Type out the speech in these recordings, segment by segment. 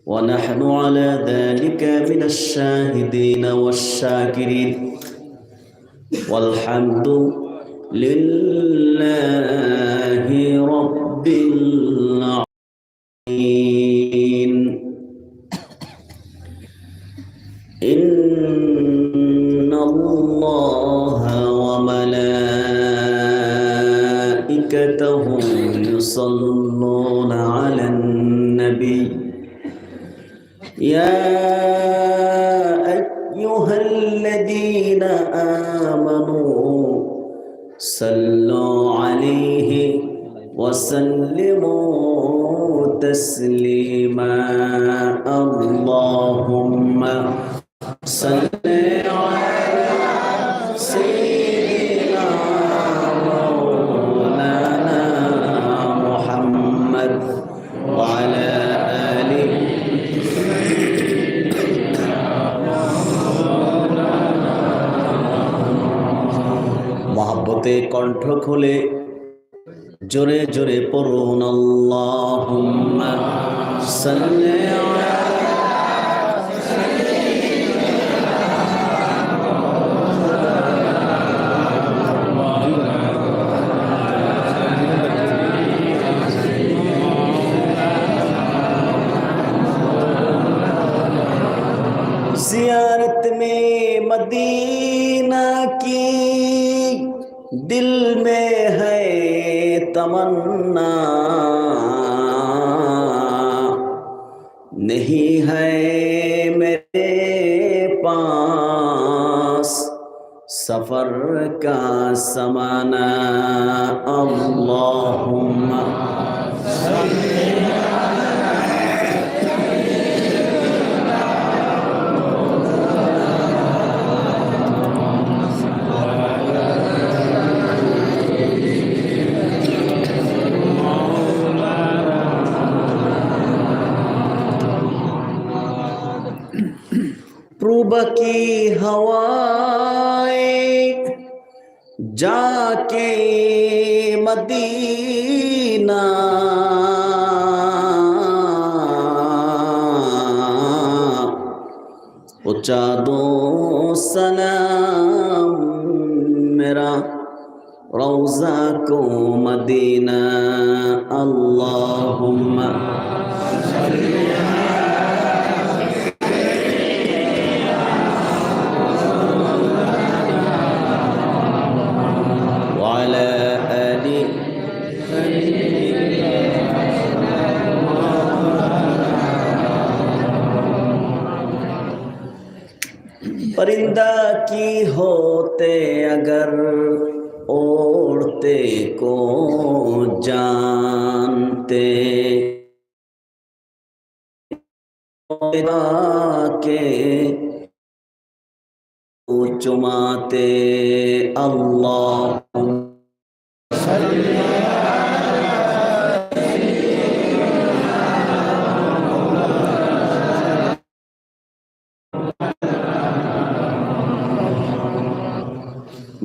ونحن على ذلك من الشاهدين والشاكرين والحمد لله رب العالمين. إن الله وملائكته يصلون على النبي يا أيها الذين آمنوا صلوا عليه وسلموا تسليما. اللهم صل على سيدنا مولانا محمد وعلى آله मोहब्बते कंठ खोले जोरे जोरे पढ़ुन अल्लाहुम्मा सल्ली अला ज़ियारत में मदीना की दिल में है तमन्ना, नहीं है मेरे पास सफर का समाना। अल्लाहुम्मा रूबा की हवाएं जाके मदीना, पहुंचा दो सलाम मेरा रौजा को मदीना। अल्लाहुम्मा परिंदा की होते अगर ओढ़ते को जानते के चुमाते। अल्लाह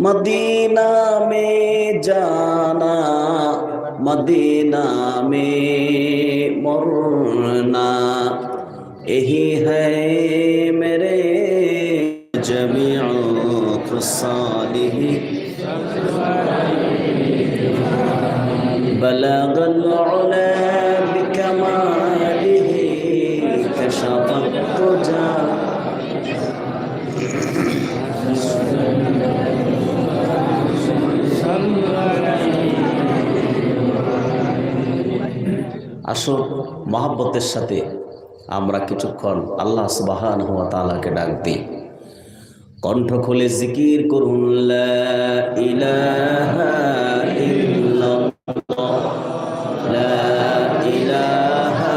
मदीना में जाना, मदीना में मरना, यही है मेरे जमीअ सालिही बलगल उला बिकमालिही कशफत तुजा। আসো মহব্বতের সাথে আমরা কিছুক্ষণ আল্লাহ সুবহানাহু ওয়া তাআলাকে ডাক দিই। কণ্ঠ খুলে জিকির করুন লা ইলাহা ইল্লাল্লাহ, লা ইলাহা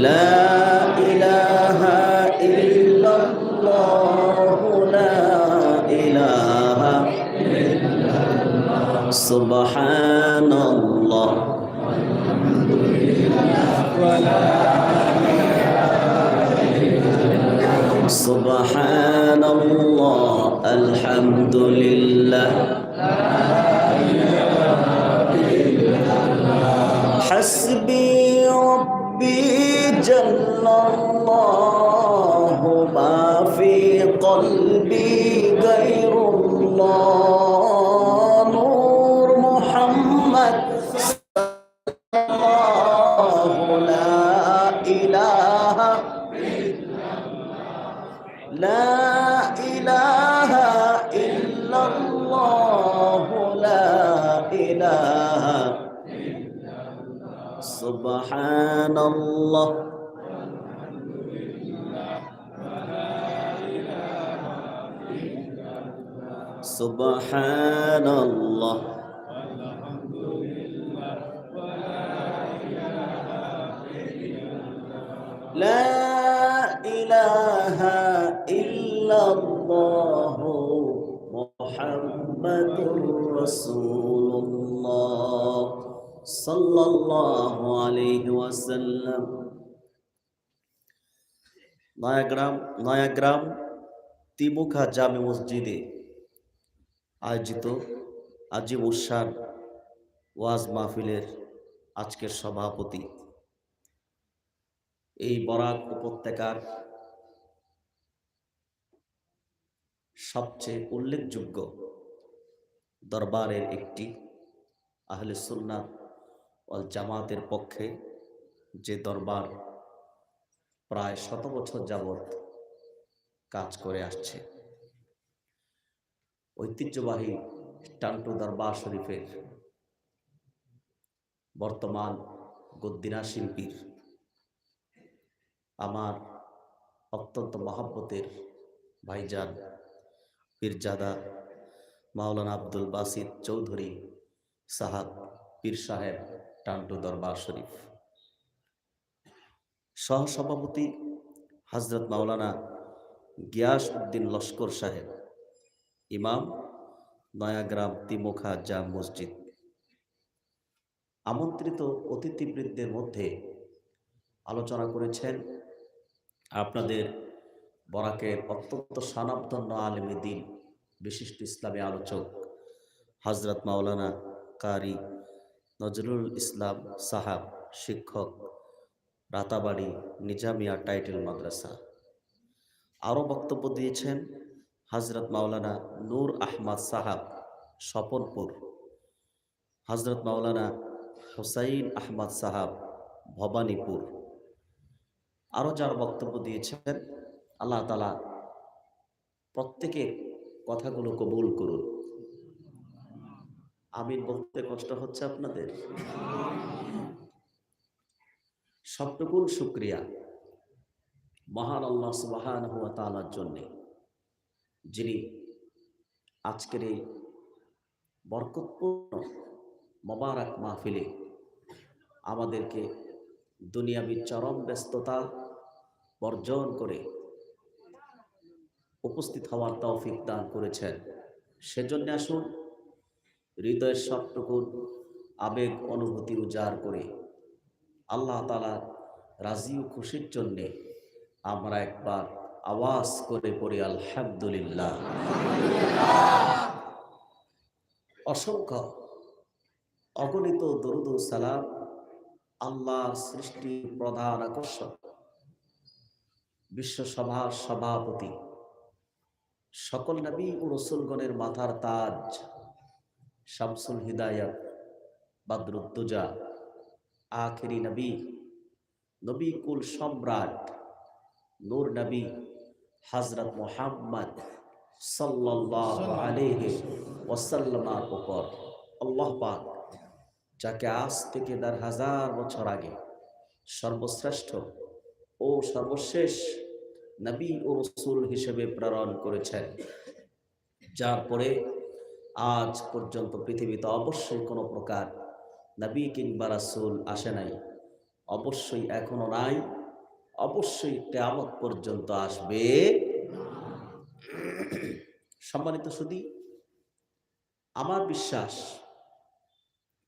لا إله إلا الله সুবহানাল্লাহ সুবহানাল্লাহ আলহামদুলিল্লাহ হাসবি রব্বি জাল্লাল্লাহু মা ফি কলবি গায়রুল্লাহ নূর মুহাম্মদ সাল্লাল্লাহু লা ইলাহা لا إله إلا الله لا إله سبحان الله سبحان الله لا إله إلا الله محمد رسول الله صلى الله عليه وسلم নয়াগ্রাম তিমুখা জামে মসজিদে আয়োজিত আজিম উসান ওয়াজ মাহফিলের আজকের সভাপতি, এই বরাক উপত্যকার সবচেয়ে উল্লেখযোগ্য দরবারের একটি, আহলে সুন্নাত ওয়াল জামাতের পক্ষে যে দরবার প্রায় শত বছর যাবৎ কাজ করে আসছে, ঐতিহ্যবাহী টান্টু দরবার শরীফের বর্তমান গদ্দিনা শিল্পীর, আমার অত্যন্ত মহব্বতের ভাইজান পীরজাদা মাওলানা আব্দুল বাসিত চৌধুরী সাহাব পীর সাহেব টান্টু দরবার শরীফ, সহসভাপতি হযরত মাওলানা গিয়াস উদ্দিন লস্কর সাহেব, ইমাম নয়াগ্রাম তিমুখা জাম মসজিদ। আমন্ত্রিত অতিথিবৃন্দের মধ্যে আলোচনা করেছেন আপনাদের বরাকের অত্যন্ত স্বনামধন্য আলেমে দ্বীন, বিশিষ্ট ইসলামী আলোচক হযরত মাওলানা কারি নজরুল ইসলাম সাহাব, শিক্ষক, রাতাবাড়ি নিজামিয়া টাইটেল মাদ্রাসা। আরও বক্তব্য দিয়েছেন হযরত মাওলানা নূর আহমদ সাহাব, স্বপনপুর, হযরত মাওলানা হুসাইন আহমদ সাহাব, ভবানীপুর। আরও যারা বক্তব্য দিয়েছেন, আল্লাহ তাআলা প্রত্যেকের কথাগুলো কবুল করুন। আমিন বলতে কষ্ট হচ্ছে আপনাদের? সবটুকুন শুকরিয়া মহান আল্লাহ সুবহানাহু ওয়া তাআলার জন্যে, যিনি আজকের এই বরকতপূর্ণ মোবারক মাহফিলে আমাদেরকে দুনিয়াবী চরম ব্যস্ততা বর্জন করে উপস্থিত হওয়ার তৌফিক দান করেছেন। সেজন্য আসুন হৃদয়ের সবটুকুন আবেগ অনুভূতি উজাড় করে আল্লাহ তাআলার রাজি ও খুশির জন্যে আমরা একবার আওয়াজ করে পড়ি আলহামদুলিল্লাহ। অসংখ্য অগণিত দরুদ ও সালাম আল্লাহর সৃষ্টির প্রধান আকর্ষণ, বিশ্বসভার সভাপতি, সকল নবী ও রসুলগণের মাথার তাজ, শামসুল হিদায়াত, বদরুদ্দুজা, আখিরি নবী, নবী কুল সম্রাট, নূর নবী হযরত মুহাম্মদ সাল্লাল্লাহু আলাইহি ওয়াসাল্লামের উপর আল্লাহ পাক যাকে আজ থেকে ১০০০ বছর আগে সর্বশ্রেষ্ঠ ও সর্বশেষ নবী ও রসুল হিসেবে প্রেরণ করেছেন, যার পরে আজ পর্যন্ত পৃথিবীতে অবশ্যই কোনো প্রকার নবী কিংবা রাসূল আসে নাই, অবশ্যই এখনো নাই, অবশ্যই কিয়ামত পর্যন্ত আসবে। সম্মানিত সুধী, আমার বিশ্বাস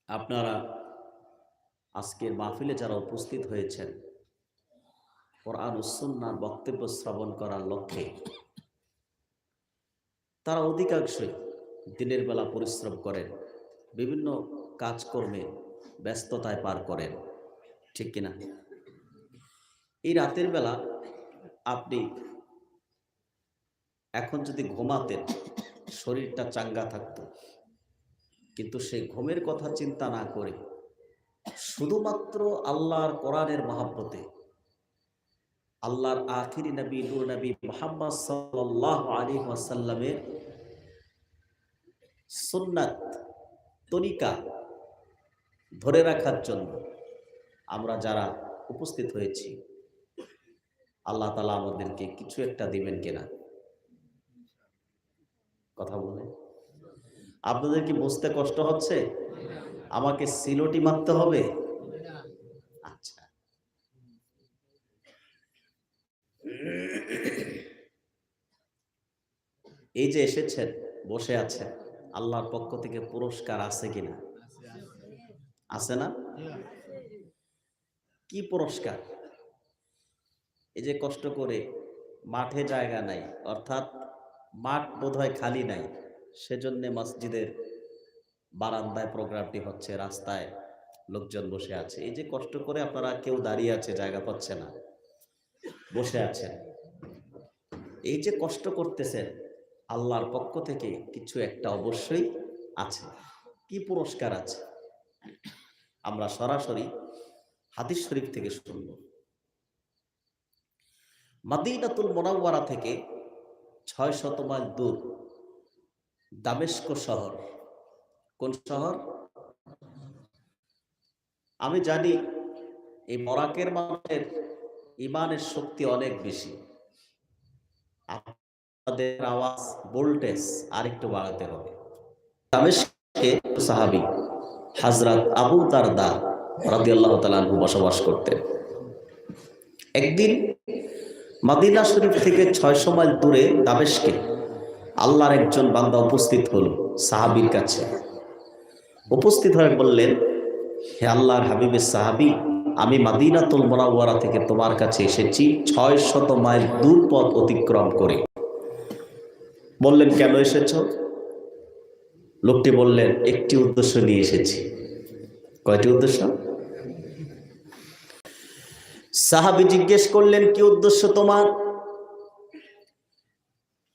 আপনারা আজকের মাহফিলে যারা উপস্থিত হয়েছেন, কোরআন ও সুন্নাহর বক্তব্য শ্রবণ করার লক্ষ্যে, তারা অধিকাংশই দিনের বেলা পরিশ্রম করেন, বিভিন্ন কাজকর্মে ব্যস্ততায় পার করেন, ঠিক কিনা? এই রাতের বেলা আপনি এখন যদি ঘুমাতেন, শরীরটা চাঙ্গা থাকতো, কিন্তু সেই ঘুমের কথা চিন্তা না করে শুধুমাত্র আল্লাহর কোরআনের মহব্বতে, আল্লাহর আখিরি নবী নূর নবী মুহাম্মদ সাল্লাল্লাহু আলাইহি ওয়াসাল্লামের সুন্নাত তরিকা ধরে রাখার জন্য আমরা যারা উপস্থিত হয়েছি, আল্লাহ তাআলা আমাদেরকে কিছু একটা দিবেন কিনা? কথা বলে আপনাদের কি বুঝতে কষ্ট হচ্ছে? আমাকে সিলোটি মারতে হবে? আচ্ছা, এই যে এসেছেন, বসে আছেন, আল্লাহর পক্ষ থেকে পুরস্কার আছে কিনা? আছে না? কি পুরস্কার? এই যে কষ্ট করে, মাঠে জায়গা নাই, অর্থাৎ মাঠ বোধহয় খালি নাই, সেজন্য মসজিদের বারান্দায় প্রোগ্রামটি হচ্ছে, রাস্তায় লোকজন বসে আছে। এই যে কষ্ট করে আপনারা কেউ দাঁড়িয়ে আছে, জায়গা পাচ্ছে না, বসে আছেন, এই যে কষ্ট করতেছেন, আল্লাহর পক্ষ থেকে কিছু একটা অবশ্যই আছে। কি পুরস্কার আছে? আমরা সরাসরি হাদিস শরীফ থেকে শুনব। মদিনাতুল মুনাওয়ারা থেকে ৬০০ মাইল দূর দামেস্ক শহর। কোন শহর? আমি জানি এই মরাকের মানুষের ইমানের শক্তি অনেক বেশি, আপনাদের আওয়াজ ভোল্টেজ আরেকটু বাড়াতে হবে। দামেস্কে সাহাবী হযরত আবু দারদা রাদিয়াল্লাহু তাআলা আনহু বসবাস করতেন। একদিন মদিনা শরীফ থেকে ৬০০ মাইল দূরে দামেস্কে আল্লাহর একজন বান্দা উপস্থিত হলো সাহাবীর কাছে। উপস্থিত হয়ে বললেন, হে আল্লাহর হাবিবের সাহাবী, আমি মদিনাতুল মুনাওয়ারা থেকে তোমার কাছে এসেছি ৬০০ মাইল দূর পথ অতিক্রম করে। বললেন, কেন এসেছো? লোকটি বললেন, একটি উদ্দেশ্য নিয়ে এসেছি। কয়টি উদ্দেশ্য? সাহাবী জিজ্ঞেস করলেন, কি উদ্দেশ্য তোমার?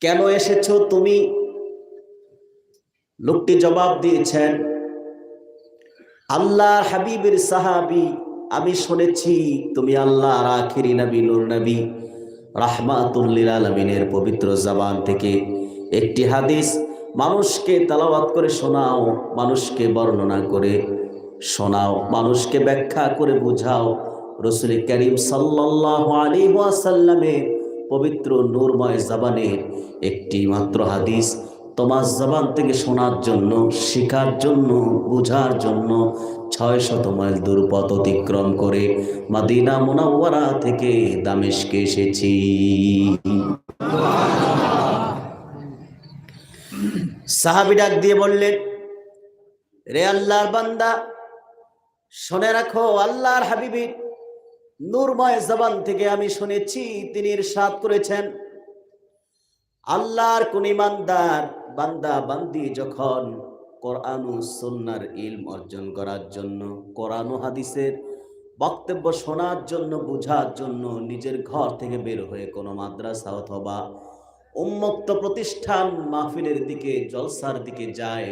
কেন এসেছো তুমি? লোকটি জবাব দিয়েছেন, আল্লাহর হাবিবের সাহাবী, আমি শুনেছি তুমি আল্লাহর আখিরি নবী নূর নবী রাহমাতুল লিল আলামিনের পবিত্র জবান থেকে একটি হাদিস মানুষকে তেলাওয়াত করে শোনাও, মানুষকে বর্ণনা করে শোনাও, মানুষকে ব্যাখ্যা করে বুঝাও। রাসূল করিম সাল্লাল্লাহু আলাইহি ওয়াসাল্লামের পবিত্র নূরময় জবানের একটি মাত্র হাদিস তোমার জবান থেকে শোনার জন্য, শেখার জন্য, বুঝার জন্য ৬০০ মাইল দূর পথ অতিক্রম করে মদিনা মুনাওয়ারা থেকে দামেস্কে এসেছি। সাহাবী ডাক দিয়ে বললেন, রে আল্লাহর বান্দা, শুনে রাখো, আল্লাহর হাবিবের নূরময় জবান থেকে আমি শুনেছি তিনি ইরশাদ করেছেন, আল্লাহর কোন ইমানদার বান্দা বান্দি যখন কোরআন ও সুন্নাহর ইলম অর্জন করার জন্য, কোরআন ও হাদিসের বক্তব্য শোনার জন্য, বুঝার জন্য নিজের ঘর থেকে বের হয়ে কোনো মাদ্রাসা অথবা উন্মুক্ত প্রতিষ্ঠান মাহফিলের দিকে, জলসার দিকে যায়,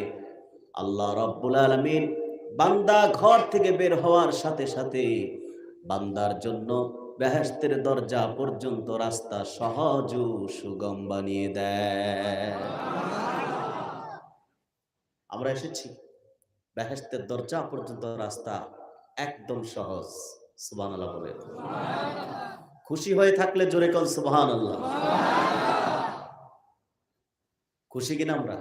আল্লাহ রাব্বুল আলামিন বান্দা ঘর থেকে বের হওয়ার সাথে সাথে বান্দার জন্য বেহেশতের দরজা পর্যন্ত রাস্তা সহজ ও সুগম বানিয়ে দেয়। আমরা এসেছি, বেহেশতের দরজা পর্যন্ত রাস্তা একদম সহজ। সুবহানাল্লাহ বলে। খুশি হয়ে থাকলে জোরে কোন সুবহানাল্লাহ। খুশি কিনা আমরা?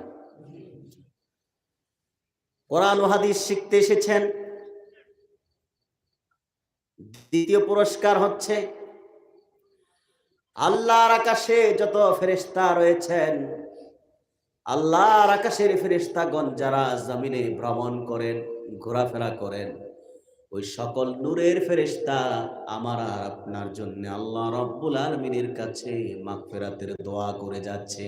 কোরআন ও হাদিস শিখতে এসেছেন। দ্বিতীয় পুরস্কার হচ্ছে, আল্লাহর আকাশে যত ফেরেশতা রয়েছেন, আল্লাহর আকাশের ফেরেশতাগণ যারা জমিনে ভ্রমণ করেন, ঘোরাফেরা করেন, ওই সকল নূরের ফেরেশতা আমার আর আপনার জন্য আল্লাহ রাব্বুল আলামিনের কাছে মাগফিরাতের দোয়া করে যাচ্ছে।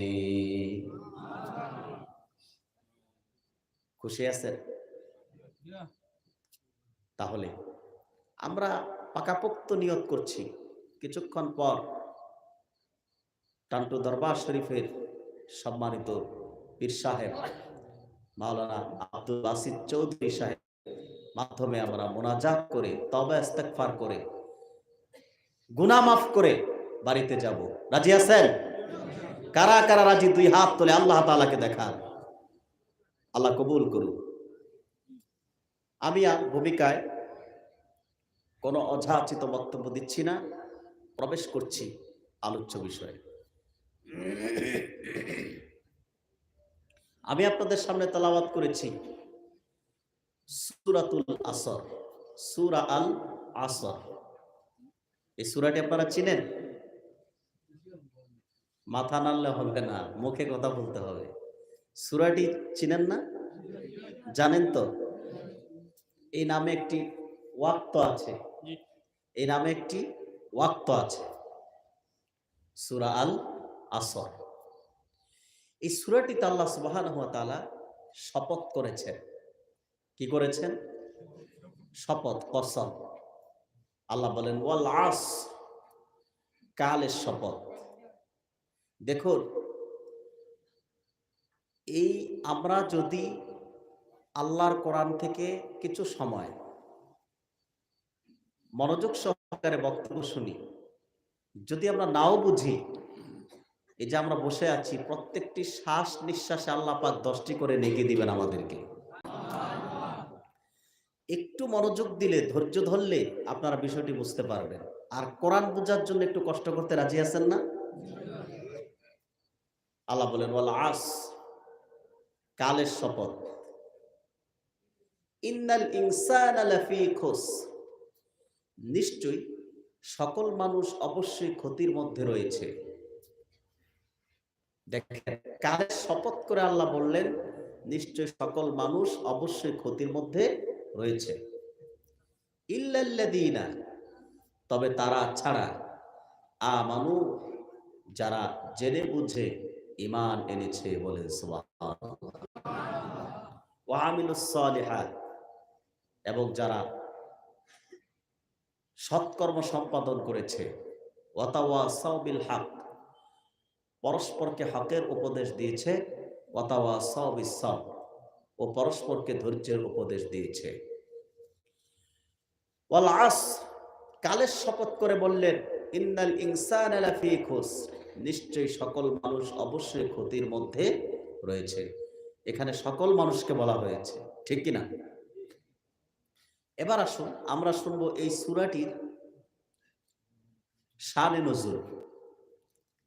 খুশি আছেন? তাহলে আমরা পাকাপোক্ত নিয়ত করছি, কিছুক্ষণ পর টান্টু দরবার শরীফের সম্মানিত পীর সাহেব মাওলানা আব্দুল বাসিত চৌধুরী সাহেব মাধ্যমে আমরা মোনাজাত করে তওবা ইস্তেগফার করে গুনাহ মাফ করে বাড়িতে যাব। রাজি আছেন? কারা কারা রাজি? দুই হাত তুলে আল্লাহ তাআলাকে দেখান। আল্লাহ কবুল করুন। আমি আর ভূমিকায় কোনো অযাচিত বক্তব্য দিচ্ছি না, প্রবেশ করছি আলোচ্য বিষয়ে। আমি আপনাদের সামনে তেলাওয়াত করেছি সূরাতুল আসর, সূরা আল আসর। এই সূরাটি আপনারা চিনেন? মাথা নাড়লে হবে না, মুখে কথা বলতে হবে। সূরাটি চিনেন না? জানেন তো? এই নামে একটি ওয়াক্ত আছে, এই নামে একটি ওয়াক্ত আছে, সূরা আল আসর। এই সূরাটিতে আল্লাহ সুবহানাহু ওয়া তাআলা শপথ করেছেন। কি করেছেন? শপথ, কসম। আল্লাহ বলেন ওয়াল আস, কালের শপথ। দেখুন, এই আমরা যদি আল্লাহর কোরআন থেকে কিছু সময় মনোযোগ সহকারে বক্তব্য শুনি, যদি আমরা নাও বুঝি, এই যে আমরা বসে আছি, প্রত্যেকটি শ্বাস নিঃশ্বাসে আল্লাহ পাক 10টি করে নেকি দিবেন আমাদেরকে। একটু মনোযোগ দিলে, ধৈর্য ধরলে আপনারা বিষয়টি বুঝতে পারবেন। আর কোরআন বোঝার জন্য একটু কষ্ট করতে রাজি আছেন না? আল্লাহ বলেন ওয়াল আস, কালের শপথ। ইন্নাল ইনসানা লাফি খুস, নিশ্চয়ই সকল মানুষ অবশ্যই ক্ষতির মধ্যে রয়েছে। দেখেন, কালের শপথ করে আল্লাহ বললেন নিশ্চয় সকল মানুষ অবশ্যই ক্ষতির মধ্যে রয়েছে। ইল্লাল্লাযীনা, তবে তারা ছাড়া, আমানু, যারা জেনে বুঝে ঈমান এনেছে, বলেন সুবহানাল্লাহ। ওয়া আমিলুস সালিহাত, এবং যারা সৎকর্ম সম্পাদন করেছে। ওয়া তাওয়াসাউ বিল হক, পরস্পরকে হকের উপদেশ দিয়েছে। ওয়া তাওয়াসাউ বিস সাবর, ও পরস্পরকে ধৈর্যের উপদেশ দিয়েছে। ওয়াল আসর, কালের শপথ করে বললেন ইন্নাল ইনসানা লাফি খুসর, নিশ্চয়ই সকল মানুষ অবশ্যই ক্ষতির মধ্যে রয়েছে। এখানে সকল মানুষকে বলা হয়েছে, ঠিক কি না? এবার আসুন আমরা শুনবো এই সূরাটির শানে নজুল।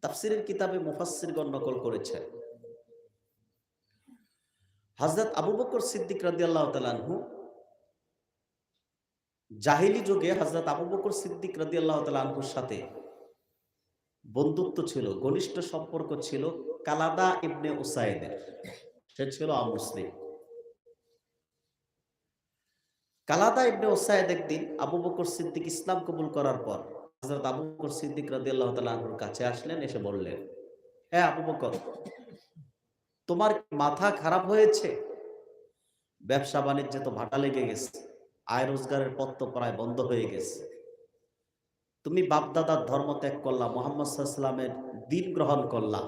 তাফসীরের কিতাবে মুফাসসিরগণ নকল করেছেন, হযরত আবু বকর সিদ্দিক রাদিয়াল্লাহু তাআলা আনহু, জাহিলি যুগে হযরত আবু বকর সিদ্দিক রাদিয়াল্লাহু তাআলা আনহুর সাথে বন্ধুত্ব ছিল, ঘনিষ্ঠ সম্পর্ক ছিল কালাদা ইবনে উসাইদের। সে ছিল অমুসলিম। কালাদা ইবনে উসাইদ একদিন আবু বকর সিদ্দিক ইসলাম কবুল করার পর হযরত আবু বকর সিদ্দিক রাদিয়াল্লাহু তাআলা আনহুর কাছে আসলেন, এসে বললেন, হ্যাঁ আবু বকর, তোমার মাথা খারাপ হয়েছে? ব্যবসা বাণিজ্যে তো ভাটা লেগে গেছে, আয় রোজগারের পথ তো প্রায় বন্ধ হয়ে গেছে। তুমি বাপদাদার ধর্ম ত্যাগ করলা, মুহাম্মদ সাল্লাল্লাহু আলাইহি ওয়াসাল্লামের দ্বীন গ্রহণ করলা,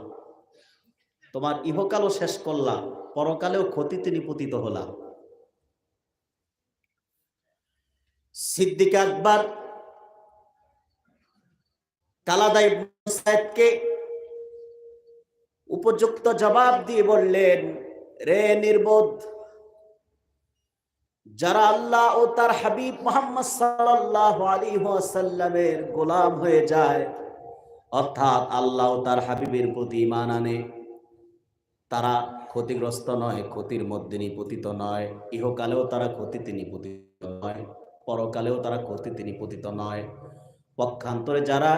তোমার ইহকালও শেষ করলা, পরকালেও ক্ষতিতে নিপতিত হলা। সিদ্দিক আকবর কালাদা ইবনে উসাইদকে উপযুক্ত জবাব দিয়ে বললেন, রে নির্বোধ, যারা আল্লাহ ও তার হাবিব মুহাম্মদ সাল্লাল্লাহু আলাইহি ওয়াসাল্লামের গোলাম হয়ে যায়, অর্থাৎ আল্লাহ ও তার হাবিবের প্রতি ঈমান আনে, তারা ক্ষতিগ্রস্ত নয়, ক্ষতির মধ্যে নিপতিত নয়। ইহকালেও তারা ক্ষতিতে নিপতিত নয়, পরকালেও তারা ক্ষতিতে নিপতিত নয়। পক্ষান্তরে যারা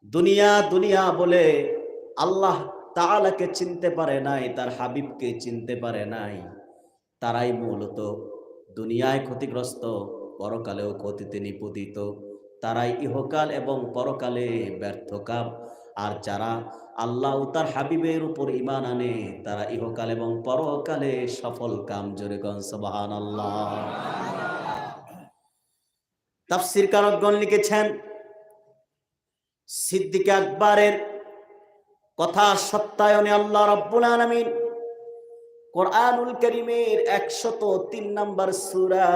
দুনিয়া দুনিয়া বলে আল্লাহ তাআলাকে চিনতে পারে নাই, তার হাবিবকে চিনতে পারে নাই, তারাই মূলত দুনিয়ায় ক্ষতিগ্রস্ত, পরকালেও ক্ষতিতে নিপতিত। তারাই ইহকাল এবং পরকালে ব্যর্থকাম। আর যারা আল্লাহ ও তার হাবিবের উপর ঈমান আনে, তারা ইহকাল এবং পরকালে সফল কাম। জোরে কোন সুবহানাল্লাহ। তাফসীরকারগণ লিখেছেন, সিদ্দিক আকবরের কথা সত্যায়নে আল্লাহ রাব্বুল আলামিন কোরআনুল কারীমের 103 নম্বর সূরা,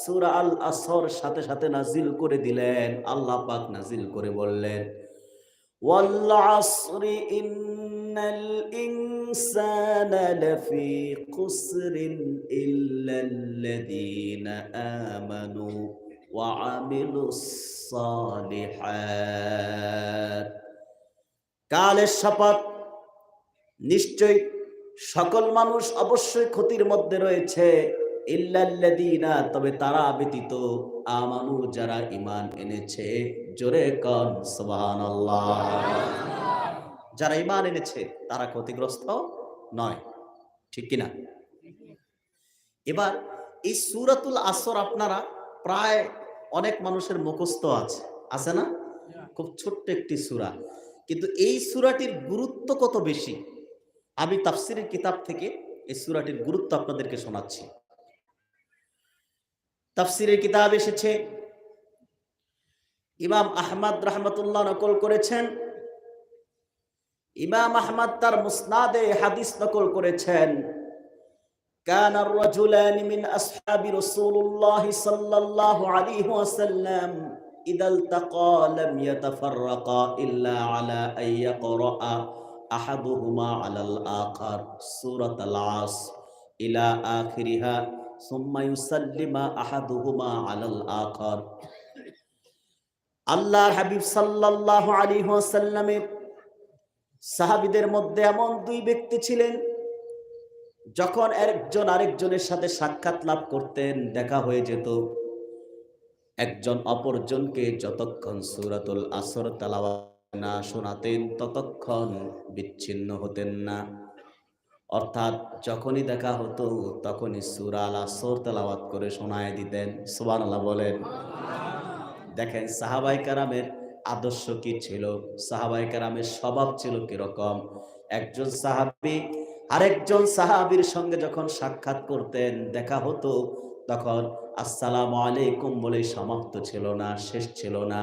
সূরা আল আসর সাথে সাথে নাজিল করে দিলেন। আল্লাহ পাক নাজিল করে বললেন, ওয়াল আসরি ইন্নাল ইনসানা লাফি খুসরিন ইল্লাল্লাযীনা আমানু ওয়া আমিলুস সালিহাত। কালের শপথ, নিশ্চয় সকল মানুষ অবশ্যই ক্ষতির মধ্যে রয়েছে, ইল্লাল্লাযীনা, তবে তারা ব্যতীত, আমানু, যারা ঈমান এনেছে। জোরে কোন সুবহানাল্লাহ। যারা ঈমান এনেছে তারা ক্ষতিগ্রস্ত নয়, ঠিক কিনা? এবার এই সূরাতুল আসর আপনারা প্রায় অনেক মানুষের মুখস্থ আছে না? খুব ছোট্ট একটি সূরা, কিন্তু এই সূরাটির গুরুত্ব কত বেশি, আমি তাফসীরের কিতাব থেকে এই সূরাটির গুরুত্ব আপনাদেরকে শোনাচ্ছি। তাফসীরের কিতাব এসেছে, ইমাম আহমদ রাহমাতুল্লাহ নকল করেছেন, ইমাম আহমদ তার মুসনাদে হাদিস নকল করেছেন, কানা রাজুলানি মিন আসহাবি রাসূলুল্লাহ সাল্লাল্লাহু আলাইহি ওয়াসাল্লাম ইদা ইলতাকা লাম ইয়াতাফাররাকা ইল্লা আলা আন ইয়াকরা আহাদুহুমা আলাল আখার সূরাতুল আসর ইলা আখিরিহা সুম্মা ইউসাল্লিমা আহাদুহুমা আলাল আখার। আল্লাহর হাবিব সাল্লাল্লাহু আলাইহি ওয়াসাল্লামের সাহাবীদের মধ্যে এমন দুই ব্যক্তি ছিলেন, যখন একজন আরেকজনের সাথে সাক্ষাৎ লাভ করতেন, দেখা হয়ে যেত, একজন অপরজনকে যতক্ষণ সূরাতুল আসর তেলাওয়াত না শোনাতেন ততক্ষণ বিচ্ছিন্ন হতেন না। অর্থাৎ যখনই দেখা হতো তখনই সূরা আল আসর তেলাওয়াত করে শোনায় দিতেন। সুবহানাল্লাহ বলেন। দেখেন সাহাবায়ে কেরামের আদর্শ কি ছিল, সাহাবায়ে কেরামের স্বভাব ছিল কিরকম। একজন সাহাবী আরেকজন সাহাবীর সঙ্গে যখন সাক্ষাৎ করতেন, দেখা হতো, তখন আসসালামু আলাইকুম বলে সমাপ্ত ছিল না, শেষ ছিল না,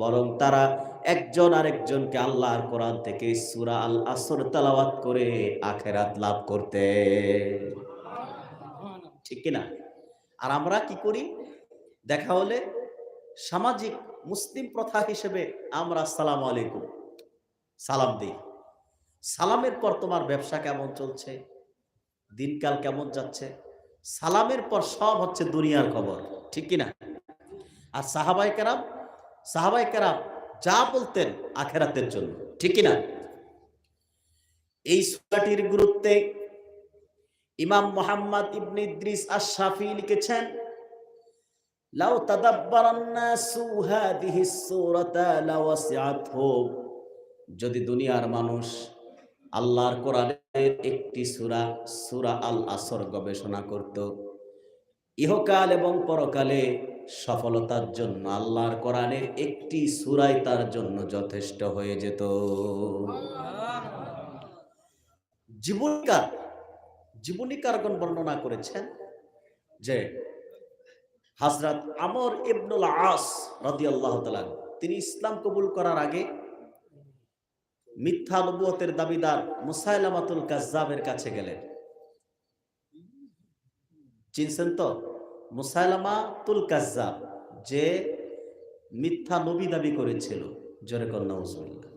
বরং তারা একজন আরেকজনকে আল্লাহর কোরআন থেকে সূরা আল আসর তেলাওয়াত করে আখিরাত লাভ করতে, ঠিক কিনা? আর আমরা কি করি? দেখা হলে সামাজিক মুসলিম প্রথা হিসেবে আমরা আসসালামু আলাইকুম সালাম দিই। সালামের পর তোমার ব্যবসা কেমন চলছে, দিনকাল কেমন যাচ্ছে, সালামের পর সব হচ্ছে দুনিয়ার খবর, ঠিক কিনা? আর সাহাবায়ে কেরাম যা বলতেন আখিরাতের জন্য, ঠিক কিনা? এই সূরাটির গুরুত্বে ইমাম মুহাম্মদ ইবনে ইদ্রিস আশ-শাফি লিখেছেন, লাউ তাদাব্বারান নাসু হাদিহিস সূরাতা লাওয়াসিআতহুম, যদি দুনিয়ার মানুষ আল্লাহর কোরআনের একটি সূরা, সূরা আল আসর গবেষণা করত, ইহকাল এবং পরকালে সফলতার জন্য আল্লাহর কোরআনের একটি সূরাই তার জন্য যথেষ্ট হয়ে যেত। জীবনীকারগণ বর্ণনা করেছেন যে হযরত আমর ইবনুল আস রাদিয়াল্লাহু তাআলা, তিনি ইসলাম কবুল করার আগে মিথ্যা নবুয়তের দাবিদার মুসাইলামাতুল কাজ্জাবের কাছে গেলেন। চিনছেন তো মুসাইলামাতুল কাজ্জাব, যে মিথ্যা নবী দাবি করেছিল। জোরে কর নাউজুবিল্লাহ।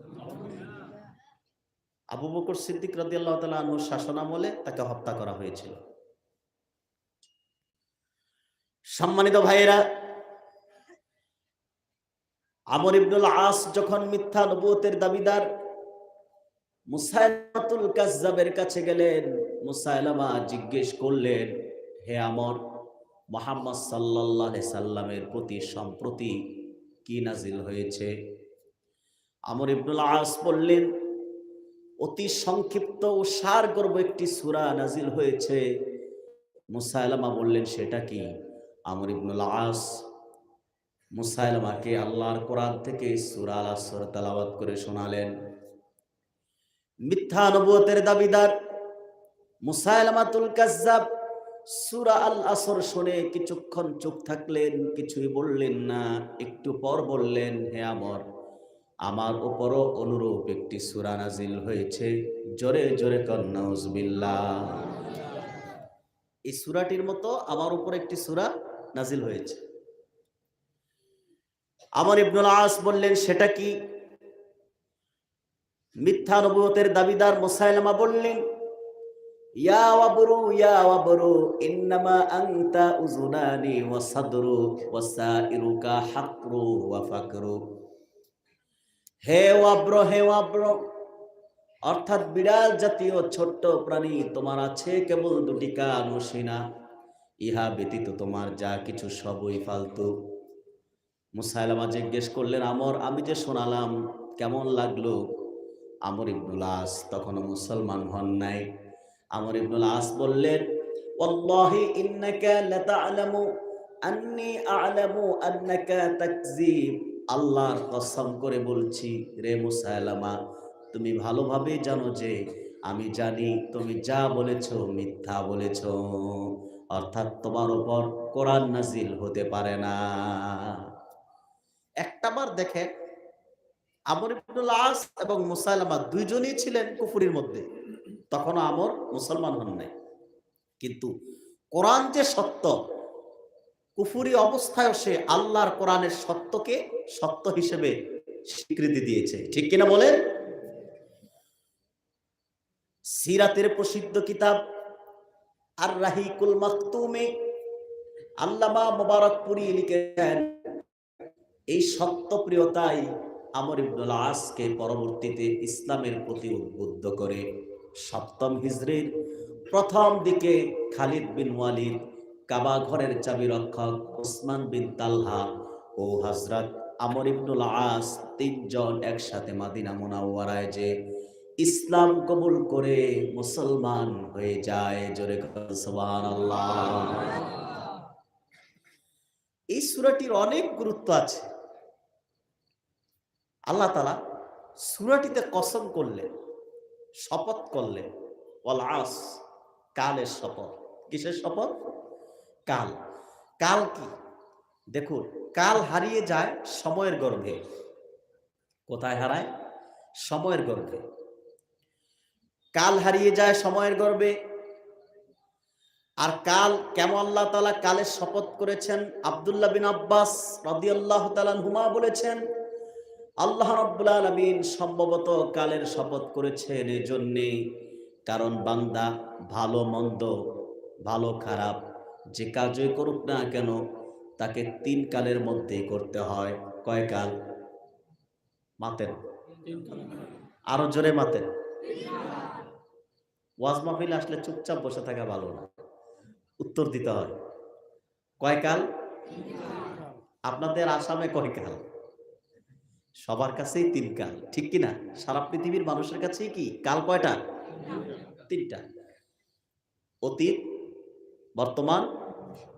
আবু বকর সিদ্দিক রাদিয়াল্লাহু তাআলা আনহুর শাসনামলে তাকে হত্যা করা হয়েছিল। সম্মানিত ভাইয়েরা, আমর ইবনুল আস যখন মিথ্যা নবুয়তের দাবিদার মুসাইলামাতুল কাজ্জাবের কাছে গেলেন, মুসাইলামা জিজ্ঞেস করলেন, হে আমর, মুহাম্মদ সাল্লাল্লাহু আলাইহি সাল্লামের প্রতি সম্প্রতি কি নাজিল হয়েছে? আমর ইবনুল আস বললেন, অতি সংক্ষিপ্ত ও সারগর্ভ একটি সূরা নাজিল হয়েছে। মুসাইলামা বললেন, সেটা কি? আমর ইবনুল আস মুসাইলামাকে আল্লাহর কোরআন থেকে সূরা আল আসর তেলাওয়াত করে শোনালেন। মিথ্যা নবুয়তের দাবিদার মুসাইলামাতুল কাজ্জাব সূরা আল আসর শুনে কিছুক্ষণ চুপ থাকলেন, কিছুই বললেন না। একটু পর বললেন, হে আমার উপরও অনুরূপ একটি সূরা নাজিল হয়েছে। জোরে জোরে কন নাউজুবিল্লাহ। এই সূরাটির মতো আমার উপর একটি সূরা নাজিল হয়েছে। আমর ইবনুল আস বললেন, সেটা কি? মিথ্যা নবুয়তের দাবিদার মুসাইলামা বললেন, ইয়া ওয়াবরু ইন্নামা আনতা উযুনানি ওয়া সাদরু ওয়া সাইরুকা হাকরু ওয়া ফাকরু। হে ওয়াব্র, অর্থাৎ বিড়াল জাতীয় ছোট্ট প্রাণী, তোমার আছে কেবল দুটি কান ও সিনা, ইহা ব্যতীত তোমার যা কিছু সবই ফালতু। মুসাইলামা জিজ্ঞেস করলেন, আমর, আমি যে শোনালাম কেমন লাগলো? আমর ইবনুল আস তখনও মুসলমান হন নাই। আমর ইবনুল আস বললেন, ওয়াল্লাহি ইন্নাকা লাতা'লামু আন্নী আ'লামু আন্নাকা তাকযিব। আল্লাহর কসম করে বলছি রে মুসাইলামা, তুমি ভালোভাবে জানো যে আমি জানি তুমি যা বলেছ মিথ্যা বলেছ, অর্থাৎ তোমার উপর কোরআন নাজিল হতে পারে না। একটাবার দেখেন, আমর ইবনুল আস এবং মুসাইলামা দুইজনই ছিলেন কুফরির মধ্যে, তখনও আমর মুসলমান হন নাই। কিন্তু কোরআন যে সত্য, কুফরি অবস্থায় সে আল্লাহর কোরআনের সত্যকে সত্য হিসেবে স্বীকৃতি দিয়েছে। ঠিক কিনা বলেন? সিরাতের প্রসিদ্ধ কিতাব আর রাহিকুল মাকতুমে আল্লামা মুবারকপুরি লিখেছেন, এই সত্যপ্রিয়তাই আমর ইবনুল আসকে পরবর্তীতে ইসলামের প্রতি উদ্বুদ্ধ করে ৭ম হিজরির প্রথম দিকে খালিদ বিন ওয়ালিদ, কাবা ঘরের চাবি রক্ষক ওসমান বিন তালহা ও হযরত আমর ইবনুল আস তিনজন একসাথে মদিনা মুনাওয়ারায় যে ইসলাম কবুল করে মুসলমান হয়ে যায়। জোরে সুবহানাল্লাহ। এই সূরাটির অনেক গুরুত্ব আছে। আল্লাহ তাআলা সূরাটিতে কসম করলেন, শপথ করলেন, ওয়াল আস, কালের শপথ। কিসের শপথ? কাল। কাল কি? দেখুন, কাল হারিয়ে যায় সময়ের গর্ভে। কোথায় হারায়? সময়ের গর্ভে। কাল হারিয়ে যায় সময়ের গর্ভে। আর কাল কেমন আল্লাহ তাআলা কালের শপথ করেছেন? আব্দুল্লাহ বিন আব্বাস রাদিয়াল্লাহু তাআলা আনহুমা বলেছেন, আল্লাহ রাব্বুল আলামিন সম্ভবত কালের শপথ করেছেন এজন্যে, কারণ বান্দা ভালো মন্দ, ভালো খারাপ যে কাজই করুক না কেন তাকে ৩ কালের মধ্যেই করতে হয়। কয় কাল? মাতেন, আরো জোরে মাতেন। ওয়াজ মাহফিল আসলে চুপচাপ বসে থাকা ভালো না, উত্তর দিতে হয়। কয় কাল? আপনাদের আসামে কয় কাল? সবার কাছেই ৩ কাল, ঠিক কিনা? সারা পৃথিবীর মানুষের কাছেই কি কাল কয়টা? ৩টা। অতীত, বর্তমান,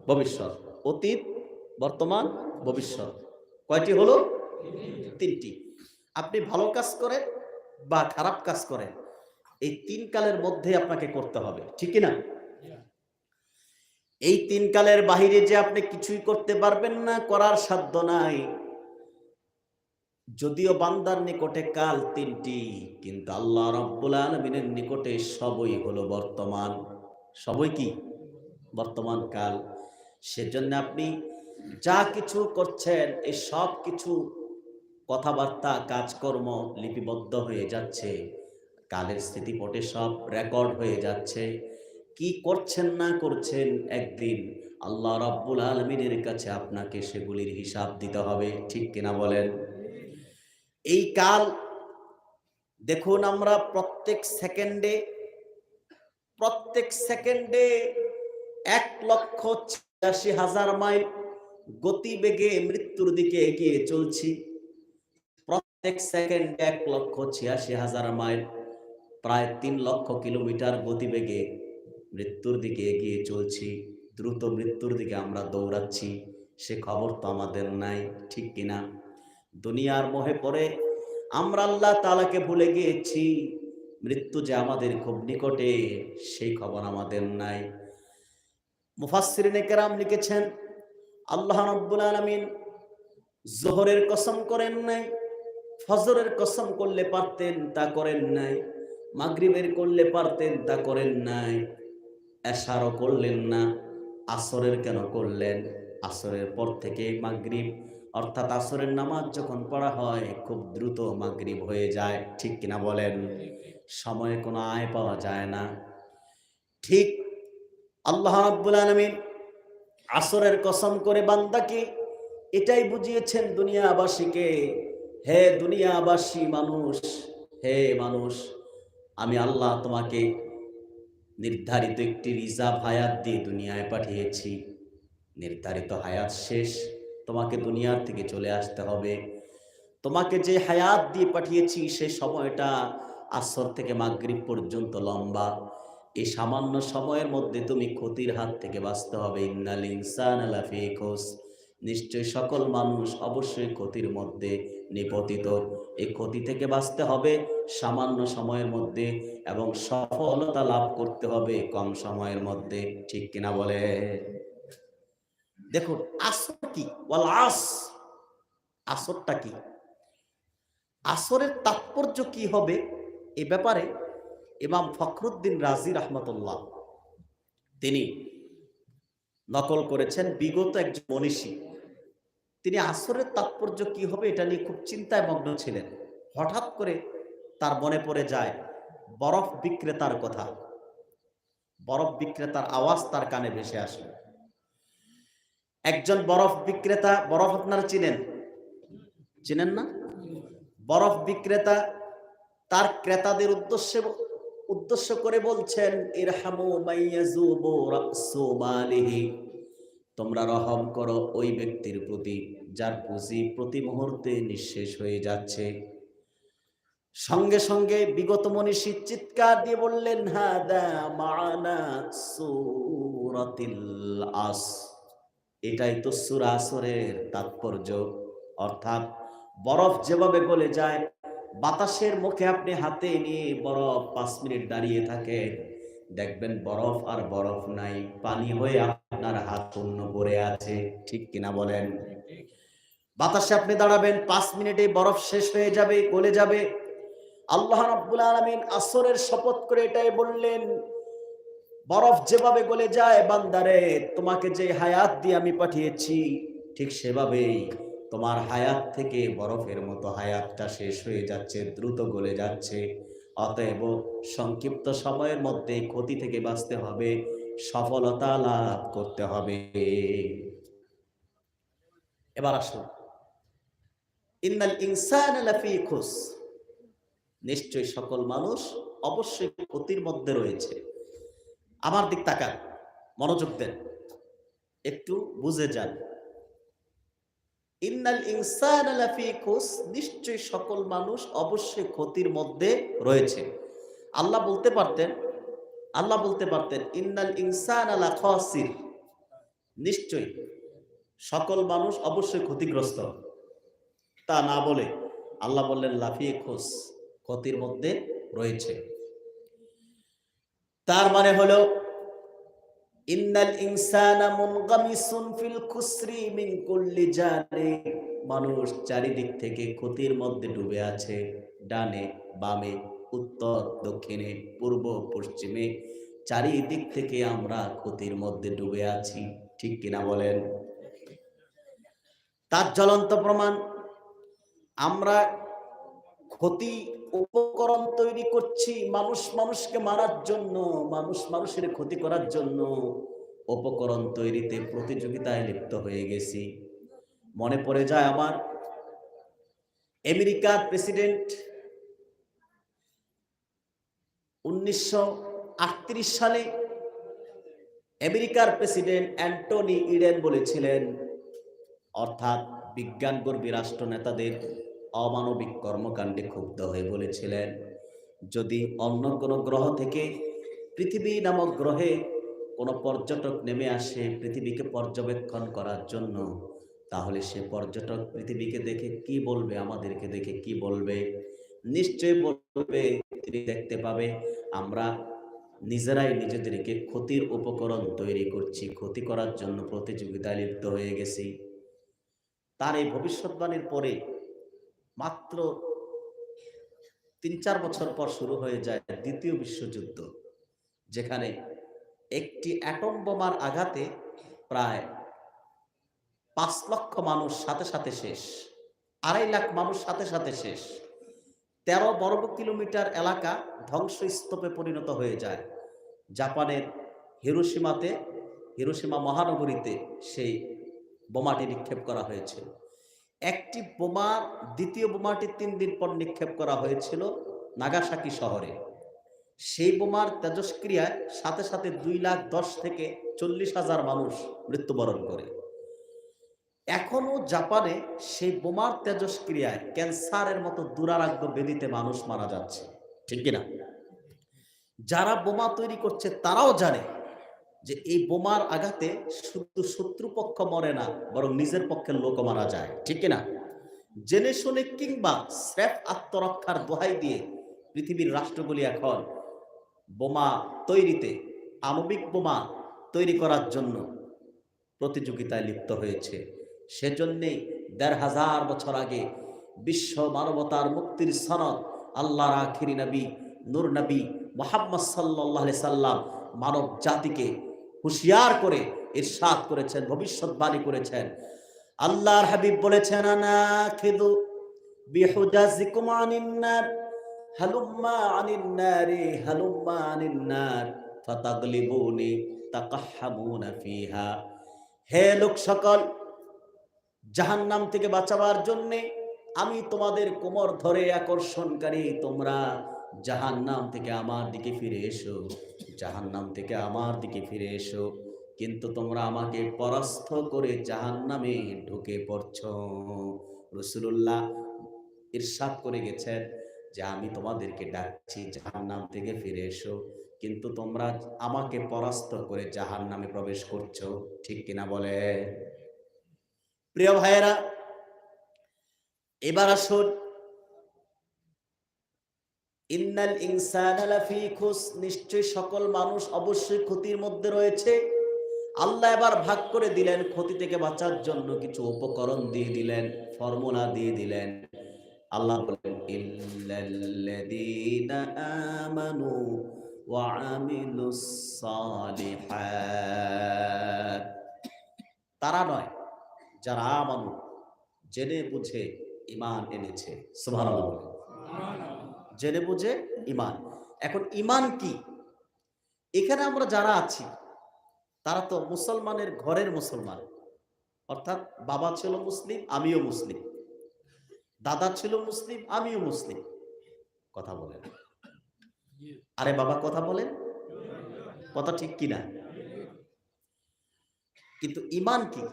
ভবিষ্যৎ। অতীত, বর্তমান, ভবিষ্যৎ। কয়টি হলো? ৩টি। আপনি ভালো কাজ করেন বা খারাপ কাজ করেন, এই ৩ কালের মধ্যে আপনাকে করতে হবে, ঠিক কিনা? এই ৩ কালের বাহিরে যে আপনি কিছুই করতে পারবেন না, করার সাধ্য নাই। যদিও বান্দার নিকটে কাল ৩টি, কিন্তু আল্লাহ রাব্বুল আলামিনের নিকটে সবই হলো বর্তমান। সবই কি? বর্তমান কাল। সেজন্য আপনি যা কিছু করছেন, এই সব কিছু কথাবার্তা, কাজকর্ম লিপিবদ্ধ হয়ে যাচ্ছে, কালের স্মৃতিপটে সব রেকর্ড হয়ে যাচ্ছে। কি করছেন না করছেন, একদিন আল্লাহ রাব্বুল আলামিনের কাছে আপনাকে সেগুলির হিসাব দিতে হবে। ঠিক কিনা বলেন? এই কাল দেখুন, আমরা প্রত্যেক সেকেন্ডে ১,৮৬,০০০ মাইল গতিবেগে মৃত্যুর দিকে এগিয়ে চলছি। প্রত্যেক সেকেন্ডে ১,৮৬,০০০ মাইল। প্রায় 3 লক্ষ কিলোমিটার গতিবেগে মৃত্যুর দিকে এগিয়ে চলছি, দ্রুত মৃত্যুর দিকে আমরা দৌড়াচ্ছি, সে খবর তো আমাদের নাই, ঠিক কিনা? দুনিয়ার মোহে পড়ে আমরা আল্লাহ তাআলাকে ভুলে গিয়েছি, মৃত্যু যে আমাদের খুব নিকটে সেই খবর আমাদের নাই। মুফাসসিরিনে কেরাম লিখেছেন, আল্লাহ রাব্বুল আলামিন যোহরের কসম করেন নাই, ফজরের কসম করলে পারতেন, তা করেন নাই। মাগরিবের করলে পারতেন, তা করেন নাই। এশারও করলেন না। আসরের কেন করলেন? আসরের পর থেকে মাগরিব, অর্থাৎ আসরের নামাজ যখন পড়া হয় খুব দ্রুত মাগরিব হয়ে যায়, ঠিক কিনা বলেন? সময়ে কোনো আয় পাওয়া যায় না। ঠিক আল্লাহ রাব্বুল আলামিন আসরের কসম করে বান্দাকে এটাই বুঝিয়েছেন দুনিয়াবাসীকে, হে দুনিয়াবাসী মানুষ, হে মানুষ, আমি আল্লাহ তোমাকে নির্ধারিত একটি রিজার্ভ হায়াত দিয়ে দুনিয়ায় পাঠিয়েছি। নির্ধারিত হায়াত শেষ, তোমাকে দুনিয়ার থেকে চলে আসতে হবে। তোমাকে যে হায়াত দিয়ে পাঠিয়েছি সে সময়টা আসর থেকে মাগরিব পর্যন্ত লম্বা। এই সামান্য সময়ের মধ্যে তুমি ক্ষতির হাত থেকে বাঁচতে হবে। ইন্নাল ইনসানা লাফি খুসর, নিশ্চয় সকল মানুষ অবশ্যই ক্ষতির মধ্যে নিপতিত। এই ক্ষতি থেকে বাঁচতে হবে সামান্য সময়ের মধ্যে, এবং সফলতা লাভ করতে হবে কম সময়ের মধ্যে, ঠিক কিনা বলে? দেখুন আসর কি, ওয়াল আস, আসরটা কি, আসরের তাৎপর্য কি হবে, এ ব্যাপারে ইমাম ফখরুদ্দিন রাজি রাহমাতুল্লাহ তিনি নকল করেছেন বিগত একজন মনীষী। তিনি আসরের তাৎপর্য কি হবে এটা নিয়ে খুব চিন্তায় মগ্ন ছিলেন। হঠাৎ করে তার মনে পড়ে যায় বরফ বিক্রেতার কথা। বরফ বিক্রেতার আওয়াজ তার কানে ভেসে আসলো। একজন বরফ বিক্রেতা, বরফ আপনারা চিনেন, চিনেন না? বরফ বিক্রেতা তার ক্রেতাদের উদ্দেশ্য করে বলছেন, ইরহামু মাইয়াযুবু রাসু মালিহি, তোমরা রহম করো ওই ব্যক্তির প্রতি যার পুঁজি প্রতি মুহূর্তে নিঃশেষ হয়ে যাচ্ছে। সঙ্গে সঙ্গে বিগত মনীষী চিৎকার দিয়ে বললেন, হাদা মা'না সূরাতিল আস, এটাই তো সূরা আসরের তাৎপর্য। অর্থাৎ বরফ যেভাবে গলে যায়, বাতাসের মুখে আপনি হাতে নিয়ে বরফ 5 মিনিট দাঁড়িয়ে থাকে, দেখবেন বরফ আর বরফ নাই, পানি হয়ে আপনার হাত পূর্ণ ভরে আছে, ঠিক কিনা বলেন? বাতাসে আপনি দাঁড়াবেন, 5 মিনিটে বরফ শেষ হয়ে যাবে, গলে যাবে। আল্লাহ রাব্বুল আলামিন আসরের শপথ করে এটাই বললেন, বরফ যেভাবে গলে যায়, বান্দারে তোমাকে যে হায়াত দিয়ে আমি পাঠিয়েছি ঠিক সেভাবেই তোমার হায়াত থেকে বরফের মতো হায়াতটা শেষ হয়ে যাচ্ছে, দ্রুত গলে যাচ্ছে। অতএব সংক্ষিপ্ত সময়ের মধ্যে ক্ষতি থেকে বাঁচতে হবে, সফলতা লাভ করতে হবে। এবার আসুন, ইন্নাল ইনসানা লাফি খুসর, নিশ্চয় সকল মানুষ অবশ্যই ক্ষতির মধ্যে রয়েছে। আমার দিক তাকান, মনোযোগ দেন, একটু বুঝে যান। ইন্নাল ইনসানা লাফি খুসর, নিশ্চয় সকল মানুষ অবশ্যই ক্ষতির মধ্যে রয়েছে। আল্লাহ বলতে পারতেন, আল্লাহ বলতে পারতেন ইন্নাল ইনসানা লা খাসির, নিশ্চয় সকল মানুষ অবশ্যই ক্ষতিগ্রস্ত। তা না বলে আল্লাহ বললেন লাফি খুসর, ক্ষতির মধ্যে রয়েছে। তার মানে হলো ইন্নাল ইনসানা মুনগামিসুন ফিল খুসরি মিন কুল্লি জানিব, মানুষ চারিদিক থেকে ক্ষতির মধ্যে ডুবে আছে। ডানে বামে, উত্তর দক্ষিণে, পূর্ব পশ্চিমে, চারিদিক থেকে আমরা ক্ষতির মধ্যে ডুবে আছি, ঠিক কিনা বলেন? তার জ্বলন্ত প্রমাণ, আমরা ক্ষতি উপকরণ তৈরি করছি মানুষ মানুষকে মারার জন্য, মানুষ মানুষের ক্ষতি করার জন্য উপকরণ তৈরিতে প্রতিযোগিতায় লিপ্ত হয়ে গেছি। মনে পড়ে যায় আমার আমেরিকার প্রেসিডেন্ট 1938 সালে আমেরিকার প্রেসিডেন্ট অ্যান্টনি ইডেন বলেছিলেন, অর্থাৎ বিজ্ঞানগর্বী রাষ্ট্র নেতাদের অমানবিক কর্মকাণ্ডে ক্ষুব্ধ হয়ে বলেছিলেন, যদি অন্য কোনো গ্রহ থেকে পৃথিবী নামক গ্রহে কোনো পর্যটক নেমে আসে পৃথিবীকে পর্যবেক্ষণ করার জন্য, তাহলে সে পর্যটক পৃথিবীকে দেখে কি বলবে? আমাদেরকে দেখে কি বলবে? নিশ্চয়ই বলবে, তিনি দেখতে পাবে আমরা নিজেরাই নিজেদেরকে ক্ষতির উপকরণ তৈরি করছি, ক্ষতি করার জন্য প্রতিযোগিতায় লিপ্ত হয়ে গেছি। তার এই ভবিষ্যৎবাণীর পরে মাত্র ৩-৪ বছর পর শুরু হয়ে যায় দ্বিতীয় বিশ্বযুদ্ধ, যেখানে একটি অ্যাটম বোমার আঘাতে প্রায় ৫ লক্ষ মানুষ সাথে সাথে শেষ, ২.৫ লাখ মানুষ সাথে সাথে শেষ। ১৩ বর্গ কিলোমিটার এলাকা ধ্বংসস্তূপে পরিণত হয়ে যায়। জাপানের হিরোশিমা মহানগরীতে সেই বোমাটি নিক্ষেপ করা হয়েছিল। একটি বোমা, দ্বিতীয় বোমাটি ৩ দিন পর নিক্ষেপ করা হয়েছিল নাগাসাকি শহরে। সেই বোমার তেজস্ক্রিয়ায় সাথে সাথে ২,১০,০০০ থেকে ৪০,০০০ মানুষ মৃত্যুবরণ করে। এখনো জাপানে সেই বোমার তেজস্ক্রিয়ায় ক্যান্সারের মতো দুরারোগ্য ব্যাধিতে মানুষ মারা যাচ্ছে, ঠিক কিনা? যারা বোমা তৈরি করছে তারাও জানে যে এই বোমার আঘাতে শুধু শত্রুপক্ষ মরে না, বরং নিজের পক্ষের লোকও মারা যায়, ঠিক কিনা? জেনে শুনে কিংবা স্রেফ আত্মরক্ষার দোহাই দিয়ে পৃথিবীর রাষ্ট্রগুলি এখন বোমা তৈরিতে, আণবিক বোমা তৈরি করার জন্য প্রতিযোগিতায় লিপ্ত হয়েছে। সেজন্যেই ১৫০০ বছর আগে বিশ্ব মানবতার মুক্তির সনদ আল্লাহর আখিরি নবী নূর নবী মুহাম্মদ সাল্লাল্লাহু আলাইহি সাল্লাম মানব জাতিকে হুঁশিয়ার করে ইরশাদ করেছেন, ভবিষ্যৎবাণী করেছেন। আল্লাহর হাবিব বলেছেন, আনাখিদু বিহুজাজিকুম আনিন নার, হালুম্মা আনিন নারি হালুম্মা আনিন নার ফাতাগলিবুনি তাকাহহামুনা ফিহা। হে লোক সকল, জাহান্নাম থেকে বাঁচাবার জন্য আমি তোমাদের কোমর ধরে আকর্ষণকারী, তোমরা জাহান্নাম থেকে আমার দিকে ফিরে এসো, জাহান্নাম থেকে আমার দিকে ফিরে এসো। কিন্তু তোমরা আমাকে পরাস্ত করে জাহান্নামে ঢুকে পড়ছ। রাসূলুল্লাহ ইরশাদ করে গেছেন যে আমি তোমাদেরকে ডাকছি জাহান্নাম থেকে ফিরে এসো, কিন্তু তোমরা আমাকে পরাস্ত করে জাহান্নামে প্রবেশ করছো, ঠিক কিনা বলে? প্রিয় ভাইয়েরা, এবার আসুন, ইন্নাল ইনসানা লাফি খুস, নিশ্চয় সকল মানুষ অবশ্যই ক্ষতির মধ্যে রয়েছে। আল্লাহ এবার ভাগ করে দিলেন, ক্ষতি থেকে বাঁচার জন্য কিছু উপকরণ দিয়ে দিলেন, ফর্মুলা দিয়ে দিলেন। আল্লাহ বলেন, ইল্লাল্লাযীনা আমানু ওয়া আমিলুস সালিহাত, তারা নয় যারা আমানু, জেনে বুঝে ঈমান এনেছে। সুবহানাল্লাহ, জেনে বুঝে ঈমান। এখন ঈমান কি? এখানে আমরা যারা আছি তারা তো মুসলমানের ঘরের মুসলমান, অর্থাৎ বাবা ছিল মুসলিম, আমিও মুসলিম, দাদা ছিল মুসলিম, আমিও মুসলিম। কথা বলেন, আরে বাবা কথা বলেন, কথা ঠিক কিনা? কিন্তু ঈমান কি?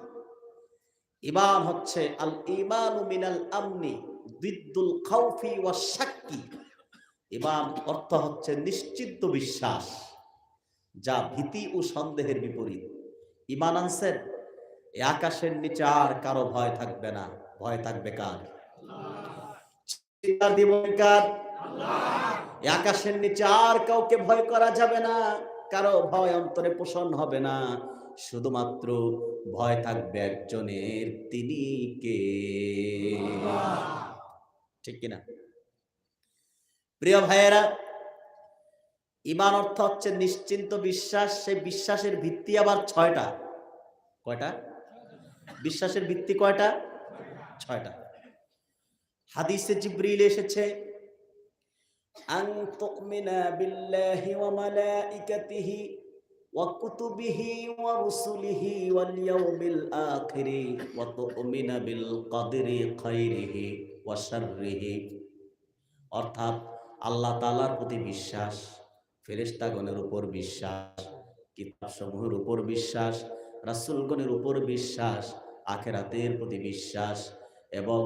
ঈমান হচ্ছে আল ঈমানু মিনাল আমনি দিদ্দুল খাউফি ওয়াশ শাক্কি। ঈমান অর্থ হচ্ছে নিশ্চিত বিশ্বাস, যা ভীতি ও সন্দেহের বিপরীত। ঈমান আনছেন, এই আকাশের নিচে আর কারো ভয় থাকবে না। ভয় থাকবে কার? চিৎকার দিবেন কার? এই আকাশের নিচে আর কাউকে ভয় করা যাবে না, কারো ভয় অন্তরে পোষণ হবে না। শুধুমাত্র ভয় থাকবে একজনের, তিনি কে? ঠিক কিনা? প্রিয় ভাইয়েরা, ঈমান অর্থ হচ্ছে নিশ্চিন্ত বিশ্বাস। সেই বিশ্বাসের ভিত্তি আবার ৬টা। কয়টা? বিশ্বাসের ভিত্তি কয়টা? ৬টা। হাদিসে জিবরিল এসেছে, আন তুমিনা বিল্লাহি ওয়া মালাইকাতিহি ওয়া কুতুবিহি ওয়া রুসুলিহি ওয়াল ইয়াউমিল আখিরি ওয়া তুমিনা বিল কদরি খাইরিহি ওয়া শাররিহি। অর্থাৎ আল্লাহ তাআলার প্রতি বিশ্বাস, ফেরেশতাগণের উপর বিশ্বাস, কিতাবসমূহের উপর বিশ্বাস, রাসূলগণের উপর বিশ্বাস, আখিরাতের প্রতি বিশ্বাস এবং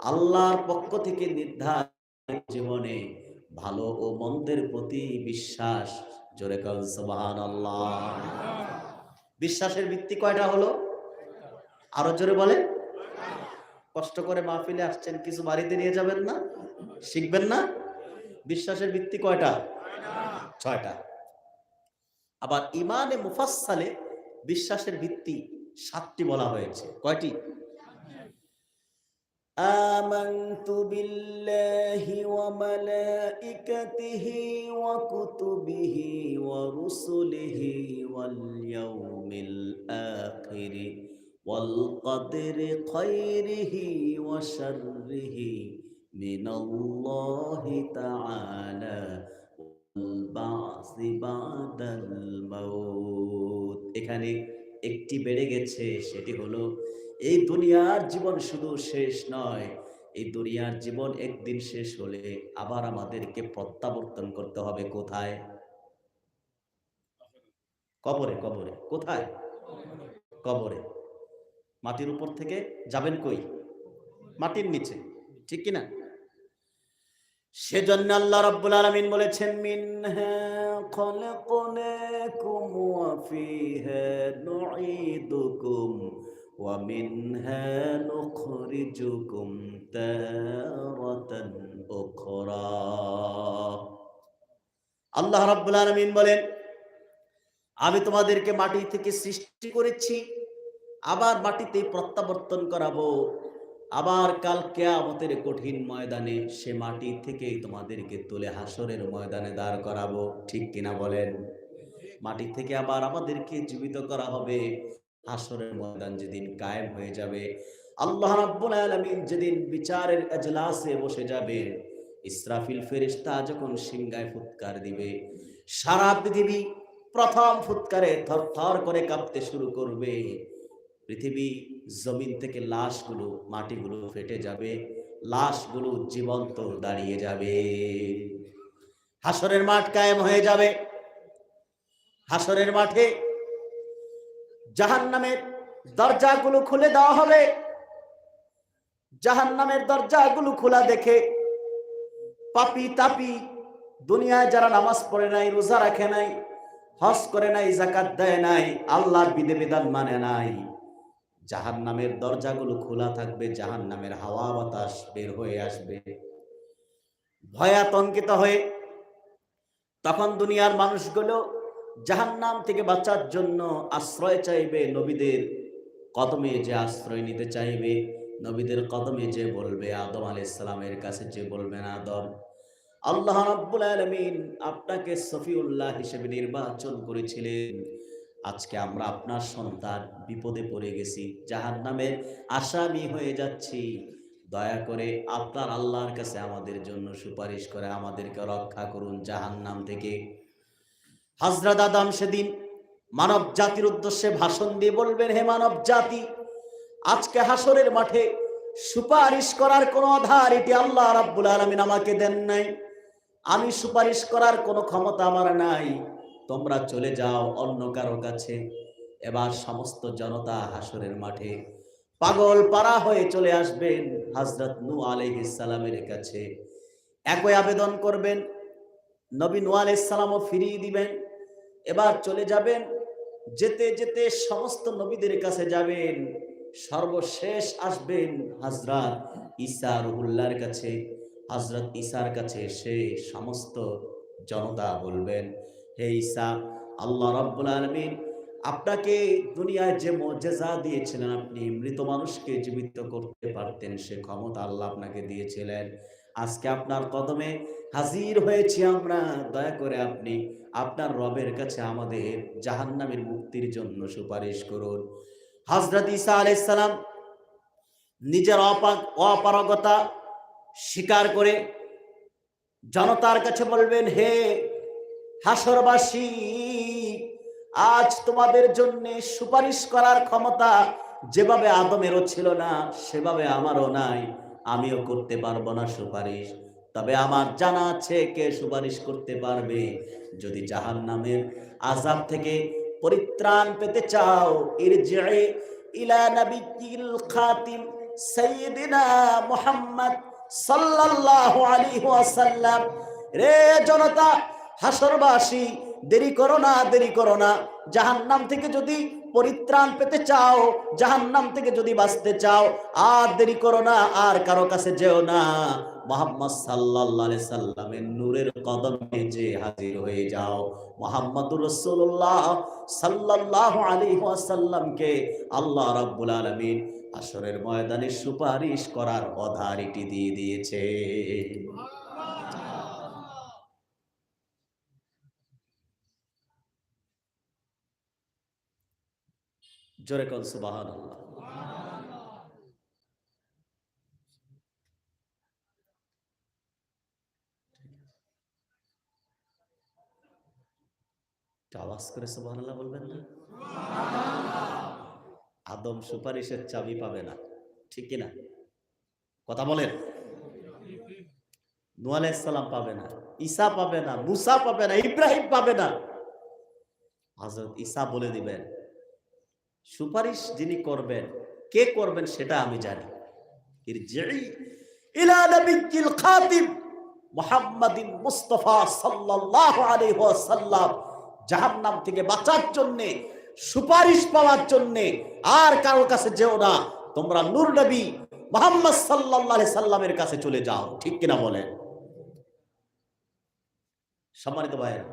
আল্লাহর পক্ষ থেকে নির্ধারিত জীবনে ভালো ও মন্দের প্রতি বিশ্বাস। জোরে কাল সুবহানাল্লাহ। বিশ্বাসের ভিত্তি কয়টা হলো? আরো জোরে বলে। কষ্ট করে মাহফিলে আসছেন, কিছু বাড়িতে নিয়ে যাবেন না? শিখবেন না? বিশ্বাসের ভিত্তি কয়টা? ছয়টা। আবার ইমানে মুফাসসালে বিশ্বাসের ভিত্তি 7টি বলা হয়েছে। কয়টি? আমানতু বিল্লাহি ওয়া মালাইকাতিহি ওয়া কুতুবিহি ওয়া রুসুলিহি ওয়াল ইয়াউমিল আখির ওয়াল কদরি খায়রিহি ওয়া শাররিহি মিনাল্লাহি তাআলা ওয়াল বা'সি বাদাল মাউত। এখানে একটি বেড়ে গেছে, সেটি হলো এই দুনিয়ার জীবন শুধু শেষ নয়, এই দুনিয়ার জীবন একদিন শেষ হলে আবার আমাদেরকে প্রত্যাবর্তন করতে হবে কোথায়? কবরে। কবরে কোথায়? কবরে। মাটির উপর থেকে যাবেন কই? মাটির নিচে, ঠিক কিনা? সেজন্য আল্লাহ রাব্বুল আলামিন বলেছেন, মিনহা খলাকনাকুম ওয়া ফিহা নুঈদুকুম ওয়া মিনহা নুখরিজুকুম তারাতান উখরা। আল্লাহ রাব্বুল আলামিন বলেন, আমি তোমাদেরকে মাটি থেকে সৃষ্টি করেছি, আবার মাটিতেই প্রত্যাবর্তন করাবো। আবার কাল কিয়ামতের কঠিন ময়দানে সে মাটি থেকেই তোমাদেরকে তুলে হাসরের ময়দানে দাঁড় করাবো। ঠিক কিনা বলেন? মাটি থেকে আবার আমাদেরকে জীবিত করা হবে। হাসরের ময়দান যেদিন কায়েম হয়ে যাবে, আল্লাহ রাব্বুল আলামিন যেদিন বিচারের এজলাসে বসে যাবেন, ইসরাফিল ফেরেশতা যখন সিংহায় ফুৎকার দিবে, সারা পৃথিবী প্রথম ফুৎকারে থরথর করে কাঁপতে শুরু করবে। পৃথিবী জমিন থেকে লাশগুলো, মাটিগুলো ফেটে যাবে, লাশগুলো জীবন্ত দাঁড়িয়ে যাবে। হাসরের মাঠ কায়েম হয়ে যাবে। হাসরের মাঠে জাহান্নামের দরজাগুলো খুলে দেওয়া হবে। জাহান্নামের দরজাগুলো খোলা দেখে পাপী তাপী, দুনিয়ায় যারা নামাজ পড়ে নাই, রোজা রাখে নাই, হজ করে নাই, যাকাত দেয় নাই, আল্লাহর বিধিবিধান মানে নাই, জাহান্নামের দরজাগুলো খোলা থাকবে, জাহান্নামের হাওয়া বাতাস বের হয়ে আসবে। ভয়ে আতঙ্কিত হয়ে তখন দুনিয়ার মানুষগুলো জাহান্নাম থেকে বাঁচার জন্য আশ্রয় চাইবে, নবীদের কদমে যে আশ্রয় নিতে চাইবে, নবীদের কদমে যে বলবে, আদম আলাইহিস সালামের কাছে যে বলবেন, আদম, আল্লাহ রাব্বুল আলামিন আপনাকে সফিউল্লাহ হিসেবে নির্বাচন করেছিলেন, আজকে আমরা আপনার সন্তান বিপদে পড়ে গেছি, জাহান্নামের আসামি হয়ে যাচ্ছি, দয়া করে আপনার আল্লাহর কাছে আমাদের জন্য সুপারিশ করে আমাদেরকে রক্ষা করুন জাহান্নাম থেকে। হযরত আদম সেদিন মানব জাতির উদ্দেশ্যে ভাষণ দিয়ে বলবেন, হে মানব জাতি, আজকে হাসরের মাঠে সুপারিশ করার কোনো অথরিটি আল্লাহ রাব্বুল আলামিন আমাকে দেন নাই, আমি সুপারিশ করার কোনো ক্ষমতা আমার নাই, তোমরা চলে যাও অন্য কারো কাছে। এবার সমস্ত জনতা হাসরের মাঠে পাগল পারা হয়ে চলে আসবেন হযরত নূহ আলাইহিস সালামের কাছে, একই আবেদন করবেন, নবী নূহ আলাইহিস সালামও ফিরিয়ে দিবেন। এবার চলে যাবেন, যেতে যেতে সমস্ত নবীদের কাছে যাবেন, সর্বশেষ আসবেন হযরত ঈসা রুহুল্লাহর কাছে। হযরত ঈসার কাছে এসে সমস্ত জনতা বলবেন, হে ঈসা, আল্লাহ রাব্বুল আলামিন আপনাকে দুনিয়ায় যে মুজিজা দিয়েছিলেন, আপনি মৃত মানুষকে জীবিত করতে পারতেন, সে ক্ষমতা আল্লাহ আপনাকে দিয়েছিলেন, আজকে আপনার কদমে হাজির হয়েছি আমরা, দয়া করে আপনি আপনার রবের কাছে আমাদের জাহান্নামের মুক্তির জন্য সুপারিশ করুন। হযরত ঈসা আলাইহিস সালাম নিজের অপারগতা স্বীকার করে জনতার কাছে বলবেন, হে হাসরবাসী, আজ তোমাদের জন্য সুপারিশ করার ক্ষমতা যেভাবে আদমেরও ছিল না, সেভাবে আমারও নাই, আমিও করতে পারবো না সুপারিশ। তবে আমার জানা আছে কে সুপারিশ করতে পারবে। যদি জাহান্নামের আযাব থেকে পরিত্রাণ পেতে চাও, ইরজি'i ইলা নাবিয়্যিল খাতিম সাইয়্যিদিনা মুহাম্মদ সাল্লাল্লাহু আলাইহি ওয়াসাল্লাম, রে জনতা, হাসরবাসী, দেরি করো না, দেরি করো না। জাহান্নাম থেকে যদি পরিত্রাণ পেতে চাও, জাহান্নাম থেকে যদি বাঁচতে চাও, আর দেরি করো না, আর কারো কাছে যেও না। মুহাম্মদ সাল্লাল্লাহু আলাইহি সাল্লামের নূরের কদমে যে হাজির হয়ে যাও। মুহাম্মদুর রাসূলুল্লাহ সাল্লাল্লাহু আলাইহি ওয়াসাল্লামকে আল্লাহ রাব্বুল আলামিন হাসরের ময়দানে সুপারিশ করার অথরিটি দিয়ে দিয়েছে। জোরে কোন সুবহানাল্লাহ। আওয়াজ করে সুবহানাল্লাহ বলবেন না? আদম সুপারিশের চাবি পাবে না, ঠিক কিনা? কথা বলেন। নূহ আলাইহিস সালাম পাবে না, ঈসা পাবে না, মুসা পাবে না, ইব্রাহিম পাবে না। হযরত ঈসা বলে দিবেন, সুপারিশ যিনি করবেন, কে করবেন সেটা আমি জানি। ইরজিই ইলা নাবিয়্যিল খাতিব মুহাম্মাদিন মুস্তাফা সাল্লাল্লাহু আলাইহি ওয়াসাল্লাম। জাহান্নাম থেকে বাঁচার জন্য, সুপারিশ পাওয়ার জন্য আর কারোর কাছে যেও না, তোমরা নূর নবী মুহাম্মদ সাল্লাল্লাহু আলাইহি সাল্লামের কাছে চলে যাও, ঠিক কিনা বলেন? সম্মানিত ভাইরা,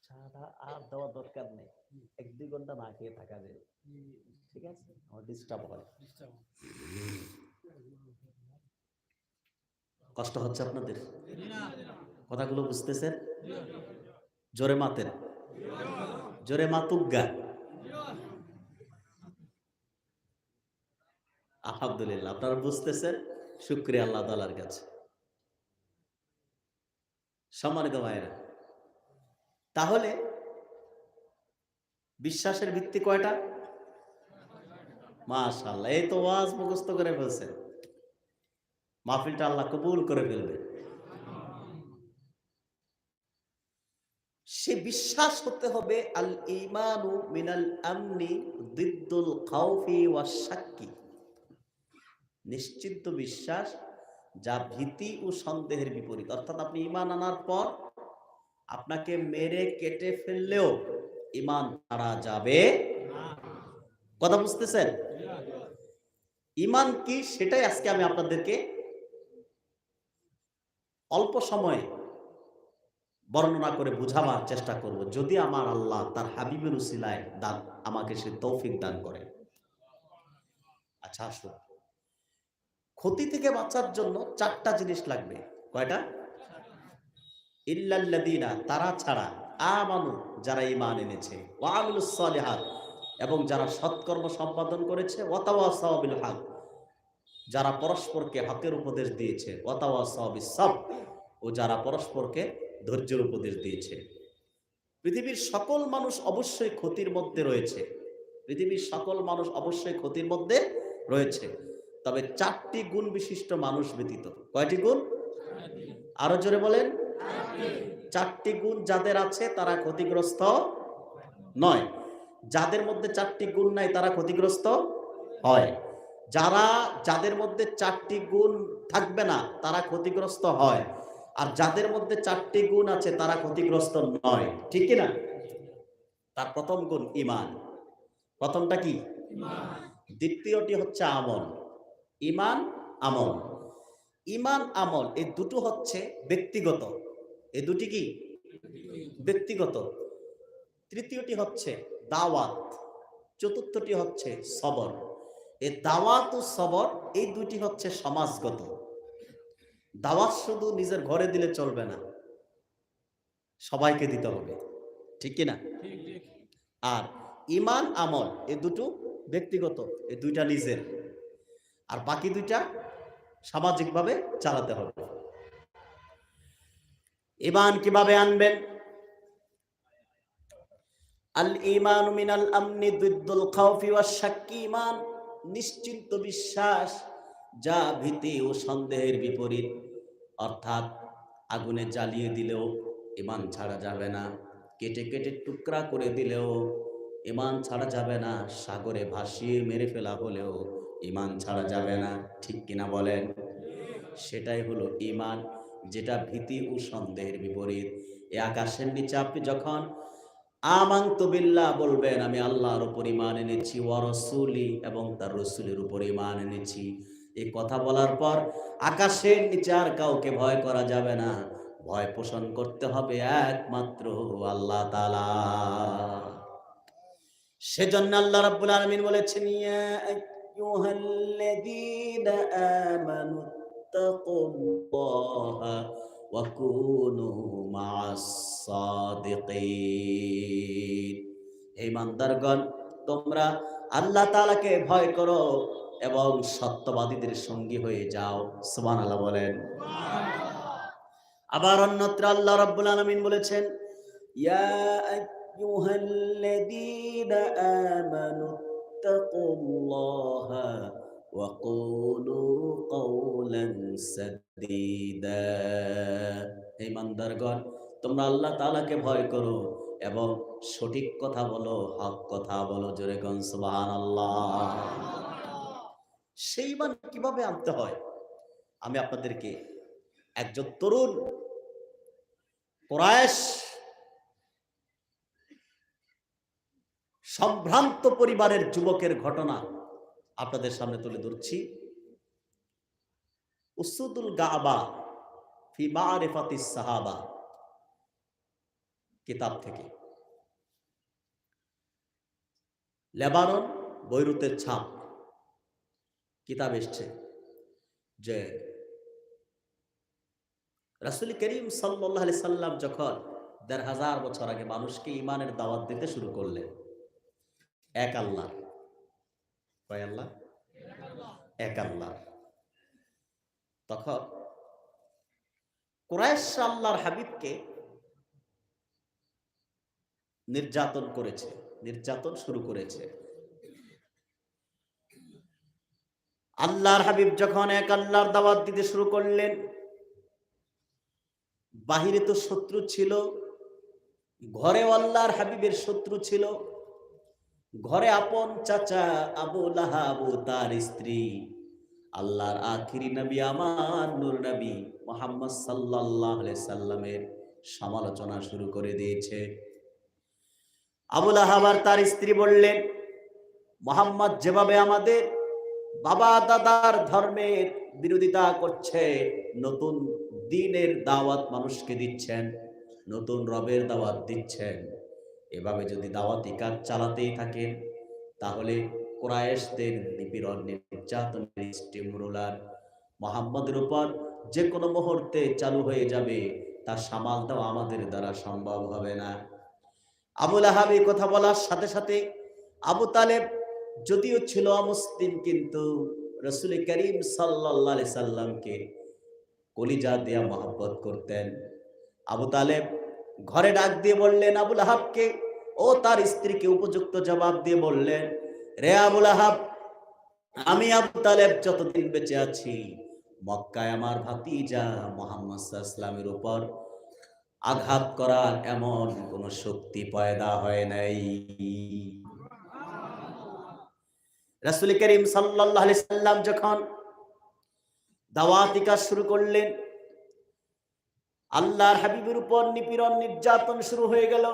চাটা আর দেওয়ার দরকার নেই, 1-2 ঘন্টা না খেয়ে থাকা যায়, ঠিক আছে? আমার ডিস্টার্ব হয়, কষ্ট হচ্ছে আপনাদের? কথাগুলো বুঝতেছেন? জোরে মাতেন, জোরে মাতুগা। আলহামদুলিল্লাহ, আপনারা বুঝতেছেন, শুকরিয়া আল্লাহ তাআলার কাছে। সম্মানিত ভাইরা, তাহলে বিশ্বাসের ভিত্তি কয়টা? মাশাআল্লাহ, এই তো ওয়াজ মুখস্থ করে ফেলছেন। মাহফিলটা আল্লাহ কবুল করে ফেলবে। সে বিশ্বাস হতে হবে আল ঈমানু মিনাল আমনি দিদ্দুল খাউফি ওয়াশ শাক্কি। নিশ্চিন্ত বিশ্বাস যা ভীতি ও সন্দেহের বিপরীত। অর্থাৎ আপনি ঈমান আনার পর আপনাকে মেরে কেটে ফেললেও ঈমান ছাড়া যাবে না। কথা বুঝতেছেন? ঈমান কি সেটাই আজকে আমি আপনাদেরকে অল্প সময়ে বর্ণনা করে বুঝাবার চেষ্টা করব, যদি আমার আল্লাহ তার হাবিবের উসিলায় দান আমাকে সে তৌফিক দান করে। আচ্ছা আসুন, ক্ষতি থেকে বাঁচার জন্য 4টা জিনিস লাগবে। কয়টা? ইল্লাল্লাযীনা, তারা ছাড়া, আমানু, যারা ঈমান এনেছে, ওয়া আমিলুস সালিহাত, এবং যারা সৎকর্ম সম্পাদন করেছে, ওয়া তাওয়াসাউ বিল হক, যারা পরস্পরকে হকের উপদেশ দিয়েছে, ওয়া তাওয়াসাউ বিস সাবর, ও যারা পরস্পরকে ধৈর্যের উপদেশ দিয়েছে। পৃথিবীর সকল মানুষ অবশ্যই ক্ষতির মধ্যে রয়েছে, পৃথিবীর সকল মানুষ অবশ্যই ক্ষতির মধ্যে রয়েছে, তবে 4টি গুণ বিশিষ্ট মানুষ ব্যতীত। কয়টি গুণ? আরো জোরে বলেন। 4টি গুণ যাদের আছে তারা ক্ষতিগ্রস্ত নয়। যাদের মধ্যে 4টি গুণ নাই তারা ক্ষতিগ্রস্ত হয়। যাদের মধ্যে 4টি গুণ থাকবে না তারা ক্ষতিগ্রস্ত হয়, আর যাদের মধ্যে 4টি গুণ আছে তারা ক্ষতিগ্রস্ত নয়, ঠিক কিনা? তার প্রথম গুণ ঈমান। প্রথমটা কি? দ্বিতীয়টি হচ্ছে আমল। ঈমান, আমল। ঈমান, আমল, এই দুটো হচ্ছে ব্যক্তিগত। এই দুটি কি? ব্যক্তিগত। তৃতীয়টি হচ্ছে দাওয়াত। চতুর্থটি হচ্ছে সবর। এই দাওয়াত ও সবর, এই দুটি হচ্ছে সমাজগত। দাওয়াত শুধু নিজের ঘরে দিলে চলবে না, সবাইকে দিতে হবে, ঠিক কিনা? আর ঈমান, আমল, এই দুটো ব্যক্তিগত, এই দুইটা নিজের, আর বাকি দুইটা সামাজিকভাবে চালাতে হবে। ঈমান কিভাবে আনবেন? আল ঈমান মিনাল আমনি দিদ্দুল খাউফি ওয়াশ শাক্কি। ঈমান নিশ্চিন্ত বিশ্বাস যা ভীতি ও সন্দেহের বিপরীত। অর্থাৎ আগুনে জ্বালিয়ে দিলেও ঈমান ছাড়া যাবে না, কেটে কেটে টুকরা করে দিলেও ঈমান ছাড়া যাবে না, সাগরে ভাসিয়ে মেরে ফেলা হলেও ঈমান ছাড়া যাবে না, ঠিক কিনা বলেন? সেটাই হলো ঈমান, যেটা ভীতি ও সন্দেহের বিপরীত। এই আকাশের নিচে আপনি যখন আমানতু বিল্লাহ বলবেন, আমি আল্লাহর উপর ঈমান এনেছি, ওয়া রাসূলি এবং তার রাসূলের উপর ঈমান এনেছি, এই কথা বলার পর আকাশের নিচে আর কাউকে ভয় করা যাবে না, ভয় পোষণ করতে হবে একমাত্র আল্লাহ তাআলা। সেজন্য আল্লাহ রাব্বুল আলামিন বলেছেন, ইয়া আইয়ুহাল্লাযীনা আমানু তাকুল্লাহা ওয়া কুনু মা'আস সাদিকিন। হে ইমানদারগণ, তোমরা আল্লাহ তাআলাকে ভয় করো এবং সত্যবাদীদের সঙ্গী হয়ে যাও। সুবহানাল্লাহ বলেন। আবার অন্যত্র আল্লাহ রাব্বুল আলামিন বলেছেন, ইয়া আইয়ুহাল্লাযীনা আমানু তাকুল্লাহা ওয়া কুলু কাওলান সাদীদা। হে ইমানদারগণ, তোমরা আল্লাহ তাআলাকে ভয় করো এবং সঠিক কথা বলো, হক কথা বলো। জোরে কোন সুবহানাল্লাহ। সেই ঈমান কিভাবে আনতে হয় আমি আপনাদেরকে একজন তরুণ কুরাইশ সম্ভ্রান্ত পরিবারের যুবকের ঘটনা আপনাদের সামনে তুলে ধরছি। উসুদুল গাবা ফি মারিফাতিস সাহাবা কিতাব থেকে, লেবানন, বৈরুতের ছাপ কিতাব এসছে যে রাসূল করিম সাল্লাল্লাহু আলাইহি সাল্লাম যখন ১৫০০ বছর আগে মানুষকে ঈমানের দাওয়াত দিতে শুরু করলেন, এক আল্লাহ, কয় আল্লাহ? এক আল্লাহ। তখন কুরাইশ আল্লাহর হাবিবকে নির্যাতন করেছে, নির্যাতন শুরু করেছে। আল্লাহর হাবিব যখন এক আল্লাহর দাওয়াত দিতে শুরু করলেন, বাহিরে তো শত্রু ছিল, ঘরেও আল্লাহর হাবিবের শত্রু ছিল। ঘরে আপন চাচা আবু লাহাব ও তার স্ত্রী আল্লাহর আখিরি নবী আমার নূর নবী মুহাম্মদ সাল্লাল্লাহু আলাইহি সাল্লামের সমালোচনা শুরু করে দিয়েছে। আবু লাহাব আর তার স্ত্রী বললেন, মুহাম্মদ যেভাবে আমাদের বাবা দাদার ধর্মের বিরোধিতা করছে, নতুন দ্বীনের দাওয়াত মানুষকে দিচ্ছেন, নতুন রবের দাওয়াত দিচ্ছেন, এভাবে যদি দাওয়াতি কাজ চালাতেই থাকেন তাহলে কুরাইশদের নিপীড়ন নির্যাতনের স্টিমরোলার মুহাম্মদের উপর যে কোনো মুহূর্তে চালু হয়ে যাবে, তা সামাল দেওয়া আমাদের দ্বারা সম্ভব হবে না। আবু লাহাব এই কথা বলার সাথে সাথে আবু তালেব যদিও ছিল অমুসলিম, কিন্তু রাসূল করিম সাল্লাল্লাহু আলাইহি সাল্লামকে কলিজা দিয়া মহব্বত করতেন। আবু তালেব ঘরে ডাক দিয়ে বললেন আবু লাহাবকে ও তার স্ত্রীকে উপযুক্ত জবাব দিয়ে বললেন, রে আবু লাহাব, আমি আবু তালেব যতদিন বেঁচে আছি মক্কায় আমার ভাতিজা মুহাম্মদ সাল্লাল্লাহু আলাইহি ওয়াসাল্লামের উপর আঘাত করার এমন কোন শক্তি পয়দা হয় নাই। রাসূল করিম সাল্লাল্লাহু আলাইহি সাল্লাম যখন দাওয়াতি কাজ শুরু করলেন, আল্লাহর হাবিবের উপর নিপীড়ন নির্যাতন শুরু হয়ে গেল।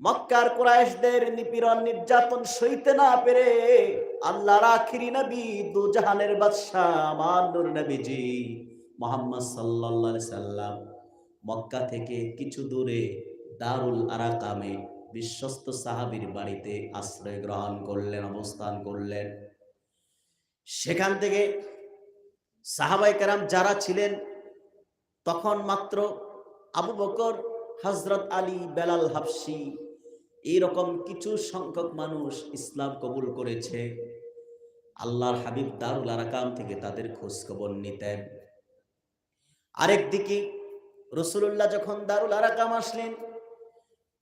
মক্কার কুরাইশদের নিপীড়ন নির্যাতন সইতে না পেরে আল্লাহর আখিরি নবী দু জাহানের বাদশা আমার নূর নবীজি মুহাম্মদ সাল্লাল্লাহু আলাইহি সাল্লাম মক্কা থেকে কিছু দূরে দারুল আরাকামে বিশ্বস্ত সাহাবীর বাড়িতে আশ্রয় গ্রহণ করলেন, অবস্থান করলেন। সেখান থেকে সাহাবায়ে কেরাম যারা ছিলেন তখন মাত্র আবু বকর, হযরত আলী, বেলাল হাবশী এইরকম কিছু সংখ্যক মানুষ ইসলাম কবুল করেছে। আল্লাহর হাবিব দারুল আরাকাম থেকে তাদের খোঁজ খবর নিতেন। আরেকদিকে রাসূলুল্লাহ যখন দারুল আরাকাম আসলেন,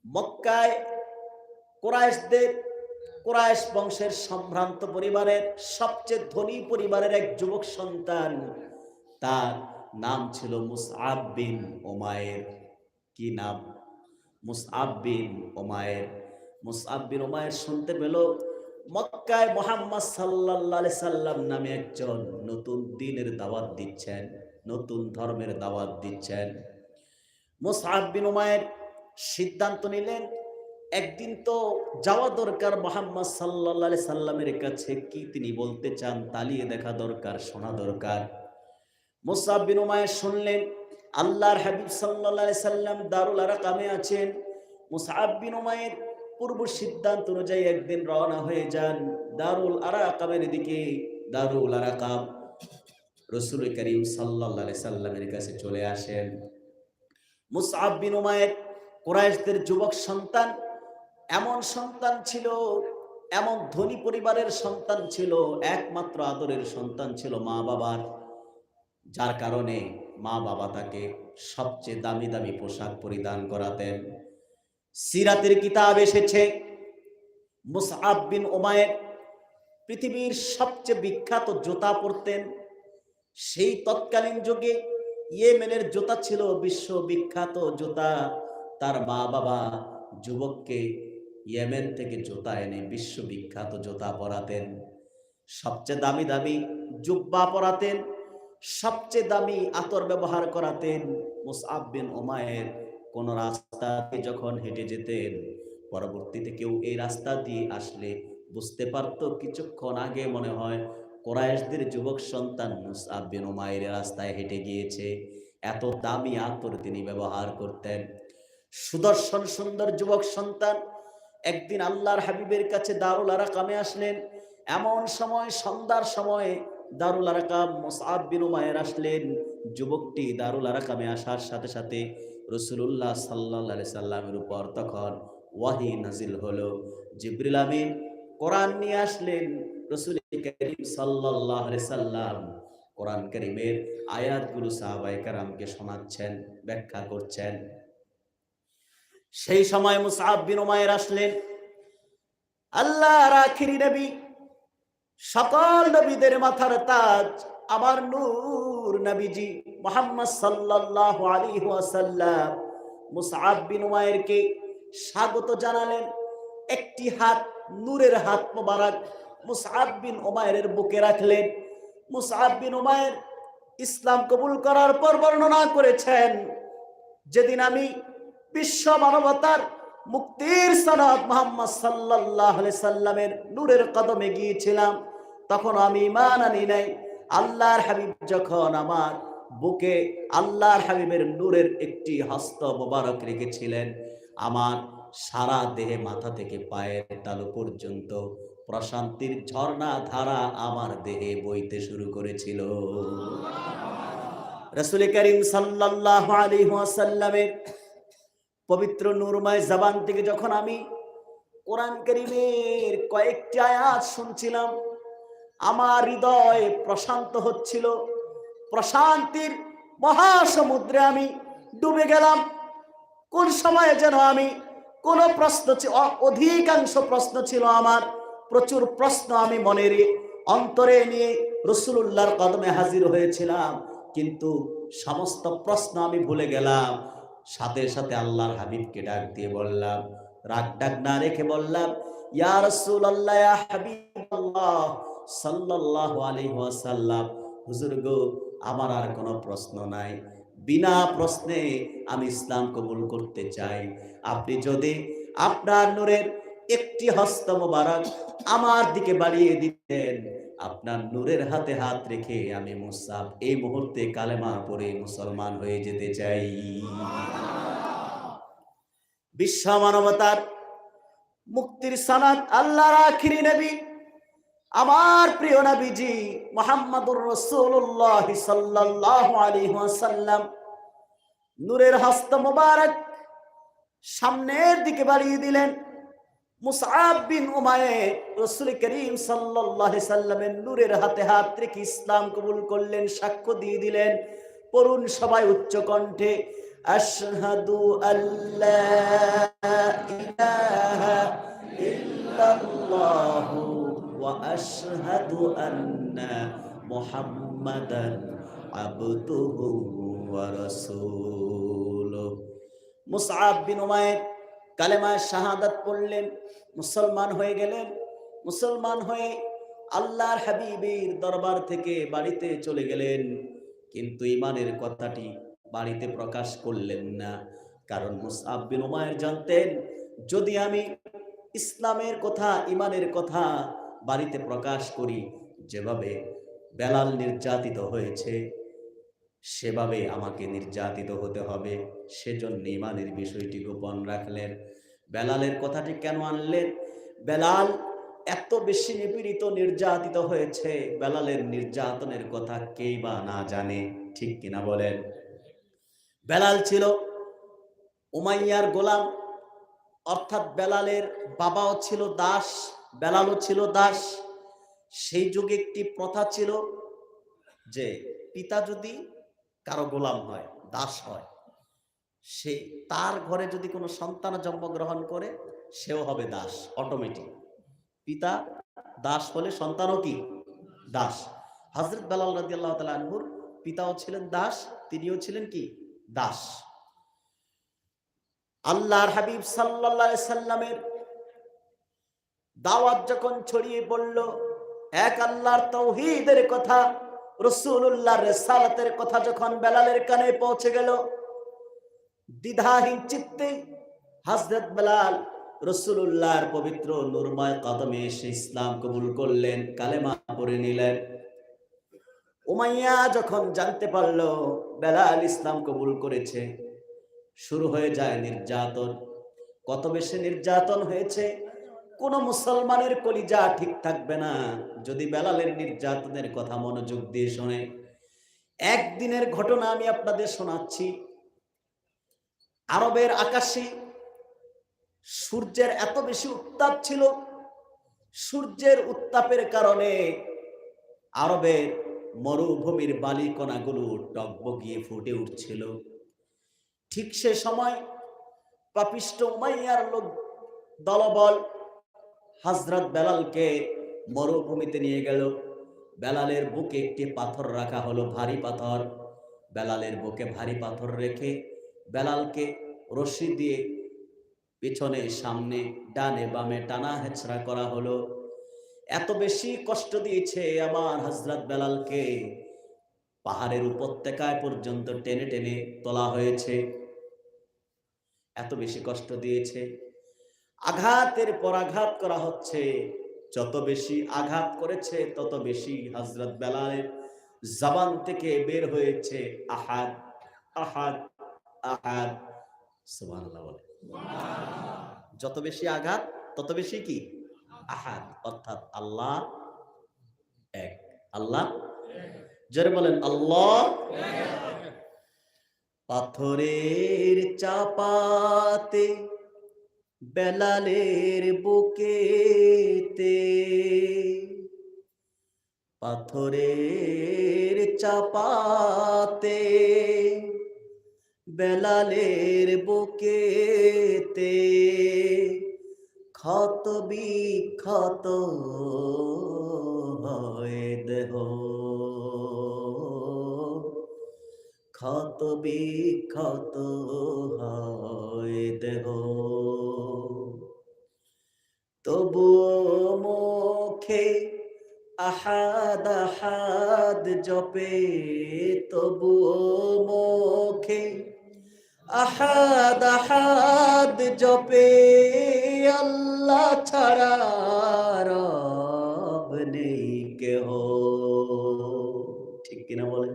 মক্কায় কুরাইশ বংশের সম্ভ্রান্ত পরিবারের সবচেয়ে ধনী পরিবারের এক যুবক সন্তান, তার নাম ছিল মুসআব বিন উমাইর। কি নাম? মুসআব বিন উমাইর। মুসআব বিন উমাইর শুনতে পেল মক্কায় মুহাম্মদ সাল্লাল্লাহু আলাইহি সাল্লাম নামে একজন নতুন দ্বীনের দাওয়াত দিচ্ছেন, নতুন ধর্মের দাওয়াত দিচ্ছেন। মুসআব বিন উমাইর সিদ্ধান্ত নিলেন, একদিন তো যাওয়া দরকার মুহাম্মদ সাল্লাল্লাহু আলাইহি সাল্লামের কাছে, কি তিনি বলতে চান তালিয়ে দেখা দরকার, শোনা দরকার। মুসআব বিন উমাইর শুনলেন আল্লাহর হাবিব সাল্লাল্লাহু আলাইহি সাল্লাম দারুল আরকামে আছেন। মুসআব বিন উমাইর পূর্ব সিদ্ধান্ত অনুযায়ী একদিন রওনা হয়ে যান দারুল আরকামের দিকে। দারুল আরকাম, রাসূল করিম সাল্লাল্লাহু আলাইহি সাল্লামের কাছে চলে আসেন। মুসআব বিন উমাইর কুরাইশদের যুবক সন্তান, এমন সন্তান ছিল, এমন ধনী পরিবারের সন্তান ছিল, একমাত্র আদরের সন্তান ছিল মা বাবার, যার কারণে মা বাবা তাকে সবচেয়ে দামি দামি পোশাক পরিধান করাতেন। সিরাতের কিতাব এসেছে মুসআব বিন উমাইর পৃথিবীর সবচেয়ে বিখ্যাত জুতা পরতেন। সেই তৎকালীন যুগে ইয়েমেনের জুতা ছিল বিশ্ববিখ্যাত জুতা। তার মা বাবা যুবককে ইয়েমেন থেকে জুতা এনে বিশ্ববিখ্যাত জুতা পরাতেন, সবচেয়ে দামি দামি জুব্বা পরাতেন, সবচেয়ে দামি আতর ব্যবহার করাতেন। মুসআব বিন উমাইর কোন রাস্তাতে যখন হেঁটে যেতেন, পরবর্তীতে কেউ এই রাস্তা দিয়ে আসলে বুঝতে পারত কিছুক্ষণ আগে মনে হয় কুরাইশদের যুবক সন্তান মুসআব বিন উমাইর রাস্তায় হেঁটে গিয়েছে। এত দামি আতর তিনি ব্যবহার করতেন। সুদর্শন সুন্দর যুবক সন্তান একদিন আল্লাহর হাবিবের কাছে দারুল আরকামে আসলেন। এমন সময় সন্ধ্যার সময় দারুল আরকাম মুসআব বিন উমাইর আসলেন। যুবকটি দারুল আরকামে আসার সাথে সাথে রাসূলুল্লাহ সাল্লাল্লাহু আলাইহি সাল্লামের উপর তখন ওয়াহী নাজিল হলো। জিবরিল আমিন কোরআন নিয়ে আসলেন। রাসূল করিম সাল্লাল্লাহু আলাইহি সাল্লাম কোরআন কারীমের আয়াতগুলো সাহাবায়ে কেরামকে শোনাচ্ছেন, ব্যাখ্যা করছেন। সেই সময় মুসআব বিন উমাইর আসলেন। আল্লাহর আখিরি নবী, সকল নবীদের মাথার তাজ, আমার নূর নবীজি মুহাম্মদ সাল্লাল্লাহু আলাইহি ওয়াসাল্লাম মুসআব বিন উমাইরকে স্বাগত জানালেন। একটি হাত, নূরের হাত মোবারক মুসআব বিন উমাইরের বুকে রাখলেন। মুসআব বিন উমাইর ইসলাম কবুল করার পর বর্ণনা করেছেন, যেদিন আমি বিশ্ব মানবতার মুক্তির সনদ মুহাম্মদ সাল্লাল্লাহু আলাইহি সাল্লামের নূরের কদমে গিয়েছিলাম, তখন আমি ঈমান আনি নাই। আল্লাহর হাবিব যখন আমার বুকে আল্লাহর হাবিবের নূরের একটি হস্ত মোবারক রেখেছিলেন, আমার সারা দেহে মাথা থেকে পায়ের তালু পর্যন্ত প্রশান্তির ঝর্ণা ধারা আমার দেহে বইতে শুরু করেছিল। রাসূল করিম সাল্লাল্লাহু আলাইহি ওয়াসাল্লামের পবিত্র নূরময় জবান থেকে যখন আমি কোরআন কারীমের কয়েকটি আয়াত শুনছিলাম, আমার হৃদয় প্রশান্ত হচ্ছিল। প্রশান্তির মহাসমুদ্রে আমি ডুবে গেলাম। কোন সময়ে যেন আমি কোন প্রশ্ন, অধিকাংশ প্রশ্ন ছিল আমার, প্রচুর প্রশ্ন আমি মনের অন্তরে নিয়ে রাসূলুল্লাহর কদমে হাজির হয়েছিলাম, কিন্তু সমস্ত প্রশ্ন আমি ভুলে গেলাম। সাথে সাথে আল্লাহর হাবিবকে ডাক দিয়ে বললাম, রাগ ডাক না রেখে বললাম, ইয়া রাসূলুল্লাহ, ইয়া হাবিবাল্লাহ সাল্লাল্লাহু আলাইহি ওয়াসাল্লাম, হুজুর গো, আমার আর কোনো প্রশ্ন নাই, বিনা প্রশ্নে আমি ইসলাম কবুল করতে চাই। আপনি যদি আপনার নূরের একটি হস্ত মোবারক আমার দিকে বাড়িয়ে দিতেন, আপনার নূরের হাতে হাত রেখে আমি মুসআব এই মুহূর্তে কালেমা পড়ে মুসলমান হয়ে যেতে চাই। বিশ্ব মানবতার মুক্তির সনদ আল্লাহর আখিরি নবী আমার প্রিয় নবীজি মুহাম্মদুর রাসূলুল্লাহ সাল্লাল্লাহু আলাইহি ওয়াসাল্লাম নূরের হস্ত মোবারক সামনের দিকে বাড়িয়ে দিলেন। মুসআব বিন উমাইর রাসূল করিম সাল্লাল্লাহু আলাইহি সাল্লামের নূরের হাতে হাত রেখে ইসলাম কবুল করলেন, সাক্ষ্য দিয়ে দিলেন। পড়ুন সবাই উচ্চ কণ্ঠে, আশহাদু আল্লা ইলাহা ইল্লাল্লাহু ওয়া আশহাদু আন্না মুহাম্মাদান আবদুহু ওয়া রাসূলুহু। মুসআব বিন উমাইর কালেমা শাহাদাত পড়লেন, মুসলমান হয়ে গেলেন। মুসলমান হয়ে আল্লাহর হাবিবের দরবার থেকে বাড়িতে চলে গেলেন, কিন্তু ইমানের কথাটি বাড়িতে প্রকাশ করলেন না। কারণ মুসআব বিন উমাইর জানতেন, যদি আমি ইসলামের কথা, ইমানের কথা বাড়িতে প্রকাশ করি, যেভাবে বেলাল নির্যাতিত হয়েছে সেভাবে আমাকে নির্যাতিত হতে হবে। সেজন্য ইমানের বিষয়টি গোপন রাখলেন। বেলালের কথাটি কেন আনলেন? বেলাল এত বেশি নিপীড়িত, নির্যাতিত হয়েছে, বেলালের নির্যাতনের কথা কেই বা না জানে, ঠিক কিনা বলেন? বেলাল ছিল উমাইয়ার গোলাম, অর্থাৎ বেলালের বাবাও ছিল দাস, বেলালও ছিল দাস। সেই যুগে একটি প্রথা ছিল যে পিতা যদি কারো গোলাম হয়, দাস হয়, সে তার ঘরে যদি কোনো সন্তান জন্মগ্রহণ করে সেও হবে দাস অটোমেটিক। পিতা দাস হলে সন্তানও কি দাস। হযরত বেলাল রাদিয়াল্লাহু তাআলা আনহুর পিতাও ছিলেন দাস, তিনিও ছিলেন কি দাস। আল্লাহর হাবিব সাল্লাল্লাহু আলাইহি সাল্লামের দাওয়াত যখন ছড়িয়ে পড়ল, এক আল্লাহর তাওহীদের কথা, রাসূলুল্লাহর রিসালাতের কথা যখন বেলালের কানে পৌঁছে গেল, দ্বিধাহীন চিত্তে হযরত বেলাল রাসূলুল্লাহর পবিত্র নূরময় কদমে এসে ইসলাম কবুল করলেন, কালেমা পড়ে নিলেন। উমাইয়া যখন জানতে পারল বেলাল ইসলাম কবুল করেছে, শুরু হয়ে যায় নির্যাতন। কত বেশি নির্যাতন হয়েছে, কোন মুসলমানের কলিজা ঠিক থাকবে না যদি বেলালের নির্যাতনের কথা মনোযোগ দিয়ে শোনে। একদিনের ঘটনা আমি আপনাদের শোনাচ্ছি। আরবের আকাশে সূর্যের এত বেশি উত্তাপ ছিল, সূর্যের উত্তাপের কারণে আরবের মরুভূমির বালিকণাগুলো টগবগিয়ে ফুটে উঠছিল। ঠিক সে সময় পাপিষ্ঠ উমাইয়ার লোক দলবল হযরত বেলালকে মরুভূমিতে নিয়ে গেল। বেলালের বুকে একটি পাথর রাখা হলো, ভারী পাথর। বেলালের বুকে ভারী পাথর রেখে বেলালকে রশি দিয়ে পিছনে সামনে ডানে বামে টানা হেঁচড়া করা হলো। এত বেশি কষ্ট দিয়েছে আমার হযরত বেলালকে, পাহাড়ের উপত্যকায় পর্যন্ত টেনে টেনে তোলা হয়েছে। এত বেশি কষ্ট দিয়েছে, আঘাতের পর আঘাত করা হচ্ছে। যত বেশি আঘাত করেছে তত বেশি হযরত বেলালের জবান থেকে বের হয়েছে আহাদ আহাদ আহাদ। সুবহানাল্লাহ বলে। যত বেশি আঘাত তত বেশি কি আহাদ, অর্থাৎ আল্লাহ এক। আল্লাহ জোরে বলেন আল্লাহ। পাথরের চাপাতে বেলালের বুকেতে, পাথরের চাপাতে বেলালের বুকেতে, ক্ষত বিক্ষত হয় দেহ, ক্ষত বিক্ষত হয় দেহ। তবুও মুখে আহাদ আহাদ জপে, তবুও মুখে আহাদ আহাদ জপে, আল্লাহ ছাড়া রব নেই কেহ। ঠিক কিনা বলেন?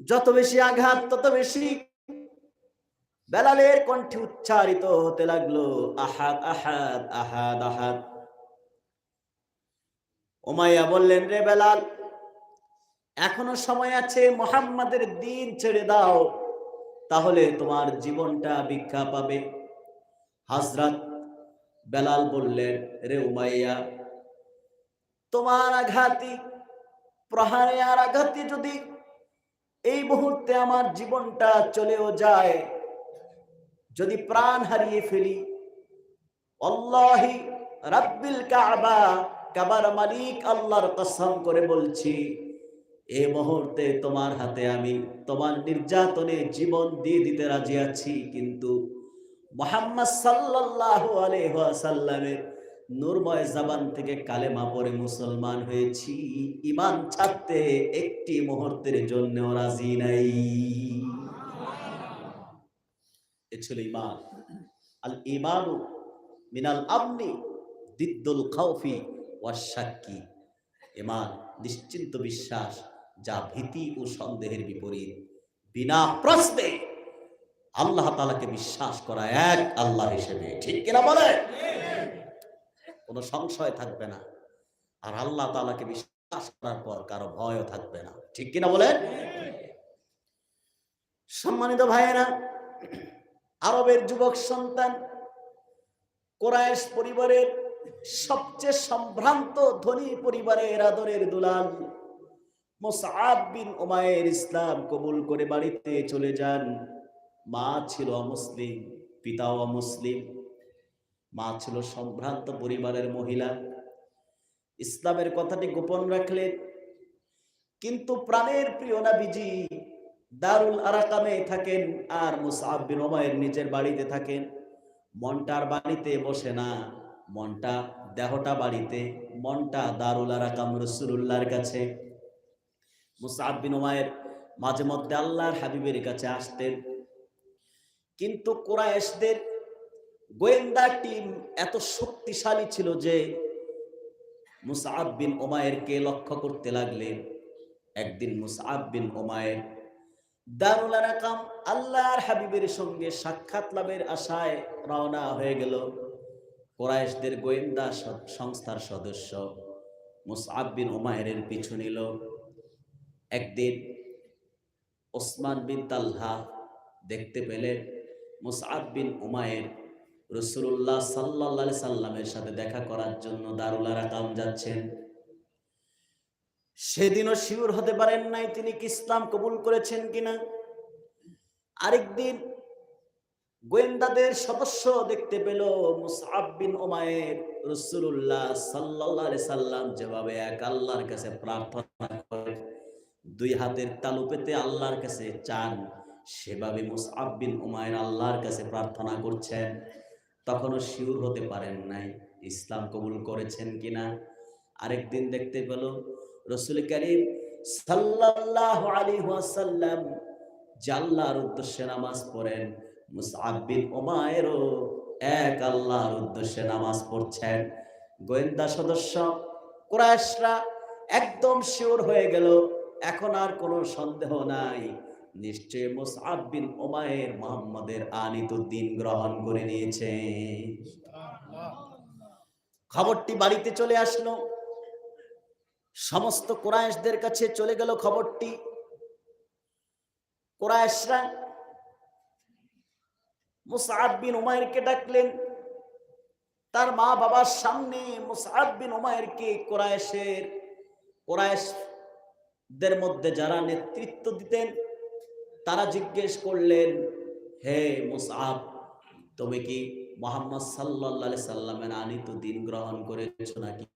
যত বেশি আঘাত তত বেশি বেলালের কণ্ঠে উচ্চারিত হতে লাগলো আহাদ আহাদ আহাদ আহাদ। উমাইয়া বললেন, রে বেলাল, এখনো সময় আছে, মুহাম্মাদের দ্বীন ছেড়ে দাও, তাহলে তোমার জীবনটা ভিক্ষা পাবে। হযরত বেলাল বললেন, রে উমাইয়া, তোমার আঘাতে, প্রহারে আর আঘাতে যদি এই মুহূর্তে আমার জীবনটা চলেও যায়, যদি প্রাণ হারিয়ে ফেলি, আল্লাহি রাব্বিল কাবা, কাবার মালিক আল্লাহর কসম করে বলছি, এই মুহূর্তে তোমার হাতে আমি তোমার নির্যাতনে জীবন দিয়ে দিতে রাজি আছি, কিন্তু মুহাম্মদ সাল্লাল্লাহু আলাইহি ওয়াসাল্লামের নূরময় জবান থেকে কালেমা পড়ে মুসলমান হয়েছি, ঈমান ছাড়তে একটি মুহূর্তের জন্যও রাজি নাই। এ ছিল ঈমান। আল ঈমানু মিনাল আমনি দিদ্দুল খাউফি ওয়াশ শাক্কি। ঈমান নিশ্চিন্ত বিশ্বাস, যা ভীতি ও সন্দেহের বিপরীত। বিনা প্রশ্নে আল্লাহ তাআলাকে বিশ্বাস করা এক আল্লাহ হিসেবে, ঠিক কিনা বলে? কোনো সংশয় থাকবে না। আর আল্লাহ তাআলাকে বিশ্বাস করার পর কারো ভয়ও থাকবে না, ঠিক কিনা বলে? সম্মানিত ভাইয়েরা, আরবের যুবক সন্তান, কুরাইশ পরিবারের সবচেয়ে সম্ভ্রান্ত ধনী পরিবারের আদরের দুলাল মুসআব বিন উমাইর ইসলাম কবুল করে বাড়িতে চলে যান। মা ছিল অমুসলিম, পিতাও অমুসলিম। মা ছিল সম্ভ্রান্ত পরিবারের মহিলা, ইসলামের কথাটি গোপন রাখলেন। কিন্তু প্রাণের প্রিয় নবীজি দারুল আরাকামে থাকেন, আর মুসআব বিন উমাইর নিজের বাড়িতে থাকেন। মনটার বাড়িতে বসে না, মনটা, দেহটা বাড়িতে, মনটা দারুল আরাকাম রাসূলুল্লাহর কাছে। মুসআব বিন উমাইর মাঝে মধ্যে আল্লাহর হাবিবের কাছে আসতেন, কিন্তু কুরাইশদের গোয়েন্দা টিম এত শক্তিশালী ছিল যে মুসআব বিন উমাইরকে লক্ষ্য করতে লাগলেন। একদিন মুসআব বিন উমাইর দারুল আরাকাম আল্লাহর হাবিবের সঙ্গে সাক্ষাৎ লাভের আশায় রওনা হয়ে গেল। কুরাইশদের গোয়েন্দা সংস্থার সদস্য মুসআব বিন উমাইরের পিছু নিল। একদিন ওসমান বিন তালহা দেখতে পেলেন মুসআব বিন উমাইর রাসূলুল্লাহ সাল্লাল্লাহু আলাইহি সাল্লামের সাথে দেখা করার জন্য দারুল আরাকাম যাচ্ছেন। সেদিনও শিওর হতে পারেন নাই তিনি কি ইসলাম কবুল করেছেন কিনা। আরেকদিন গোয়েন্দাদের সদস্য দেখতে পেল মুসআব বিন উমাইর রাসূলুল্লাহ সাল্লাল্লাহু আলাইহি সাল্লাম যেভাবে এক আল্লাহর কাছে প্রার্থনা করে, দুই হাতের তালু পেতে আল্লাহর কাছে চান, সেভাবে মুসআব বিন উমাইর আল্লাহর কাছে প্রার্থনা করছেন। তখনও শিওর হতে পারেন নাই ইসলাম কবুল করেছেন কিনা। আরেকদিন দেখতে পেল রাসূল কারীম সাল্লাল্লাহু আলাইহি ওয়াসাল্লাম যে আল্লাহর উদ্দেশ্যে নামাজ পড়েন, মুসআব বিন উমাইরও এক আল্লাহর উদ্দেশ্যে নামাজ পড়ছেন। গোয়েন্দা সদস্য কুরাইশরা একদম শিওর হয়ে গেল, এখন আর কোনো সন্দেহ নাই, নিশ্চয় মুসআব বিন উমাইর মুহাম্মাদের আনিত দ্বীন গ্রহণ করে নিয়েছে। খবরটি বাড়িতে চলে আসলো, সমস্ত কুরাইশদের কাছে চলে গেল খবরটি। কুরাইশরা মুসআব বিন উমাইরকে ডাকলেন, তার মা বাবার সামনে মুসআব বিন উমাইরকে কুরাইশদের মধ্যে যারা নেতৃত্ব দিতেন তারা জিজ্ঞেস করলেন, হে মুসআব, তুমি কি মুহাম্মদ সাল্লাল্লাহু আলাইহি সাল্লামের আনিত দ্বীন গ্রহণ করেছো নাকি?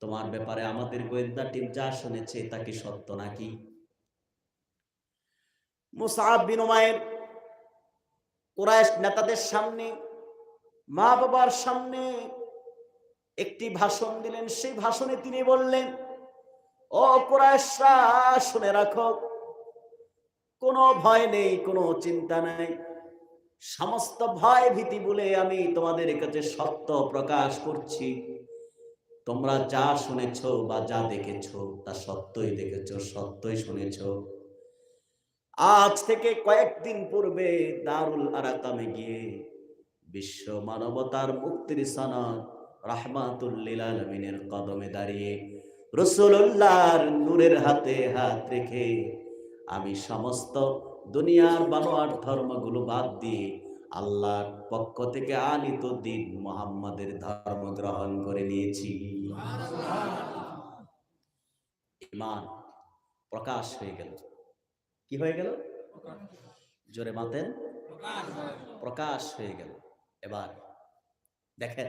তোমার ব্যাপারে আমাদের গোয়েন্দা টিম যা শুনেছে তা কি সত্য নাকি? মুসআব বিন উমাইর কুরাইশ নেতাদের সামনে, মা বাবার সামনে একটি ভাষণ দিলেন। সেই ভাষণে তিনি বললেন, ও কুরাইশরা, শুনে রাখো, কোনো ভয় নেই, কোনো চিন্তা নাই, সমস্ত ভয় ভীতি বলে আমি তোমাদের কাছে সত্য প্রকাশ করছি। তোমরা যা শুনেছো বা যা দেখেছো তা সত্যই দেখেছো, সত্যই শুনেছো। আজ থেকে কয়েকদিন পূর্বে দারুল আরাকামে গিয়ে বিশ্ব মানবতার মুক্তির সনদ রাহমাতুল লিল আলামিনের কদমে দাঁড়িয়ে রাসূলুল্লাহর নূরের হাতে হাত রেখে আমি সমস্ত দুনিয়ার বানোয়ার ধর্মগুলো বাদ দিয়ে আল্লাহর পক্ষ থেকে আনিত দ্বীন মুহাম্মাদের ধর্ম গ্রহণ করে নিয়েছি। ঈমান প্রকাশ হয়ে গেল। কি হয়ে গেল? জোরে মাতেন, প্রকাশ হয়ে গেল। এবার দেখেন,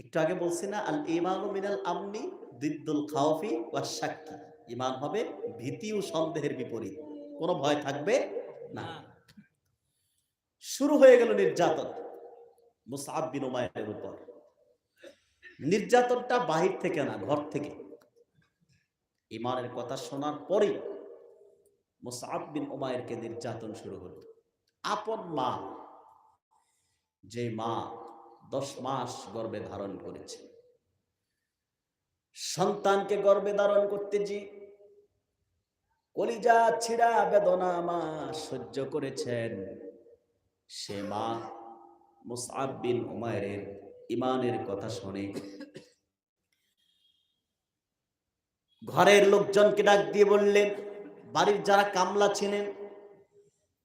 একটু আগে বলছি না, আল ঈমানু মিনাল আমনি দিদ্দুল খাউফি ওয়াশ শাক্কি। ঈমান হবে ভীতি ও সন্দেহের বিপরীত, কোনো ভয় থাকবে না। শুরু হয়ে গেল নির্যাতন মুসআব বিন উমাইরের উপর। নির্যাতনটা বাহির থেকে না, ঘর থেকে। ইমানের কথা শোনার পরেই মুসআব বিন উমাইরকে নির্যাতন শুরু হলো। আপন মা, যে মা 10 মাস গর্ভে ধারণ করেছে, সন্তানকে গর্ভে ধারণ করতে যে কলিজা ছিঁড়া বেদনা মা সহ্য করেছেন, সে মা মুসআব বিন উমাইরের ইমানের কথা শুনে ঘরের লোকজনকে ডাক দিয়ে বললেন, বাড়ির যারা কামলা ছিলেন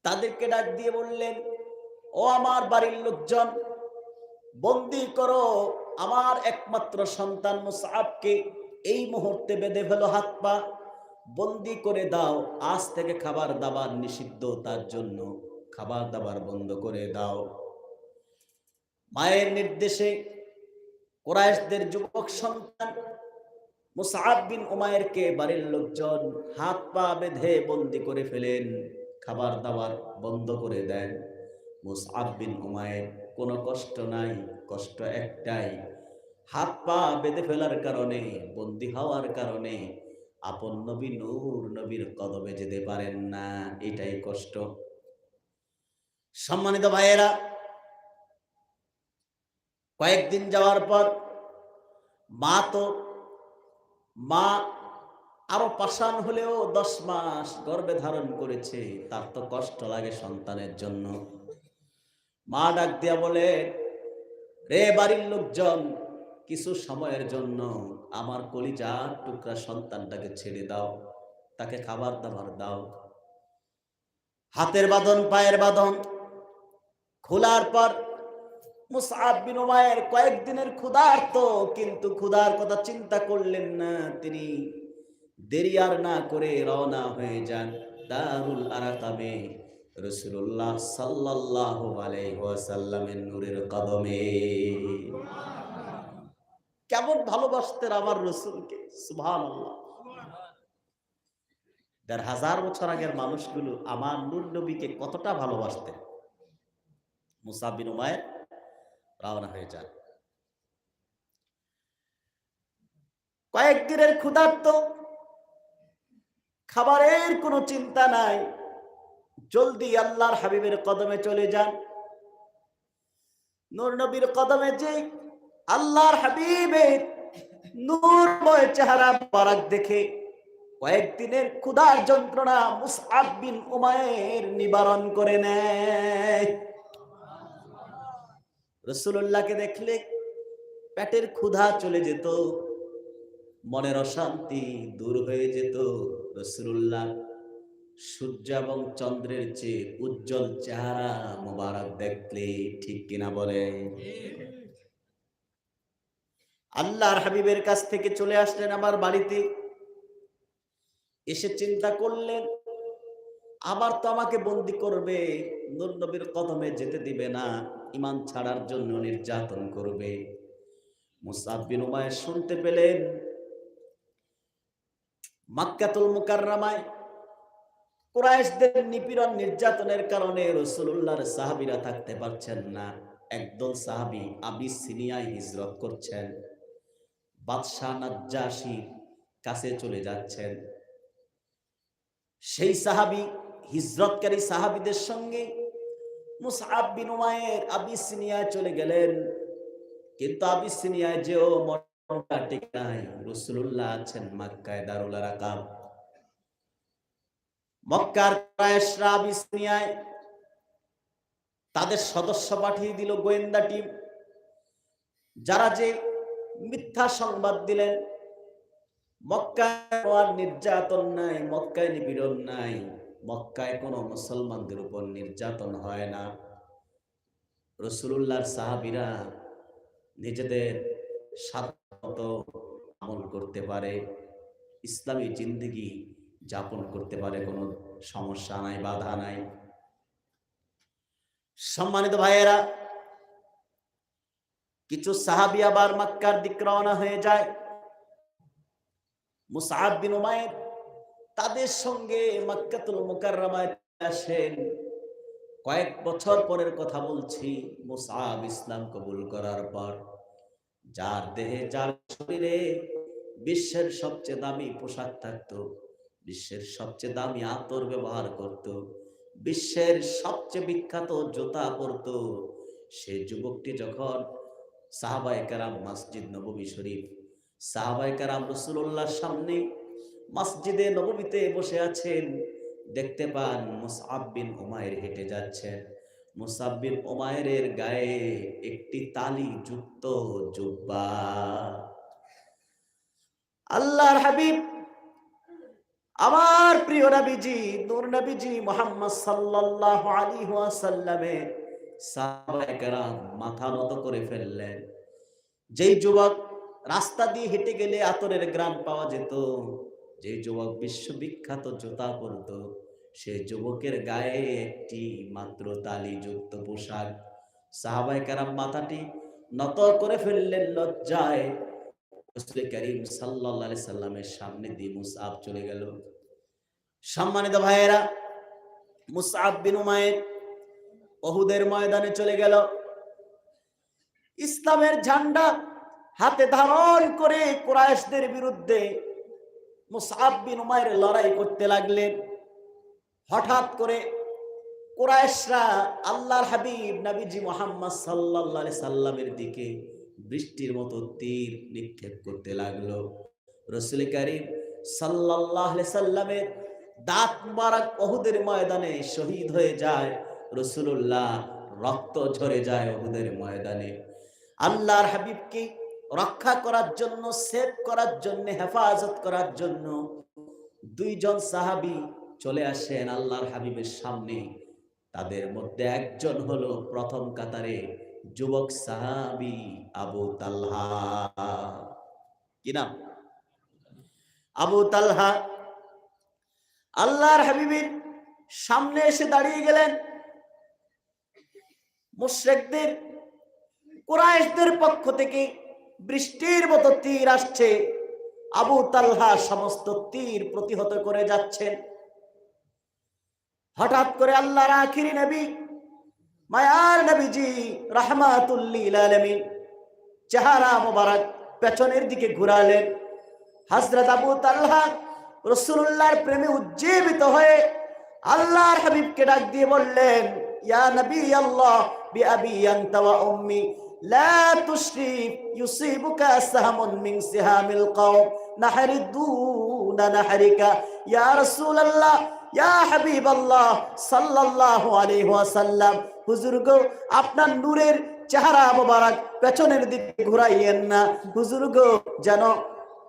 তাদেরকে ডাক দিয়ে বললেন, ও আমার বাড়ির লোকজন, বন্দী করো আমার একমাত্র সন্তান মুসআবকে, এই মুহূর্তে বেঁধে ফেলো হাত পা, বন্দী করে দাও। আজ থেকে খাবার দাবার নিষিদ্ধ, তার জন্য খাবার দাবার বন্ধ করে দাও। মায়ের নির্দেশে কুরাইশদের যুবক সন্তান মুসআব বিন উমাইরকে বাড়ির লোকজন হাত পা বেঁধে বন্দী করে ফেলেন, খাবার দাবার বন্ধ করে দেন। মুসআব বিন উমাইর কোনো কষ্ট নাই, কষ্ট একটাই, হাত পা বেঁধে ফেলার কারণে, বন্দী হওয়ার কারণে আপন নবী নূর নবীর কদমে যেতে পারেন না, এটাই কষ্ট। সম্মানিত ভাইয়েরা, কয়েকদিন যাওয়ার পর মা আরো পাষাণ হলেও 10 মাস গর্ভে ধারণ করেছে, তার তো কষ্ট লাগে সন্তানের জন্য। মা ডাক দিয়া বলে, রে বাড়ির লোকজন, কিছু সময়ের জন্য আমার কলিজার টুকরা সন্তানটাকে ছেড়ে দাও, তাকে খাবার দাবার দাও। হাতের বাঁধন পায়ের বাঁধন খোলার পর মুসআব বিন উমাইর কয়েকদিনের ক্ষুধার্ত, কিন্তু ক্ষুধার কথা চিন্তা করলেন না। তিনি দেরি আর না করে রওনা হয়ে যান দারুল আরাকামে রাসূলুল্লাহ সাল্লাল্লাহু আলাইহি ওয়াসাল্লামের নূরের কদমে। কেমন ভালোবাসতেন আমার রাসূলকে, সুবহানাল্লাহ। ১,৫০০ বছর আগের মানুষগুলো আমার নূর নবীকে কতটা ভালোবাসতেন। মুসআব বিন উমাইর রওনা হয়ে যান। কয়েকদিনের ক্ষুধার্ত, খাবারের কোনো চিন্তা নাই, জলদি আল্লাহর হাবিবের কদমে চলে যান। নূর নবীর কদমে যে আল্লাহর হাবিবের নূরময় চেহারা মুবারক দেখে কয়েকদিনের ক্ষুধার যন্ত্রণা মুসআব বিন উমাইর নিবারণ করে নেয়। রাসূলুল্লাহকে দেখলে পেটের ক্ষুধা চলে যেত, মনের অশান্তি দূর হয়ে যেত। রাসূলুল্লাহ সূর্য এবং চন্দ্রের চেয়ে উজ্জ্বল চেহারা মোবারক দেখলে, ঠিক কিনা বলে? আল্লাহর হাবিবের কাছ থেকে চলে আসলেন আমার বাড়িতে, এসে চিন্তা করলেন, আবার তো আমাকে বন্দী করবে, নূর নবীর কদমে যেতে দিবে না, ঈমান ছাড়ার জন্য নির্যাতন করবে। মুসআব বিন উমাইর শুনতে পেলেন মক্কাতুল মুকাররমায় কুরাইশদের নিপীড়ন নির্যাতনের কারণে রাসূলুল্লাহর সাহাবীরা থাকতে পারছেন না। একদল সাহাবী আবিসিনিয়ায় হিজরত করছেন, বাদশাহ নাজ্জাশীর কাছে চলে যাচ্ছেন। সেই সাহাবী, হিজরতকারী সাহাবীদের সঙ্গে মুসআব বিন উমাইর আবিসিনিয়ায় চলে গেলেন। কিন্তু আবিসিনিয়ায় যেও মনটা ঠিক নাই, রাসূলুল্লাহ আছেন মক্কায় দারুল আরাকাম। মক্কার কুরাইশরা আবিসিনিয়ায় তাদের সদস্য পাঠিয়ে দিল, গোয়েন্দা টিম, যারা যে মিথ্যা সংবাদ দিলেন, মক্কায় আর নির্যাতন নাই, মক্কায় নিপীড়ন নাই, মক্কায় কোনো মুসলমানদের উপর নির্যাতন হয় না। রাসূলুল্লাহর সাহাবীরা নিজেদের স্বার্থমতো আমল করতে পারে, ইসলামী জিন্দেগি যাপন করতে পারে, কোনো সমস্যা নাই, বাধা নাই। সম্মানিত ভাইয়েরা, কিছু সাহাবী আবার মক্কার দিক রওনা হয়ে যায়। মুসআব বিন উমাইর তাদের সঙ্গে মক্কাতুল মুকাররমায় আসেন। কয়েক বছর পরের কথা বলছি। মুসআব ইসলাম কবুল করার পর যার দেহে যার শরীরে বিশ্বের সবচেয়ে দামি পোশাক থাকতো, বিশ্বের সবচেয়ে দামি আতর ব্যবহার করত, বিশ্বের সবচেয়ে বিখ্যাত জুতা পরতো, সেই যুবকটি যখন সাহাবায়ে কেরাম মসজিদ নববী শরীফ, সাহাবায়ে কেরাম রাসূলুল্লাহর সামনে মসজিদে নববীতে বসে আছেন, দেখতে পান মুসআব বিন উমাইর হেঁটে যাচ্ছেন। মুসআব বিন উমাইরের গায়ে একটি তালি যুক্ত জুব্বা। আল্লাহর হাবিব আমার প্রিয় নবীজি, নূর নবীজি মুহাম্মদ সাল্লাল্লাহু আলাইহি ওয়াসাল্লামের সাহাবায়ে কেরাম মাথা নত করে ফেললেন। যেই যুবক রাস্তা দিয়ে হেঁটে গেলে আতরের গ্রাম পাওয়া যেত, যে যুবক বিশ্ববিখ্যাত জুতা পরতো, সে যুবকের গায়ে একটি মাত্র তালিযুক্ত পোশাক। সাহাবায়ে কেরাম মাথাটি নত করে ফেললেন লজ্জায়। রাসূল করিম সাল্লাল্লাহু আলাইহি সাল্লামের সামনে দিয়ে মুসআব চলে গেল। সম্মানিত ভাইয়েরা, মুসআব বিন উমাইর উহুদের ময়দানে চলে গেল। ইসলামের ঝান্ডা হাতে ধারণ করে কুরাইশদের বিরুদ্ধে মুসআব বিন উমাইর লড়াই করতে লাগলেন। হঠাৎ করে কুরাইশরা আল্লাহর হাবিব নবীজি মুহাম্মদ সাল্লাল্লাহু আলাইহি সাল্লামের দিকে বৃষ্টির মতো তীর নিক্ষেপ করতে লাগলো। রাসূল করিম সাল্লাল্লাহু আলাইহি সাল্লামের দাঁত মুবারক উহুদের ময়দানে শহীদ হয়ে যায়। রাসূলুল্লাহ রক্ত ঝরে যায় উহুদের ময়দানে। আল্লাহর হাবিবকে রক্ষা করার জন্য, সেভ করার জন্য, হেফাজত করার জন্য দুইজন সাহাবী চলে আসেন আল্লাহর হাবিবের সামনে। তাদের মধ্যে একজন হলো প্রথম কাতারে যুবক সাহাবী আবু তালহা। কি নাম? আবু তালহা আল্লাহর হাবিবের সামনে এসে দাঁড়িয়ে গেলেন। মুশরিকদের, কুরাইশদের পক্ষ থেকে বৃষ্টির মতো তীর আসছে। আবু তালহা সমস্ত তীর প্রতিহত করে যাচ্ছেন। হঠাৎ করে আল্লাহর আখিরি নবী, মায়ার নবীজি রাহমাতুল লিল আলামিন চেহারা মোবারক পেছনের দিকে ঘুরালেন। হযরত আবু তালহা রাসূলুল্লাহর প্রেমে উজ্জীবিত হয়ে আল্লাহর হাবিবকে ডাক দিয়ে বললেন, ইয়া নবী আল্লাহ বিআবি আনতা ওয়া উম্মি লা তুশরিক ইউসিবুকা সাহমুন মিন সিহামিল কওম নাহরিদুনা নাহরিকা। ইয়া রাসূলুল্লাহ, ইয়া হাবিবাল্লাহ সাল্লাল্লাহু আলাইহি ওয়াসাল্লাম, হুজুর গো, আপনার নূরের চেহারা মোবারক পেছনের দিকে ঘুরাইয়েন না। হুজুর গো, যেন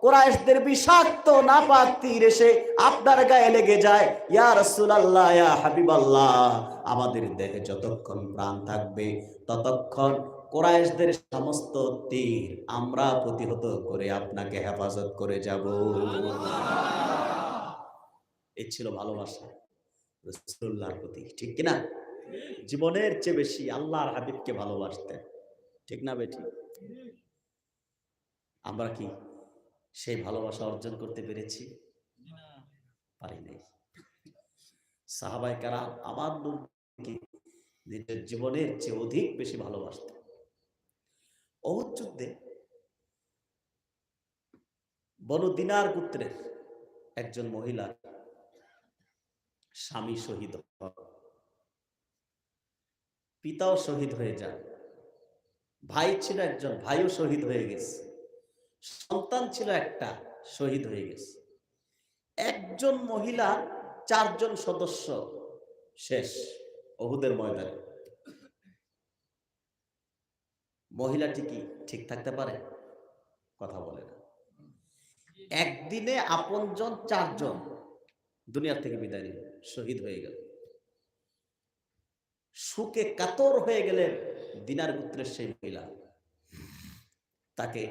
কুরাইশদের বিষাক্ত নাপাক তীর এসে আপনার গায়ে লেগে যায়। ইয়া রাসূলুল্লাহ, ইয়া হাবিবাল্লাহ, আমাদের দেহে যতক্ষণ প্রাণ থাকবে ততক্ষণ কুরাইশদের সমস্ত তীর আমরা প্রতিহত করে আপনাকে হেফাজত করে যাব। এই ছিল ভালোবাসা রাসূলুল্লাহর প্রতি, ঠিক কিনা? জীবনের চেয়ে বেশি আল্লাহর হাবিবকে ভালোবাসতেন, ঠিক না বেটি? আমরা কি সেই ভালোবাসা অর্জন করতে পেরেছি? পারি নাই। সাহাবায়ে কেরাম আমার নবীকে নিজের জীবনের চেয়ে অধিক বেশি ভালোবাসতেন। উহুদ যুদ্ধে বনু দিনার গোত্রের একজন মহিলা স্বামী শহীদ হন, পিতাও শহীদ হয়ে যান, ভাই ছিল একজন, ভাইও শহীদ হয়ে গেছে, সন্তান ছিল একটা, শহীদ হয়ে গেছে। একজন মহিলা, চারজন সদস্য শেষ উহুদের ময়দানে। মহিলাটি কি ঠিক থাকতে পারে? কথা বলে না। একদিনে আপনজন চারজন দুনিয়ার থেকে বিদায় নিল, শহীদ হয়ে গেল। শোকে কাতর হয়ে গেলেন দিনার গোত্রের সেই মহিলা। তাকে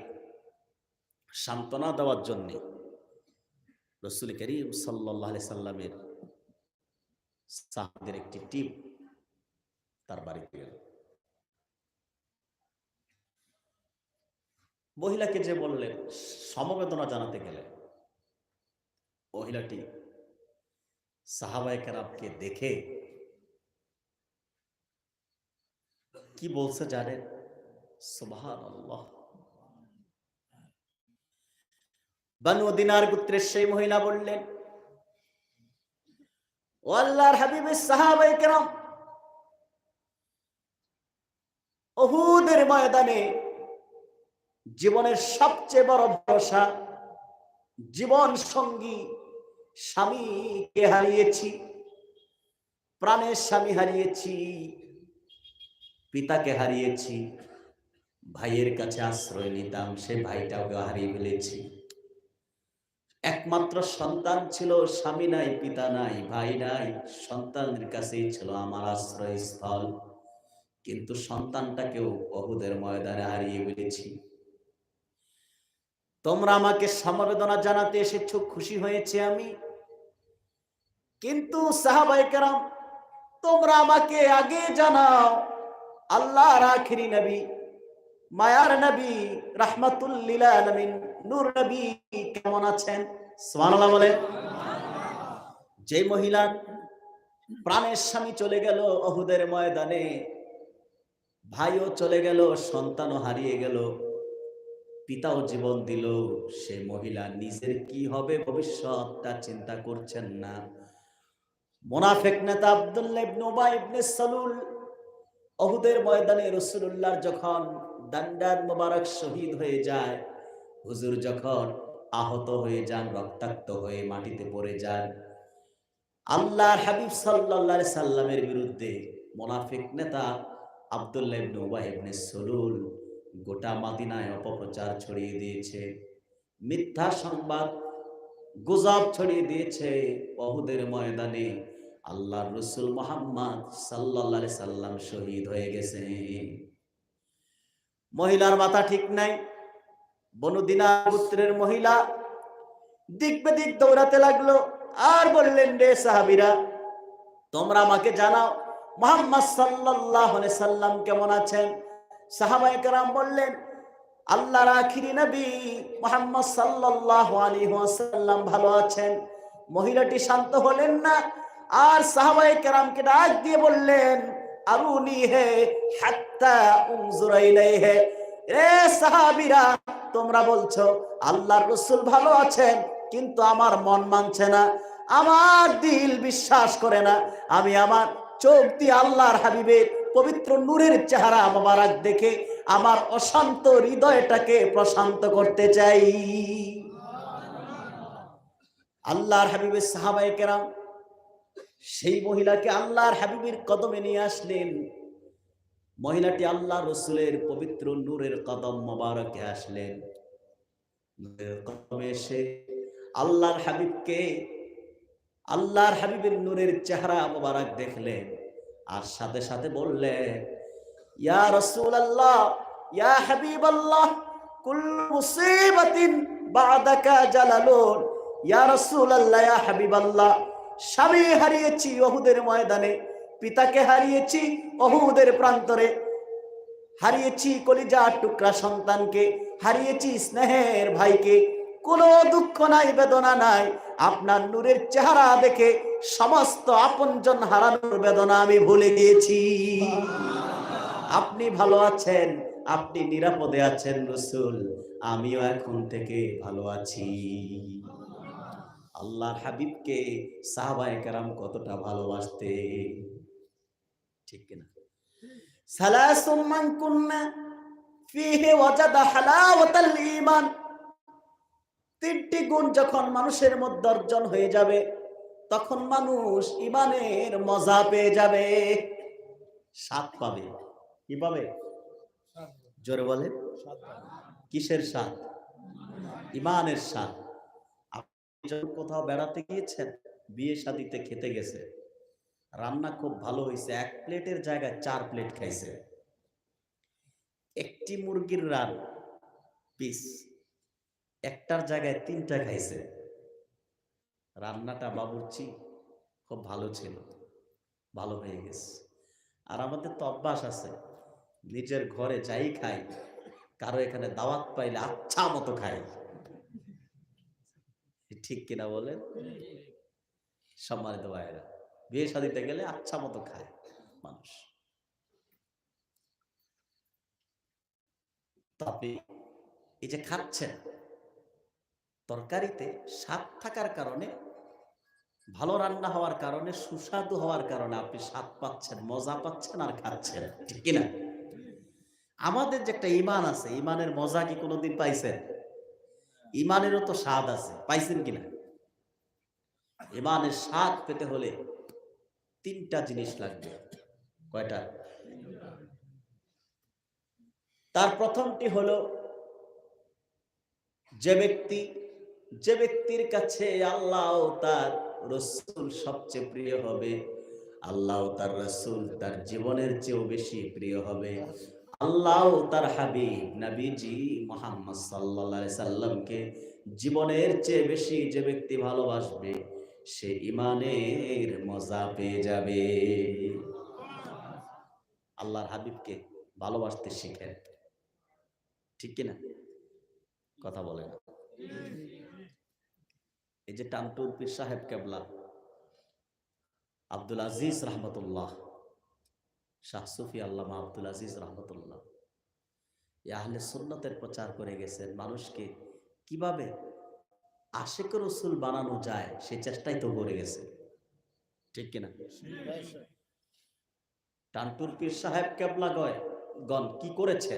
সান্ত্বনা দেওয়ার জন্য রাসূল করিম সাল্লাল্লাহু আলাইহি সাল্লামের সাহাবীদের একটি টিম তার বাড়িতে গেল। মহিলাকে যে বললেন, সমবেদনা জানাতে গেলেন। মহিলাটি সাহাবায়ে কেরামকে দেখে কি বলছে জানেন? সুবহানাল্লাহ। বানু দিনার গোত্রের সেই মহিলা বললেন, ও আল্লাহর হাবিবের সাহাবায়ে কেরাম, উহুদের ময়দানে জীবনের সবচেয়ে বড় ভরসা, জীবন সঙ্গী স্বামীকে হারিয়েছি, প্রাণের স্বামী হারিয়েছি, পিতাকে হারিয়েছি, ভাইয়ের কাছে আশ্রয় নিতাম, সে ভাইটাকে হারিয়ে ফেলেছি। একমাত্র সন্তান ছিল, স্বামী নাই, পিতা নাই, ভাই নাই, সন্তানের কাছেই ছিল আমার আশ্রয়স্থল। কিন্তু সন্তানটাকেও উহুদের ময়দানে হারিয়ে ফেলেছি। তোমরা আমাকে সমবেদনা জানাতে এসেছো, খুশি হয়েছে আমি। কিন্তু সাহাবায়ে কেরাম, তোমরা আমাকে আগে জানাও, আল্লাহর আখিরি নবী, মায়ার নবী, রাহমাতুল লিল আলামিন, নূর নবী কেমন আছেন? সুবহানাল্লাহ বলেন। যে মহিলা প্রাণের স্বামী চলে গেল উহুদের ময়দানে, ভাইও চলে গেল, সন্তানও হারিয়ে গেল, পিতাও জীবন দিল, সে মহিলা নিজের কি হবে ভবিষ্যৎটা চিন্তা করছেন না। মুনাফিক নেতা আব্দুল্লাহ ইবনে উবাই ইবনে সালুল উহুদের ময়দানে রাসূলুল্লাহর যখন দান্ডার মোবারক শহীদ হয়ে যায়, হুজুর যখন আহত হয়ে যান, রক্তাক্ত হয়ে মাটিতে পড়ে যান, আল্লাহর হাবিব সাল্লাল্লাহু আলাইহি সাল্লামের বিরুদ্ধে মুনাফিক নেতা আব্দুল্লাহ ইবনে উবাই ইবনে সালুল গোটা মদিনায় অপপ্রচার ছড়িয়ে দিয়েছে, মিথ্যা সংবাদ গুজব ছড়িয়ে দিয়েছে। উহুদের ময়দানে আল্লাহর রাসূল মুহাম্মদ সাল্লাল্লাহু আলাইহি সাল্লাম শহীদ হয়ে গেছে। মহিলার মাথা ঠিক নাই। বনু দিনার গোত্রের মহিলা দিক বেদিক দৌড়াতে লাগলো আর বললেন, রে সাহাবীরা, তোমরা আমাকে জানাও মুহাম্মদ সাল্লাল্লাহু আলাইহি সাল্লাম কেমন আছেন? সাহাবায়ে কেরাম বললেন, আল্লাহর আখিরি নবী মুহাম্মদ সাল্লাল্লাহু আলাইহি ওয়াসাল্লাম ভালো আছেন। মহিলাটি শান্ত হলেন না, আর সাহাবায়ে কেরামকে ডাক দিয়ে বললেন, আরুনি হে হাত্তা উনজুরা ইলাইহি। রে সাহাবীরা, তোমরা বলছো আল্লাহর রাসূল ভালো আছেন, কিন্তু আমার মন মানছে না, আমার দিল বিশ্বাস করে না। আমি আমার চোখ দিয়ে আল্লাহর হাবিবের পবিত্র নূরের চেহারা মোবারক দেখে আমার অশান্ত হৃদয়টাকে প্রশান্ত করতে চাই। আল্লাহর হাবিবের সাহাবায়ে কেরাম সেই মহিলাকে আল্লাহর হাবিবের কদমে নিয়ে আসলেন। মহিলাটি আল্লাহর রাসূলের পবিত্র নূরের কদম মোবারকে আসলেন। নূরের কদমে এসে আল্লাহর হাবিবকে, আল্লাহর হাবিবের নূরের চেহারা মোবারক দেখলেন, আর সাথে সাথে বললেন, ইয়া রাসূলুল্লাহ, ইয়া হাবিবাল্লাহ, কুল্লু মুসিবাতিন বাদাকা জালালুন। ইয়া রাসূলুল্লাহ, ইয়া হাবিবাল্লাহ, স্বামী হারিয়েছি উহুদের ময়দানে, পিতাকে হারিয়েছি উহুদের প্রান্তরে, হারিয়েছি কলিজার টুকরা সন্তানকে, হারিয়েছি স্নেহের ভাইকে, কোনো দুঃখ নাই, বেদনা নাই। আপনার নূরের চেহারা দেখে সমস্ত আপনজন হারানোর বেদনা আমি ভুলে গিয়েছি। আপনি ভালো আছেন, আপনি নিরাপদে আছেন রাসূল, আমিও এখন থেকে ভালো আছি। আল্লাহর হাবিবকে সাহাবায়ে কেরাম কতটা ভালোবাসতে, ঠিক কিনা? সালাসুম মান কুন্না ফিহি ওয়াজাদা হালাওয়াতাল ঈমান। তিনটি গুণ যখন মানুষের মধ্যে অর্জন হয়ে যাবে, তখন মানুষ ঈমানের মজা পেয়ে যাবে, স্বাদ পাবে। কি পাবে? জোরে বলে। কিসের স্বাদ? ঈমানের স্বাদ। আপনি যখন কোথাও বেড়াতে গিয়েছেন, বিয়ে শাদীতে খেতে গেছে, রান্না খুব ভালো হয়েছে, এক প্লেটের জায়গায় 4 প্লেট খাইছে, একটি মুরগির রান পিস একটার জায়গায় 3টা খাইছে, রান্নাটা বাবুর্চি খুব ভালো ছিল, ভালো হয়ে গেছে। আর আমাদের তো অভ্যাস আছে, নিজের ঘরে যাই খাই, কারো এখানে দাওয়াত পাইলে আচ্ছা মতো খাই, ঠিক কিনা বলেন? সম্মানিত ভাইয়েরা, বিয়ে শাদীতে গেলে আচ্ছা মতো খায় মানুষ। তো আপনি এই যে খাচ্ছেন, তরকারিতে স্বাদ থাকার কারণে, ভালো রান্না হওয়ার কারণে, সুস্বাদু হওয়ার কারণে আপনি স্বাদ পাচ্ছেন, মজা পাচ্ছেন আর খাচ্ছেন, ঠিক কিনা? আমাদের যে একটা ইমান আছে, ইমানের মজা কি কোনোদিন পাইছেন? ইমানেরও তো স্বাদ আছে, পাইছেন কিনা? ইমানের স্বাদ পেতে হলে তিনটা জিনিস লাগবে। কয়টা? তার প্রথমটি হলো, যে ব্যক্তির কাছে আল্লাহ ও তার রাসূল সবচেয়ে প্রিয় হবে, আল্লাহ ও তার রাসূল তার জীবনের চেয়েও বেশি প্রিয় হবে, আল্লাহ ও তার হাবিব নবীজি মুহাম্মদ সাল্লাল্লাহু আলাইহি সাল্লামকে জীবনের চেয়ে বেশি যে ব্যক্তি ভালোবাসবে, সে ইমানের মজা পেয়ে যাবে। আল্লাহর হাবিবকে ভালোবাসতে শিখেন, ঠিক কিনা? কথা বলেন। এই যে টানটুর পীর সাহেব কেবলা আব্দুল আজিজ রহমতুল্লাহ, শাহ সুফি আল্লামা আব্দুল আজিজ রহমতুল্লাহ আহলে সুন্নতের প্রচার করে গেছেন, মানুষকে কিভাবে আশিক রসুল বানানো যায় সে চেষ্টাই তো করে গেছে, ঠিক কিনা? টানটুর পীর সাহেব কেবলা গণ কি করেছে,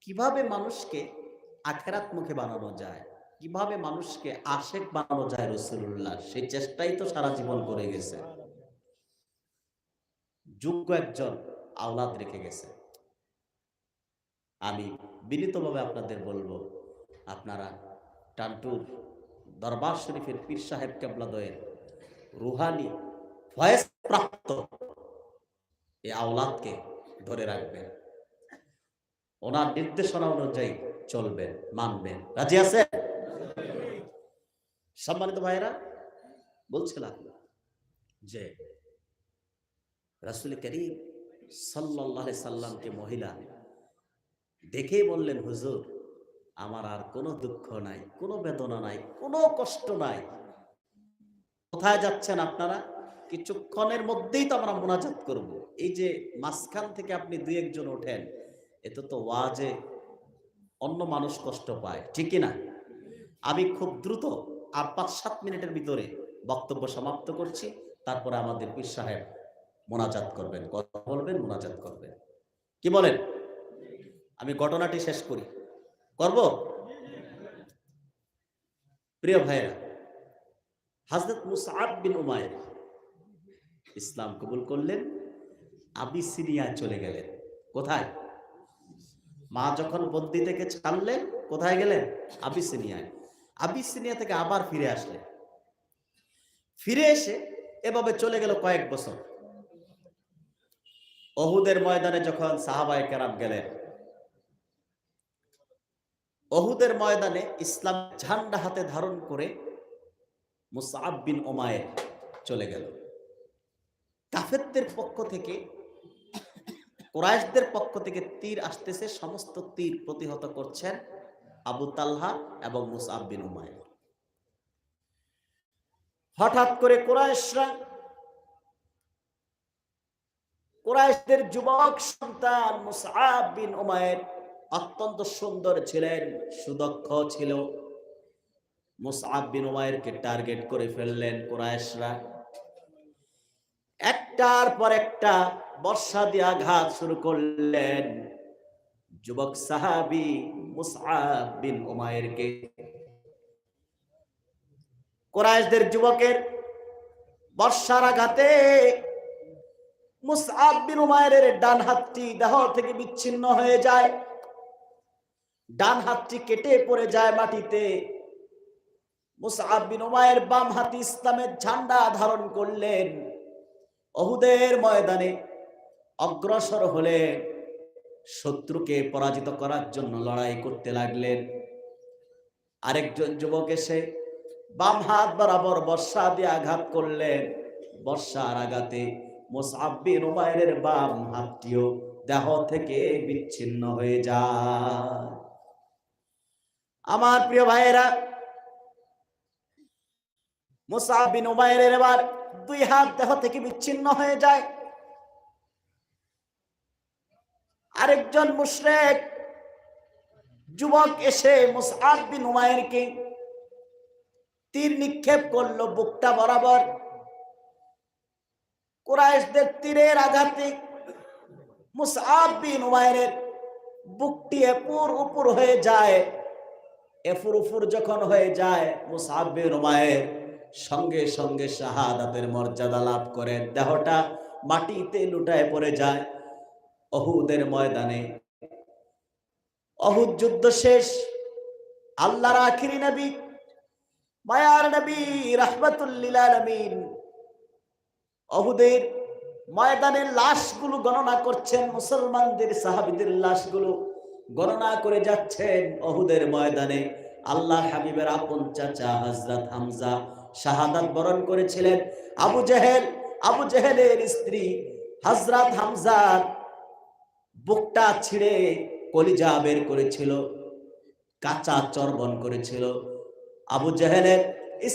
কিভাবে মানুষকে আখেরাত মুখে বানানো যায়, কিভাবে মানুষকে আশেক বানানো যায় রসুল্লাহ, সেই চেষ্টাই তো সারা জীবন করে গেছে। যোগ্য একজন আওলাদ রেখে গেছে। আমি বিনীতভাবে আপনাদের বলবো, আপনারা টানটুর দরবার শরীফের পীর সাহেব কেবলাদয়ের রুহানি ফয়েজ প্রাপ্ত এই আওলাদকে ধরে রাখবেন, ওনার নির্দেশনা অনুযায়ী চলবেন, মানবেন। রাজি আছে? সম্মানিত ভাইরা, বলছিলাম যে রাসূল করিম সাল্লাল্লাহু আলাইহি সাল্লামকে মহিলা দেখেই বললেন, হুজুর আমার আর কোনো দুঃখ নাই, কোনো বেদনা নাই, কোনো কষ্ট নাই। কোথায় যাচ্ছেন আপনারা? কিছুক্ষণের মধ্যেই তো আমরা মোনাজাত করব। এই যে মাঝখান থেকে আপনি দুই একজন ওঠেন, এতে তো ওয়াজে অন্য মানুষ কষ্ট পায়, ঠিক কিনা? আমি খুব দ্রুত আর ৫-৭ মিনিটের ভিতরে বক্তব্য সমাপ্ত করছি, তারপরে আমাদের পীর সাহেব মোনাজাত করবেন, কথা বলবেন, মোনাজাত করবেন। কি বলেন? আমি ঘটনাটি শেষ করি, করব? প্রিয় ভাইরা, হযরত মুসআব বিন উমাইর ইসলাম কবুল করলেন, আবিসিনিয়ায় চলে গেলেন। কোথায়? মা যখন বদ্দি থেকে ছাড়লেন, কোথায় গেলেন? আবিসিনিয়ায়। আবিসিনিয়া থেকে আবার ফিরে আসলেন। ফিরে এসে এভাবে চলে গেল কয়েক বছর। ওহুদের ময়দানে যখন সাহাবায়ে কেরাম গেলেন, ওহুদের ময়দানে ইসলাম ঝান্ডা হাতে ধারণ করে মুসআব বিন উমাইর চলে গেল। কাফেরদের পক্ষ থেকে, কুরাইশদের পক্ষ থেকে তীর আসতেছে, সমস্ত তীর প্রতিহত করছেন আবু তালহা এবং মুসআব বিন উমাইর। হঠাৎ করে কুরাইশদের যুবক সন্তান মুসআব বিন উমাইর অত্যন্ত সুন্দর ছিলেন, সুদক্ষ ছিল। মুসআব বিন উমাইরকে টার্গেট করে ফেললেন কুরাইশরা। একটার পর একটা বর্ষা দিয়ে আঘাত শুরু করলেন যুবক সাহাবী মুসআব বিন উমাইরকে। কুরাইশদের যুবকের বর্ষার আঘাতে মুসআব বিন উমাইরের ডান হাতটি দেহ থেকে বিচ্ছিন্ন হয়ে যায়, ডান হাতটি কেটে পড়ে যায় মাটিতে। মুসআব বিন উমাইর বাম হাতে ইসলামের ঝান্ডা ধারণ করলেন, ওহুদের ময়দানে অগ্রসর হলে শত্রুকে পরাজিত করার জন্য লড়াই করতে লাগলেন। আরেকজন যুবক এসে বাম হাত বরাবর বর্ষা দিয়ে আঘাত করলেন। বর্ষার আঘাতে মুসআব বিন উমাইরের বাম হাতটিও দেহ থেকে বিচ্ছিন্ন হয়ে যায়। আমার প্রিয় ভাইয়েরা, মুসআব বিন উমাইরের এবার দুই হাত দেহ থেকে বিচ্ছিন্ন হয়ে যায়। আরেকজন মুশরিক যুবক এসে মুসআব বিন উমাইরকে তীর নিক্ষেপ করলো বুকটা বরাবর। কুরাইশদের তীরের আঘাতে মুসআব বিন উমাইরের বুকটি এপুর উপর হয়ে যায়। এফুর উফুর যখন হয়ে যায়, মুসআব বিন উমাইর সঙ্গে সঙ্গে শাহাদাতের মর্যাদা লাভ করেন। দেহটা মাটিতে লুটায় পড়ে যায়। উহুদের ময়দানে উহুদ যুদ্ধ শেষ। আল্লাহর আখিরি নবী, মায়ার নবী রাহমাতুল লিল আলামিন উহুদের ময়দানের লাশগুলো গণনা করছেন। মুসলমানদের সাহাবীদের লাশগুলো গণনা করে যাচ্ছেন। উহুদের ময়দানে আল্লাহর হাবিবের আপন চাচা হযরত হামজা শাহাদাত বরণ করেছিলেন। আবু জেহেলের স্ত্রী হযরত হামজার বুকটা ছিঁড়ে কলিজা বের করেছিল, কাঁচা চর্বণ করেছিল। আবু জেহেলের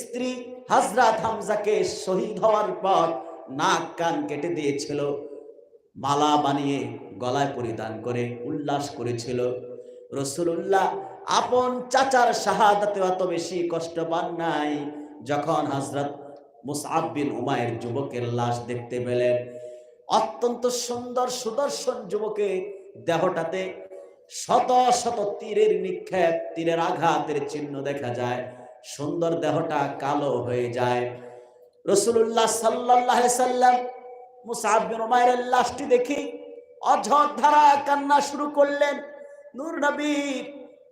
স্ত্রী হযরত হামজাকে শহীদ হওয়ার পর নাক কান কেটে দিয়েছিল, মালা বানিয়ে গলায় পরিধান করে উল্লাস করেছিল। রাসূলুল্লাহ আপন চাচার শাহাদাতে অত বেশি কষ্ট পান নাই যখন হযরত মুসআব বিন উমাইর যুবকের লাশ দেখতে পেলেন। অত্যন্ত সুন্দর সুদর্শন যুবকের দেহটাতে শত শত তীরের নিক্ষেপ, তীরের আঘাতের চিহ্ন দেখা যায়। সুন্দর দেহটা কালো হয়ে যায়। রাসূলুল্লাহ সাল্লাল্লাহু আলাইহি সাল্লাম মুসআব বিন উমাইরের লাশটি দেখে অঝর ধারা কান্না শুরু করলেন। নূর নবীর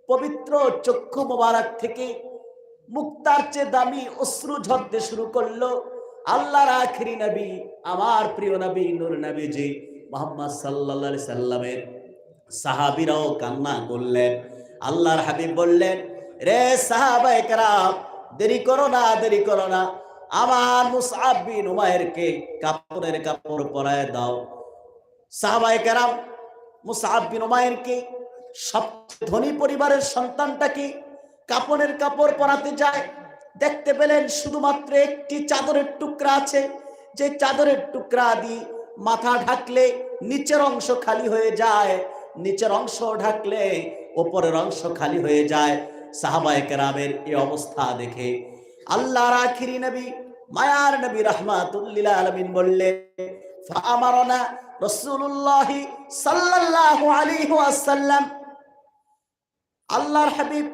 পবিত্র চক্ষু মোবারক থেকে মুক্তার চেয়ে দামি অশ্রু ঝরতে শুরু করলো। আল্লাহর আখিরি নবী, আমার প্রিয় নবী নূর নবীজি মুহাম্মদ সাল্লাল্লাহু আলাইহি সাল্লামের সাহাবীরাও কান্না করলেন। আল্লাহর হাবিব বললেন, রে সাহাবায়ে কেরাম, দেরি করো না, আমার মুসআব বিন উমাইরকে কাপড়ের কাপড় পরায় দাও। সাহাবায়ে কেরাম মুসআব বিন উমাইরকে, সবচেয়ে ধনী পরিবারের সন্তানটাকে কাপড়ের কাপড় পরাতে যায়। দেখতে পেলেন শুধুমাত্র একটি চাদরের টুকরা আছে, যে চাদরের টুকরা দিয়ে মাথা ঢাকলে নিচের অংশ খালি হয়ে যায়, নিচের অংশ ঢাকলে উপরের অংশ খালি হয়ে যায়। সাহাবায়ে কেরামের এই অবস্থা দেখে আল্লাহর আখিরি নবী, মায়ার নবী রাহমাতুল লিল আলামিন বললেন, ফাআমারানা রাসূলুল্লাহ সাল্লাল্লাহু আলাইহি ওয়াসাল্লাম, আল্লাহর হাবিব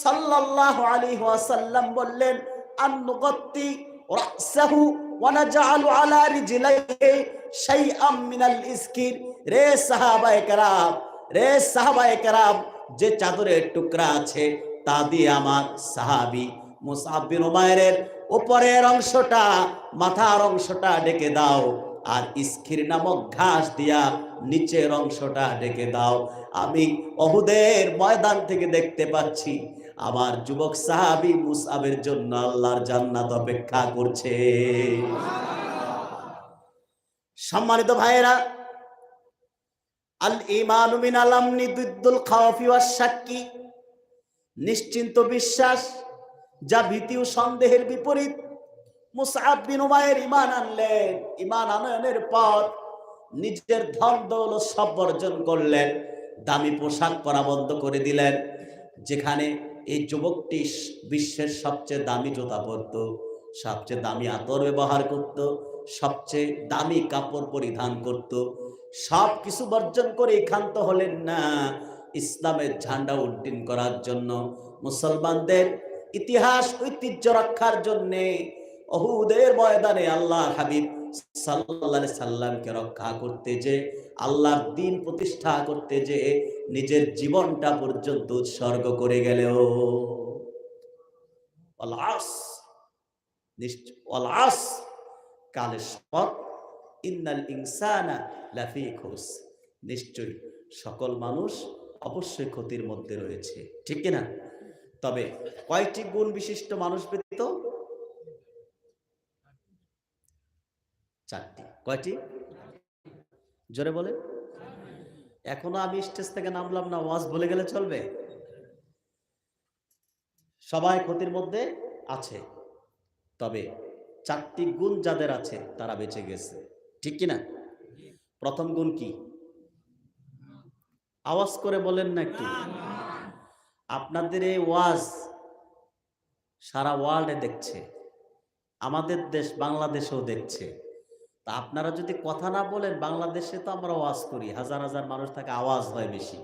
সাল্লাল্লাহু আলাইহি ওয়াসাল্লাম বললেন, আন নুগত্তি রাসাহু ওয়া নাজআলু আলা রিজলাইহি শাইআম মিনাল ইসকির। রে সাহাবায়ে কেরাম, যে চাদরের টুকরা আছে তা দিয়ে আমার সাহাবী মুসআব বিন উমাইরের উপরের অংশটা, মাথার অংশটা ঢেকে দাও, আর ইসকির নামক ঘাস দিয়া নিচের অংশটা ঢেকে দাও। আমি উহুদের ময়দান থেকে দেখতে পাচ্ছি আমার যুবক সাহাবী মুসআবের জন্য আল্লাহর জান্নাত অপেক্ষা করছে। সম্মানিত ভাইয়েরা, আল ঈমানু মিনাল আমনি দিদ্দুল খাওফি ওয়াশ শাক্কি, নিশ্চিন্ত বিশ্বাস যা ভীতি ও সন্দেহের বিপরীত। মুসআব বিন উমাইর ঈমান আনলেন। ঈমান আনয়নের পর নিজের ধন দৌলত সব বর্জন করলেন, দামি পোশাক পরা বন্ধ করে দিলেন। যেখানে এই যুবকটি বিশ্বের সবচেয়ে দামি জুতা পরত, সবচেয়ে দামি আতর ব্যবহার করত, সবচেয়ে দামি কাপড় পরিধান করত, সব কিছু বর্জন করে ক্ষান্ত হলেন না ইসলামের ঝান্ডা উড্ডীন করার জন্য, মুসলমানদের ইতিহাস ঐতিহ্য রক্ষার জন্য উহুদের ময়দানে আল্লাহর হাবিব সাল্লাল্লাহু আলাইহি সাল্লামকে রক্ষা করতে, যে আল্লাহর দ্বীন প্রতিষ্ঠা করতে, যে নিজের জীবনটা পর্যন্ত উৎসর্গ করে গেল। কালের শপথ, ইন্নাল ইনসানা লাফি খুসর, নিশ্চয়ই সকল মানুষ অবশ্যই ক্ষতির মধ্যে রয়েছে, ঠিক কিনা? তবে কয়টি গুণ বিশিষ্ট মানুষ ব্যতীত? চারটি। কয়টি? জোরে বলে। এখনো আমি স্টেজ থেকে নামলাম না, ওয়াজ বলে গেলে চলবে? সবাই ক্ষতির মধ্যে আছে, তবে চারটি গুণ যাদের আছে তারা বেঁচে গেছে, ঠিক কিনা? প্রথম গুণ কি? আওয়াজ করে বলেন না একটু। আপনাদের এই ওয়াজ সারা ওয়ার্ল্ডে দেখছে, আমাদের দেশ বাংলাদেশেও দেখছে। তা আপনারা যদি কথা না বলেন, বাংলাদেশে তো আমরা ওয়াজ করি, হাজার হাজার মানুষ থাকে, আওয়াজ হয় বেশি।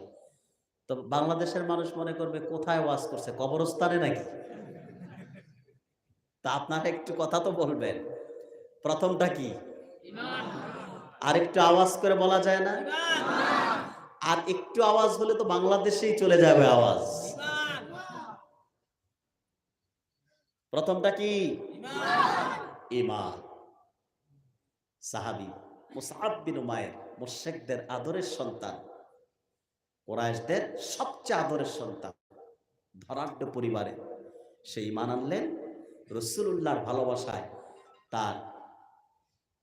তো বাংলাদেশের মানুষ মনে করবে কোথায় ওয়াজ করছে, কবরস্থানে নাকি? তা আপনারা একটু কথা তো বলবেন। প্রথমটা কি? আর একটু আওয়াজ করে বলা যায় না? আর একটু আওয়াজ হলে তো বাংলাদেশেই চলে যাবে আওয়াজ। প্রথমটা কি? ঈমান। সাহাবী মুসআব বিন উমাইর, মুশরিকদের আদরের সন্তান, কুরাইশদের সবচেয়ে আদরের সন্তান, ধনাঢ্য পরিবারে সে ঈমান আনলেন। রাসূলুল্লাহর ভালোবাসায় তার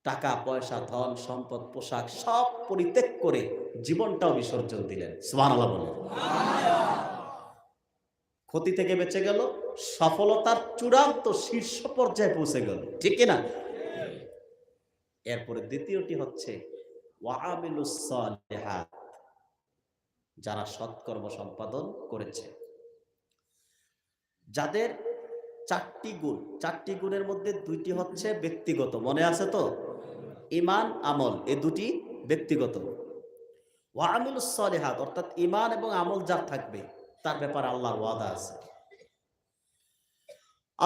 টাকা পয়সা, ধন সম্পদ, পোশাক সব পরিত্যাগ করে জীবনটাও বিসর্জন দিলেন। সুবহানাল্লাহ বলেন। ক্ষতি থেকে বেঁচে গেল, সফলতার চূড়ান্ত শীর্ষ পর্যায়ে পৌঁছে গেল, ঠিক কিনা? এরপরে দ্বিতীয়টি হচ্ছে ওয়াআমিলুস সালিহাত, যারা সৎকর্ম সম্পাদন করেছে। যাদের চারটি গুণের মধ্যে দুইটি হচ্ছে ব্যক্তিগত, মনে আছে তো? ঈমান, আমল, এই দুটি ব্যক্তিগত। ওয়াআমিলুস সালিহাত অর্থাৎ ঈমান এবং আমল যার থাকবে তার ব্যাপারে আল্লাহর ওয়াদা আছে।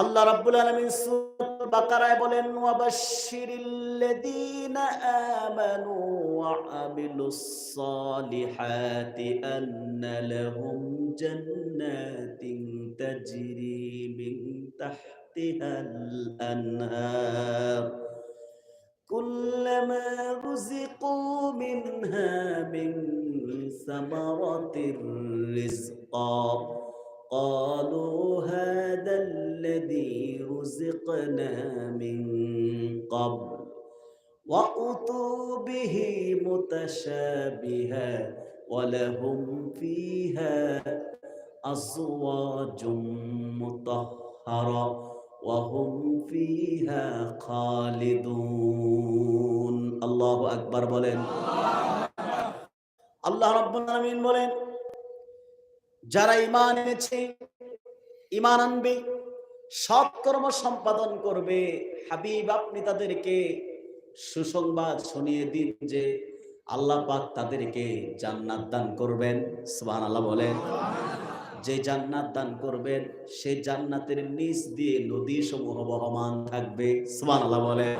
আল্লাহ রাব্বুল আলামিন সূরা বাকারায় বলেন, ওয়াবাশশিরিল্লাযীনা আমানু ওয়া আমিলুস সালিহাতি আন্না লাহুম জান্নাতিন তাজরি মিন তাহতিহাল আনহার কুল্লামা রুযিকু মিনহা মিন সামারাতির রিজকা قالوا هذا الذي رزقنا من قبل وأتوا به متشابها ولهم فيها أزواج مطهرة وهم فيها خالدون الله أكبر বলেন। আল্লাহ রাব্বুল আলামিন বলেন, যারা ঈমান এনেছে, ঈমান আনবে, সৎকর্ম সম্পাদন করবে, হাবিব আপনি তাদেরকে সুসংবাদ শুনিয়ে দিন যে আল্লাহ পাক তাদেরকে জান্নাত দান করবেন। সুবহানাল্লাহ বলেন। যে জান্নাত দান করবেন সেই জান্নাতের নিচ দিয়ে নদী সমূহ বহমান থাকবে। সুবহানাল্লাহ বলেন।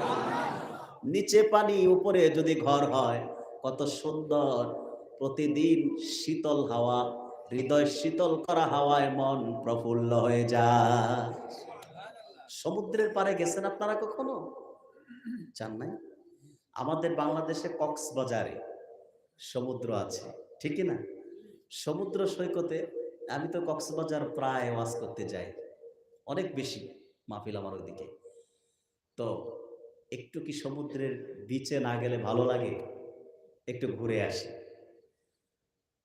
নিচে পানি, উপরে যদি ঘর হয়, কত সুন্দর। প্রতিদিন শীতল হাওয়া, হৃদয় শীতল করা হাওয়ায় মন প্রফুল্ল হয়ে যায়। সমুদ্রের পাড়ে গেছেন আপনারা কখনো? জান নাই? আমাদের বাংলাদেশে কক্সবাজারে সমুদ্র আছে, ঠিক না? সমুদ্র সৈকতে আমি তো কক্সবাজার প্রায় ওয়াজ করতে যাই, অনেক বেশি মাহফিল আমার ওইদিকে। তো একটু কি সমুদ্রের বিচে না গেলে ভালো লাগে? একটু ঘুরে আসি।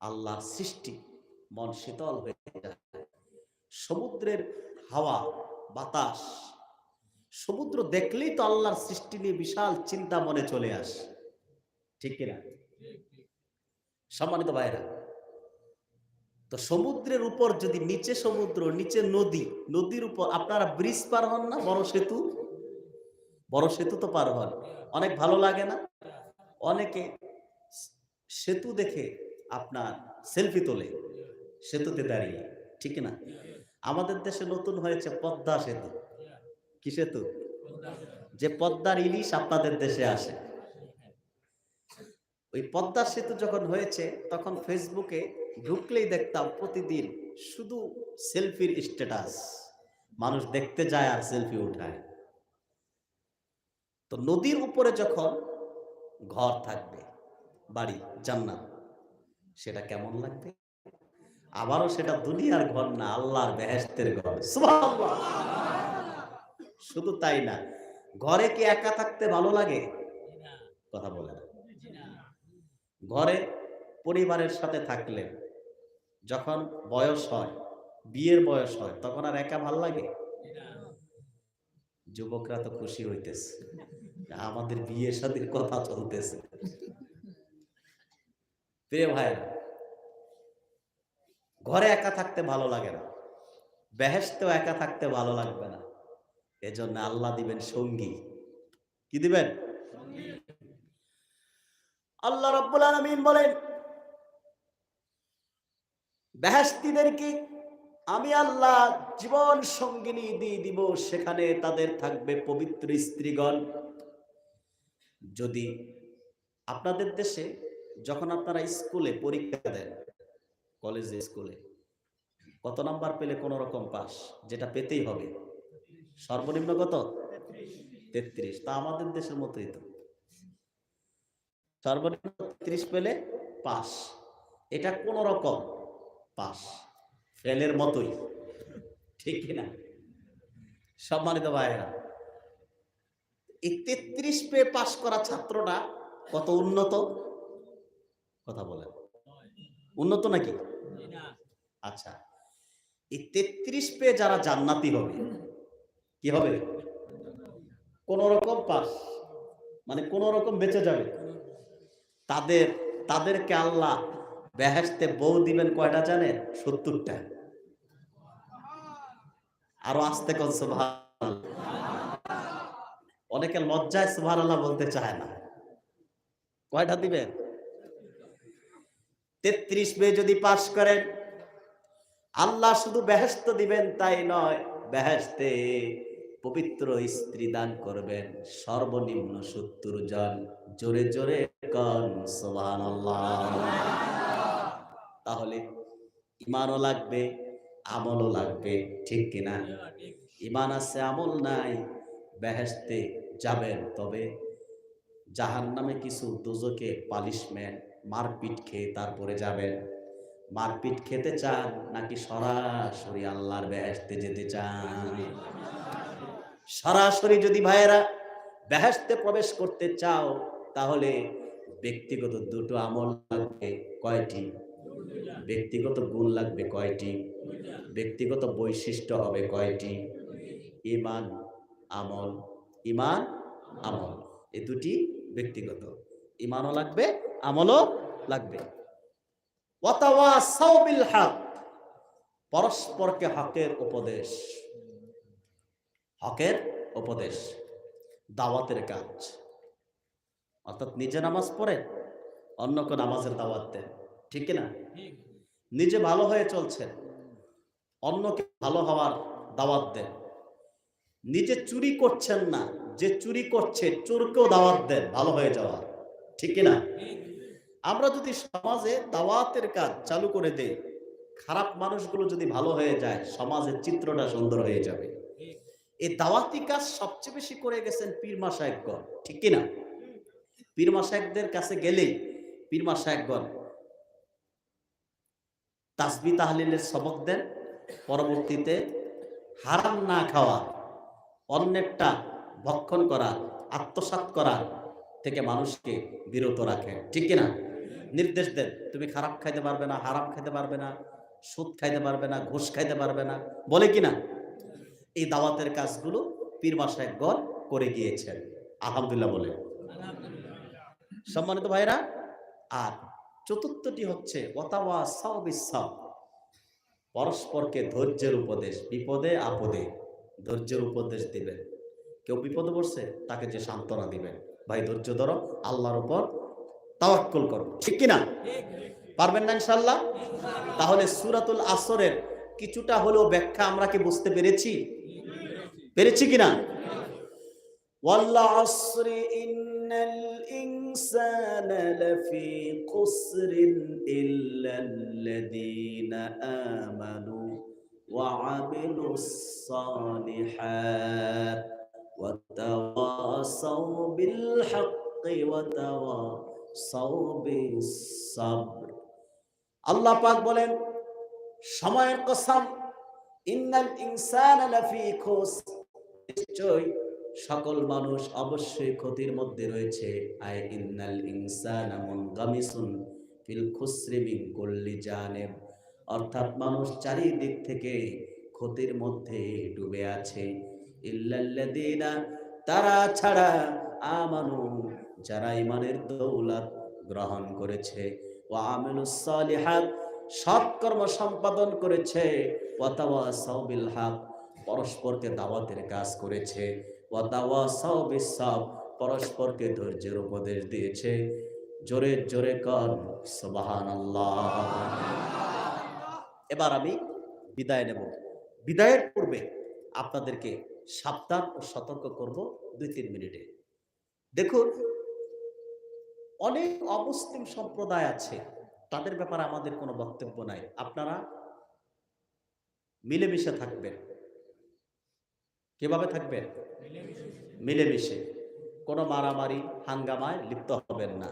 আল্লাহর সৃষ্টি, মন শীতল হয়ে যায়। সমুদ্রের হাওয়া, বাতাস, সমুদ্র দেখলেই তো আল্লাহর সৃষ্টি নিয়ে বিশাল চিন্তা মনে চলে আসে, ঠিক কিনা? সম্মানিত ভাইরা, তো সমুদ্রের উপর যদি নিচে সমুদ্র, নিচে নদী, নদীর উপর আপনারা ব্রিজ পার হন না? বড় সেতু, বড় সেতু তো পার হন, অনেক ভালো লাগে না? অনেকে সেতু দেখে আপনার সেলফি তোলে সেতুতে দাঁড়িয়ে, ঠিক না? আমাদের দেশে নতুন হয়েছে পদ্মা সেতু। কি সেতু? যে পদ্মার ইলিশ আপনাদের দেশে আসে। ওই পদ্মা সেতু যখন হয়েছে তখন ফেসবুকে ঢুকলেই দেখতাম প্রতিদিন শুধু সেলফির স্ট্যাটাস, মানুষ দেখতে যায় আর সেলফি উঠায়। তো নদীর উপরে যখন ঘর থাকবে, বাড়ি, জান্নাত, সেটা কেমন লাগবে? আবারও সেটা দুনিয়ার ঘর না, আল্লাহর বেহেশতের ঘর। সুবহানাল্লাহ। শুধু তাই না, ঘরে কি একা থাকতে ভালো লাগে? কথা বলে না। ঘরে পরিবারের সাথে থাকলে যখন বয়স হয়, বিয়ের বয়স হয়, তখন আর একা ভাল লাগে? যুবকরা তো খুশি হইতেছে, আমাদের বিয়ে শাদীর কথা চলতেছে। প্রিয় ভাইরা, ঘরে একা থাকতে ভালো লাগে না, বেহেশতেও একা থাকতে ভালো লাগবে না। এজন্য আল্লাহ দিবেন সঙ্গী। কি দিবেন? আল্লাহ রাব্বুল আলামিন বলেন, বেহেশতীদেরকে আমি আল্লাহ জীবন সঙ্গিনী দিয়ে দিব, সেখানে তাদের থাকবে পবিত্র স্ত্রীগণ। যদি আপনাদের দেশে যখন আপনারা স্কুলে পরীক্ষা দেন, কলেজে স্কুলে কত নাম্বার পেলে কোন রকম পাস, যেটা পেতেই হবে, সর্বনিম্ন কত? 33। তা আমাদের দেশের মতোই তো, সর্বনিম্ন 33 পেলে পাস। এটা কোন রকম পাস, ফেলের মতোই, ঠিক কিনা? সম্মানিত ভাইয়েরা, এই 33 পেয়ে পাস করা ছাত্রটা কত উন্নত? কথা বলেন, উন্নত নাকি? আচ্ছা, এই 33 পেয়ে যারা জান্নাতি হবে, কি হবে? কোন রকম পাস, মানে কোন রকম বেঁচে যাবে, তাদেরকে আল্লাহ বেহেশতে বউ দিবেন কয়টা জানেন? 70টা। আরো আস্তে কোন সুবহানাল্লাহ। অনেকে লজ্জায় সুবহানাল্লাহ বলতে চায় না। কয়টা দিবেন? 33 পেয়ে যদি পাস করেন, আল্লাহ শুধু বেহেশত দিবেন তাই নয়, বেহেশতে পবিত্র স্ত্রী দান করবেন সর্বনিম্ন 70 জন। জোরে জোরে কোন সুবহানাল্লাহ। তাহলে ঈমানও লাগবে, আমলও লাগবে, ঠিক কিনা? ঈমান আছে, আমল নাই, বেহেশতে যাবেন, তবে জাহান্নামে কিছু দোজখে পালিশমেন্ট, মারপিট খেয়ে তারপরে যাবেন। মারপিট খেতে চান নাকি সরাসরি আল্লাহর বেহেশতে যেতে চান? সরাসরি যদি ভাইয়েরা বেহেশতে প্রবেশ করতে চাও, তাহলে ব্যক্তিগত দুটো আমল লাগবে। কয়টি? ব্যক্তিগত গুণ লাগবে কয়টি? ব্যক্তিগত বৈশিষ্ট্য হবে কয়টি? ঈমান, আমল। ঈমান, আমল, এই দুটি ব্যক্তিগত। ঈমানও লাগবে, আমলও লাগবে। ওয়াতাওয়াসাউ বিল হক, পরস্পরকে হকের উপদেশ। হকের উপদেশ, দাওয়াতের কাজ। অর্থাৎ নিজে নামাজ পড়ে অন্যকে নামাজের দাওয়াত দেন, ঠিক না? নিজে ভালো হয়ে চলছেন, অন্যকে ভালো হওয়ার দাওয়াত দেন। নিজে চুরি করছেন না, যে চুরি করছে চোরকেও দাওয়াত দেন ভালো হয়ে যাওয়া, ঠিক না? আমরা যদি সমাজে দাওয়াতের কাজ চালু করে দেই, খারাপ মানুষগুলো যদি ভালো হয়ে যায়, সমাজের চিত্রটা সুন্দর হয়ে যাবে। এই দাওয়াতি কাজ সবচেয়ে বেশি করে গেছেন পীর মাশায়েখগণ, ঠিক কিনা? পীর মাশায়েখদের কাছে গেলেই পীর মাশায়েখগণ তাসবিহ তাহলিলের সবক দেন, পরবর্তীতে হারাম না খাওয়া, অন্যেরটা ভক্ষণ করা, আত্মসাৎ করা থেকে মানুষকে বিরত রাখেন, ঠিক কিনা? নির্দেশ দেন, তুমি খারাপ খাইতে পারবে না, হারাম খাইতে পারবে না, সুদ খাইতে পারবে না, ঘুষ খাইতে পারবে না, বলে কিনা? এই দাওয়াতের কাজগুলো পীর মাশায়েখগণ করে গিয়েছেন, আলহামদুলিল্লাহ বলে। সম্মানিত ভাইরা, আর চতুর্থটি হচ্ছে ওয়াতাওয়াসাউ বিস-সাবর, পরস্পরকে ধৈর্যের উপদেশ। বিপদে আপদে ধৈর্যের উপদেশ দিবেন। কেউ বিপদে পড়ছে, তাকে যে সান্ত্বনা দিবেন, ভাই ধৈর্য ধরো, আল্লাহর উপর তাওয়াক্কুল করো, ঠিক কিনা? পারবেন না ইনশাআল্লাহ? তাহলে সূরাতুল আসরের কিছুটা হলেও ব্যাখ্যা আমরা কি বুঝতে পেরেছি? পেরেছি কিনা? ওয়াল আসরি ইন্নাল ইনসানা লাফি খুসরিন ইল্লাল্লাযীনা আমানু ওয়া আমিলুস সালিহাত ওয়া তাওয়াসাউ বিল হাক্কি ওয়া তাওয়াসাউ বিস সাবর। আল্লাহ পাক বলেন, সময়ের কসম, ইন্নাল ইনসানা লাফি খুসর, নিশ্চয় সকল মানুষ অবশ্যই ক্ষতির মধ্যে রয়েছে। আয় ইন্নাল ইনসানা মুনগামিসুন ফিল খুসরি মিন কুল্লি জানিব, অর্থাৎ মানুষ চারিদিক থেকে ক্ষতির মধ্যে ডুবে আছে। ইল্লাল্লাযীনা, তারা ছাড়া, আমানু, যারা ঈমানের দৌলত গ্রহণ করেছে, ওয়া আমিলুস সালিহাত, সৎকর্ম সম্পাদন করেছে, ওয়াতাওয়াসাউ বিল হক, পরস্পরকে দাওয়াতের কাজ করেছে, ওয়াতাওয়াসাউ বিস সাবর, পরস্পরকে ধৈর্যের উপদেশ দিয়েছে। জোরে জোরে কর সুবহানাল্লাহ। এবার আমি বিদায় নেব। বিদায়ের পূর্বে আপনাদেরকে সাবধান ও সতর্ক করব 2-3 মিনিটে। দেখুন, অনেক অমুসলিম সম্প্রদায় আছে, তাদের ব্যাপারে আমাদের কোনো বক্তব্য নাই। আপনারা মিলেমিশে থাকবেন। কিভাবে থাকবেন? মিলেমিশে। কোনো মারামারি হাঙ্গামায় লিপ্ত হবেন না,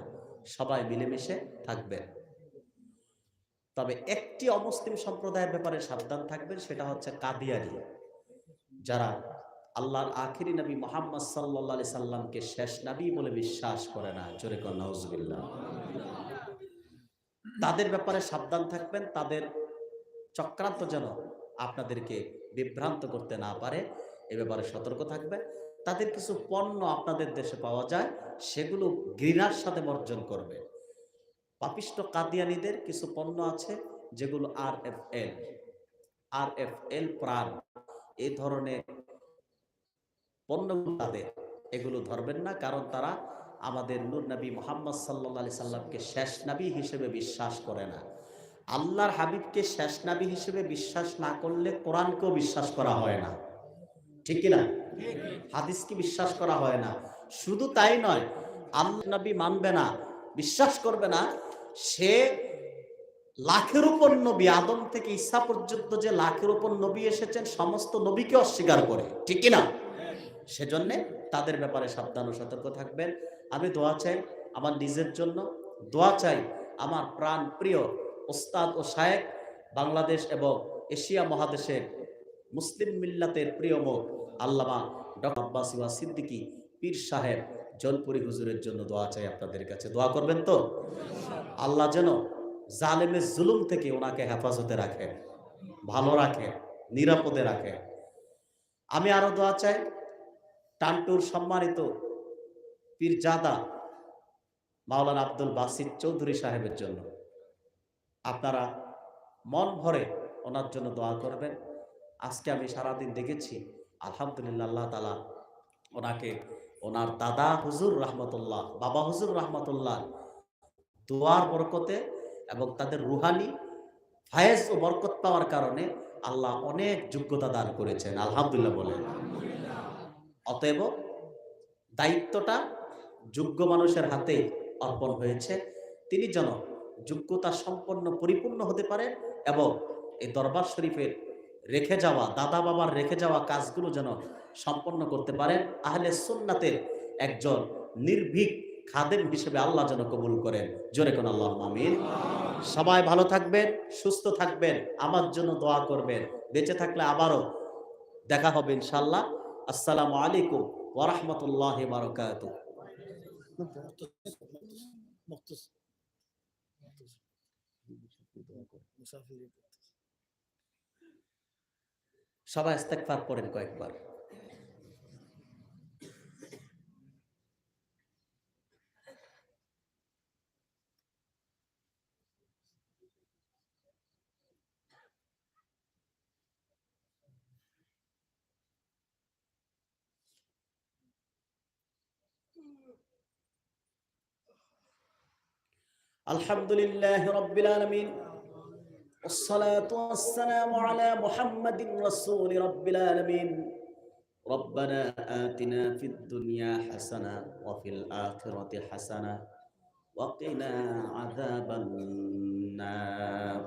সবাই মিলেমিশে থাকবেন। তবে একটি অমুসলিম সম্প্রদায়ের ব্যাপারে সাবধান থাকবেন, সেটা হচ্ছে কাদিয়ানী, যারা আল্লাহর আখিরি নবী মুহাম্মদ সাল্লাল্লাহু আলাইহি সাল্লামকে শেষ নবী বলে বিশ্বাস করে না। জোরে কর নাউজুবিল্লাহ। তাদের ব্যাপারে সাবধান থাকবেন, তাদের চক্রান্ত যেন আপনাদেরকে বিভ্রান্ত করতে না পারে, এ ব্যাপারে সতর্ক থাকবে। তাদের কিছু পণ্য আপনাদের দেশে পাওয়া যায়, সেগুলো ঘৃণার সাথে বর্জন করবে। পাপিষ্ট কাদিয়ানীদের কিছু পণ্য আছে যেগুলো আরএফএল প্রাণ, এই ধরনের পণ্যগুলো তাদের, এগুলো ধরবেন না, কারণ তারা আমাদের নূর নবী মুহাম্মদ সাল্লাল্লাহু আলাইহি সাল্লামকে শেষ নবী হিসেবে বিশ্বাস করে না। আল্লাহর হাবিবকে শেষ নবী হিসেবে বিশ্বাস না করলে কোরআনকেও বিশ্বাস করা হয় না, ঠিক কি না? হাদিসকে বিশ্বাস করা হয় না। শুধু তাই নয়, আল্লাহ নবী মানবে না, বিশ্বাস করবে না, সে লাখের উপর নবী, আদম থেকে ঈসা পর্যন্ত যে লাখের উপর নবী এসেছেন, সমস্ত নবীকে অস্বীকার করে, ঠিক কি না? সেজন্যে তাদের ব্যাপারে সাবধান ও সতর্ক থাকবেন। আমি দোয়া চাই আমার নিজের জন্য, দোয়া চাই আমার প্রাণ প্রিয় ওস্তাদ ও শায়েখ, বাংলাদেশ এবং এশিয়া মহাদেশের মুসলিম মিল্লাতের প্রিয় মুখ আল্লামা ডক্টর আব্বাস সিদ্দিকী পীর সাহেব জলপুরি হুজুরের জন্য দোয়া চাই আপনাদের কাছে। দোয়া করবেন তো? আল্লাহ যেন জালেমের জুলুম থেকে ওনাকে হেফাজতে রাখে, ভালো রাখে, নিরাপদে রাখে। আমি আরো দোয়া চাই টানটুর সম্মানিত পীরজাদা মাওলানা আব্দুল বাসিত চৌধুরী সাহেবের জন্য। আপনারা মন ভরে ওনার জন্য দোয়া করবেন। আজকে আমি সারাদিন দেখেছি, আলহামদুলিল্লাহ, আল্লাহ তাআলা ওনাকে ওনার দাদা হুজুর রহমতুল্লাহ, বাবা হুজুর রহমতুল্লাহ দোয়ার বরকতে এবং তাদের রুহানি ফায়েজ ও বরকত পাওয়ার কারণে আল্লাহ অনেক যোগ্যতা দান করেছেন, আলহামদুলিল্লাহ বলেন। অতএব দায়িত্বটা যোগ্য মানুষের হাতে অর্পণ হয়েছে, তিনি যেন যোগ্যতা সম্পন্ন পরিপূর্ণ হতে পারে এবং এই দরবার শরীফের রেখে যাওয়া, দাদা বাবার রেখে যাওয়া কাজগুলো যেন সম্পন্ন করতে পারেন। আহলে সুন্নাতের একজন নির্ভীক খাদেম হিসেবে আল্লাহ যেন কবুল করেন। জোরে কোন আল্লাহুম্মা আমিন। সবাই ভালো থাকবেন, সুস্থ থাকবেন, আমার জন্য দোয়া করবেন। বেঁচে থাকলে আবারও দেখা হবে ইনশাআল্লাহ। আসসালামু আলাইকুম ওয়া রাহমাতুল্লাহি ওয়া বারাকাতুহু। সবাই ইস্তেগফার পড়েন কয়েকবার। আলহামদুলিল্লাহি রাব্বিল আলামিন, والصلاة والسلام على محمد رسول رب العالمين. ربنا آتنا في الدنيا حسنة وفي الآخرة حسنة وقنا عذاب النار.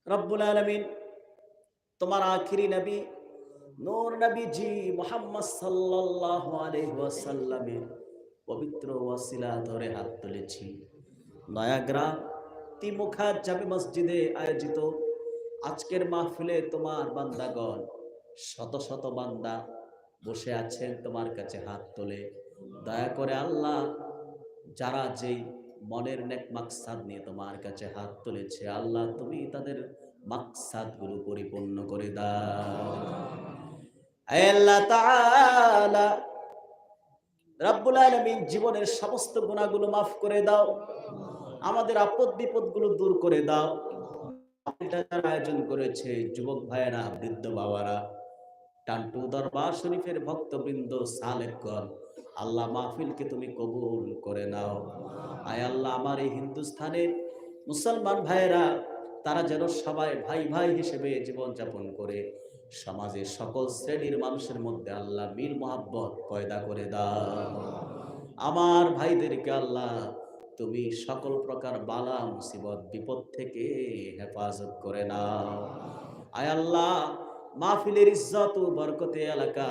রব্বুল আলামিন তোমার আখিরি নবী নূর নবীজি মুহাম্মদ সাল্লাল্লাহু আলাইহি ওয়াসাল্লামের পবিত্র ওয়াসিলা ধরে হাত তুলেছি। নয়াগ্রাম তিমুখা জামে মসজিদে আয়োজিত আজকের মাহফিলে তোমার বান্দাগণ, শত শত বান্দা বসে আছেন তোমার কাছে হাত তোলে। দয়া করে আল্লাহ, যারা যেই মনের নেক মাকসাদ নিয়ে তোমার কাছে হাত তুলেছে, আল্লাহ তুমি তাদের মাকসাদ গুলো পরিপূর্ণ করে দাও। আল্লাহ তাআলা রব্বুল আলামিন জীবনের সমস্ত গুনাহগুলো মাফ করে দাও। আমাদের আপদ বিপদ গুলো দূর করে দাও। যারা আয়োজন করেছে যুবক ভাইয়েরা, বৃদ্ধ বাবারা, টান্টু দরবার শরীফের ভক্তবৃন্দ, সালেকগণ, আল্লাহ মাহফিলকে তুমি কবুল করে নাও। আয় আল্লাহ, আমার এই হিন্দুস্তানের মুসলমান ভাইয়েরা, তারা যেন সবাই ভাই ভাই হিসেবে জীবন যাপন করে সমাজের সকল শ্রেণীর মানুষের মধ্যে আল্লাহ মিল মোহাব্বত পয়দা করে দাও। আমার ভাইদেরকে আল্লাহ তুমি সকল প্রকার বালা মুসিবত বিপদ থেকে হেফাজত করে নাও। আয় আল্লাহ, মাহফিলের ইজ্জত ও বরকতে এলাকা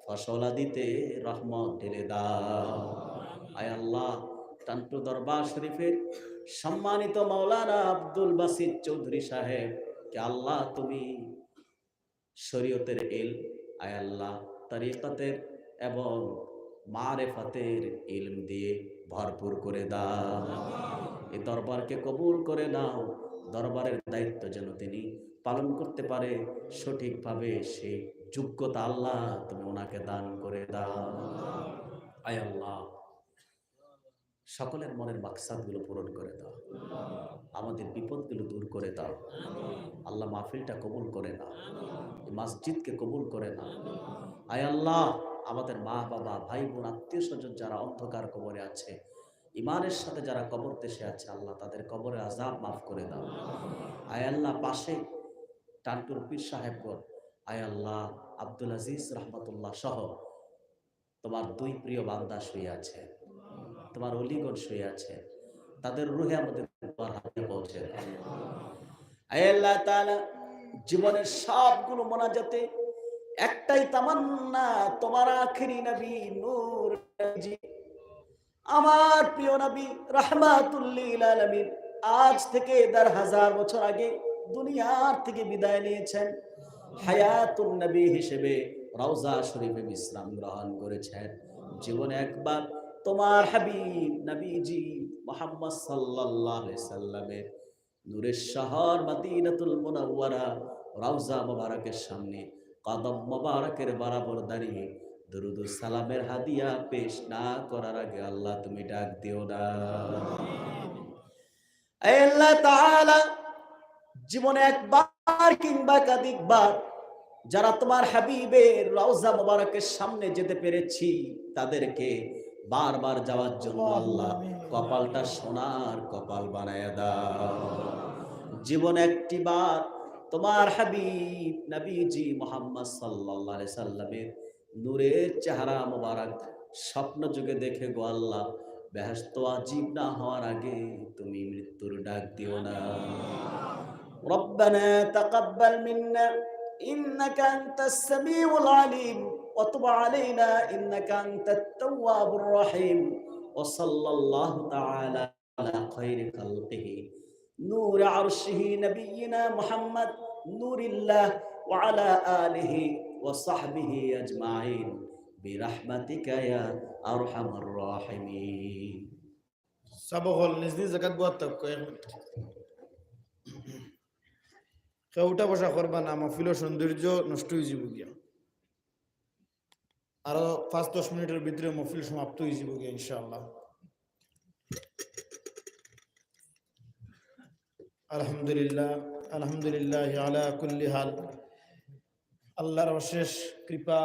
ফসলাদিতে রহমত ঢেলে দাও। আয় আল্লাহ, টান্টু দরবার শরীফের সম্মানিত মাওলানা আব্দুল বাসিত চৌধুরী সাহেব কে আল্লাহ তুমি শরীয়তের ইলম, আয় আল্লাহ তরিকতের এবং মারেফাতের ইলম দিয়ে ভরপুর করে দাও। এই দরবারকে কবুল করে নাও। দরবারের দায়িত্ব যেন তিনি পালন করতে পারে সঠিকভাবে, সেই যোগ্যতা আল্লাহ তুমি ওনাকে দান করে দাও। আয় আল্লাহ, সকলের মনের মাকসাদগুলো পূরণ করে দাও, আমাদের বিপদগুলো দূর করে দাও। আল্লাহ মাহফিলটা কবুল করে নাও, মসজিদকে কবুল করে নাও। আয় আল্লাহ, আমাদের মা বাবা, ভাই বোন, আত্মীয় স্বজন যারা অন্ধকার কবরে আছে, ইমানের সাথে যারা কবর দেশে আছে, আল্লাহ তাদের কবরে আযাব মাফ করে দাও। আয় আল্লাহ, পাশে টান্টুর পীর সাহেবগণ, আয় আল্লাহ আব্দুল আজিজ রহমতুল্লাহ সহ তোমার দুই প্রিয় বান্দা শুয়ে আছে, তোমার অলিগণ শুয়ে আছে, তাদের রুহে আমাদের হাতে পৌঁছে দাও। আয় আল্লাহ তাআলা, জীবনের সবগুলো মোনাজাতে একটাই তামান্না, তোমার আখেরি নবী নূর নবী, আমার প্রিয় নবী রাহমাতুল লিল আলামিন আজ থেকে ১০০০ বছর আগে দুনিয়ার থেকে বিদায় নিয়েছেন। হায়াতুন নবী হিসেবে রওজা শরীফে বিশ্রাম গ্রহণ করেছেন। জীবনে একবার তোমার হাবিব নবীজি মুহাম্মদ সাল্লাল্লাহু আলাইহি সাল্লামের নূরের শহর মদিনাতুল মুনাওয়ারা রওজা মুবারকের সামনে কদম মুবারকের বরাবর দাঁড়িয়ে দরুদ ও সালামের হাদিয়া পেশ না করার আগে আল্লাহ তুমি ডাক দিও না। আয় আল্লাহ তাআলা, জীবনে একবার কিংবা একাধিকবার যারা তোমার হাবিবের রওজা মুবারকের সামনে যেতে পেরেছি, তাদেরকে বারবার যাওয়ার জন্য আল্লাহ কপালটা সোনার কপাল বানায়া দাও। জীবনে একটি বার তোমার হাবিব নবীজি মুহাম্মদ সাল্লাল্লাহু আলাইহি সাল্লামের নূরের চেহারা মুবারক স্বপ্ন যুগে দেখে গো আল্লাহ, বেহেশত ওয়াজিব না হওয়ার আগে তুমি মৃত্যুর ডাক দিও না। রব্বানা তাকাব্বাল মিন্না ইন্নাকা আনতাস সামিউল আলিম ওয়া তুব আলাইনা ইন্নাকা আনতাত তাওয়াবুর রহিম ওয়া সাল্লাল্লাহু তাআলা আলা খায়রি খালকিহি নূর আরশিহি নবিয়িনা মুহাম্মদ নূরিল্লাহ ওয়া আলা আলিহি ওয়া সাহবিহি আজমাইন বিরহমাতিকা ইয়া আরহামার রাহিমিন। সাবহল নিজনি জাকাত বুয়াত কয় কেউটা বসা করবা না, মাহফিল সৌন্দর্য নষ্ট হয়ে যাব গিয়া। আরো ৫-১০ মিনিটের ভিতরে মাহফিল সমাপ্ত হয়ে যাব গিয়া ইনশাআল্লাহ। আলহামদুলিল্লাহ, আলহামদুলিল্লাহ আলা কুল্লি হাল। আল্লাহর অশেষ কৃপা,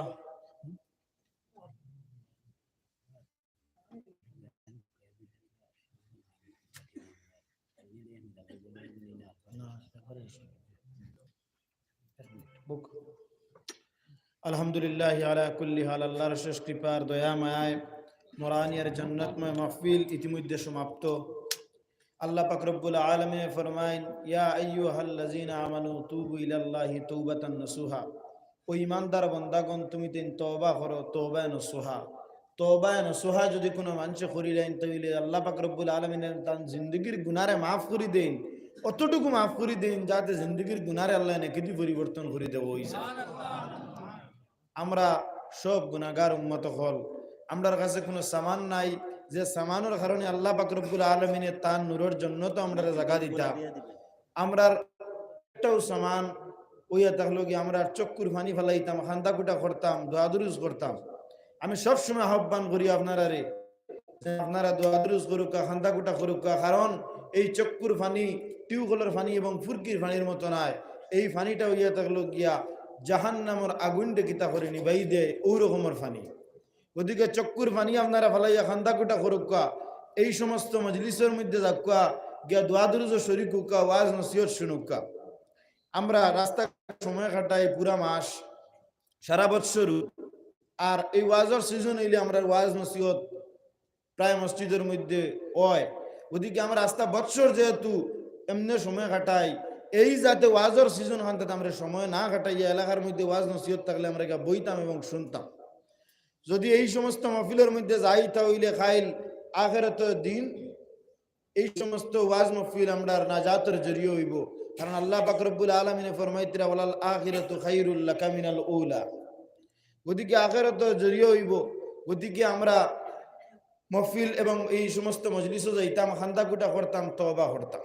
আলহামদুলিল্লাহ আলা কুল্লি হাল। আল্লাহর শেষ কৃপার দয়া মায়ায় মোরানিয়ার জান্নাতময় মাহফিল ইতিমধ্যে সমাপ্ত। আল্লাহ পাক রব্বুল আলামিন ফরমায়েন, ইয়া আইয়ুহাল্লাযীনা আমানু তুবু ইলাল্লাহি তাওবাতান নাসুহা। ও ঈমানদার বান্দাগণ, তুমি তিন তওবা করো, তওবা নসুহা। তওবা নসুহা যদি কোনো মানুষে করিলেন, তাহলে আল্লাহ পাক রব্বুল আলামিন তার জিন্দগির গুনারে মাফ করে দেন, অতটুকু মাফ করে দেন যাতে জিন্দগির গুনারে আল্লাহ নেকিদি পরিবর্তন করে দেব। আমরা সব গুনাহগার উম্মত হল, আমরার কাছে কোনো সামান নাই যে সামানের কারণে আল্লাহ পাক রব্বুল আলামিনের তার নূরের জন্য তো আমরা জায়গা দিতাম। আমরার একটাও সামান ওইয়া থাকলো কি আমরা চক্কুর পানি ফেলাইতাম, খান্দা কুটা করতাম, দোয়া দুরুজ করতাম। আমি সবসময় আহ্বান করি আপনারা রে, আপনারা দোয়া দুরুজ করুকা, খান্দা কুটা করুকা, কারণ এই চক্কুর ফানি টিউবওয়েলের ফানি এবং ফুরকির ফানির মতো নয়। এই ফানিটা হইয়া থাকলো গিয়া জাহান্নামের আগুনটা কিতা করে নিবাই দেয় ওই রকমের ফানি। ওদিকে চক্কুর ফানি আপনারা ফালাইয়া খান্দা কুটা করুকা, এই সমস্ত মজলিসের মধ্যে যাকুয়া গিয়া দোয়া দুরুজ শরীক হুকা, ওয়াজ নসিহত শুনুকা। আমরা রাস্তা সময় কাটাই পুরা মাস, সারা বৎসর। আর এই ওয়াজের সিজন হইলে আমরা ওয়াজ নসিহত প্রায় মসজিদের মধ্যে হয়। ওদিকে আমরা রাস্তা বৎসর যেহেতু এমনি সময় কাটাই, এই যাতে ওয়াজের সিজন হানতে আমরা সময় না কাটাইয়া এলাকার মধ্যে ওয়াজ নসিহত থাকলে আমরা বইতাম এবং শুনতাম। যদি এই সমস্ত মহফিলের মধ্যে যাই তাহলে খাইল আখিরাতের দিন এই সমস্ত ওয়াজ মহফিল আমরা নাজাতের জরিয়ে হইব। কারণ আল্লাহ পাক রব্বুল আলামিনে ফরমাইতরা ওয়ালাল আখিরাতু খায়রুল লাকা মিনাল উলা। ওদিকে আখিরাতের জরিয়ে হইব। ওদিকে আমরা মহফিল এবং এই সমস্ত মজলিসও যাইতাম, খান্দা কুটা করতাম, তওবা করতাম।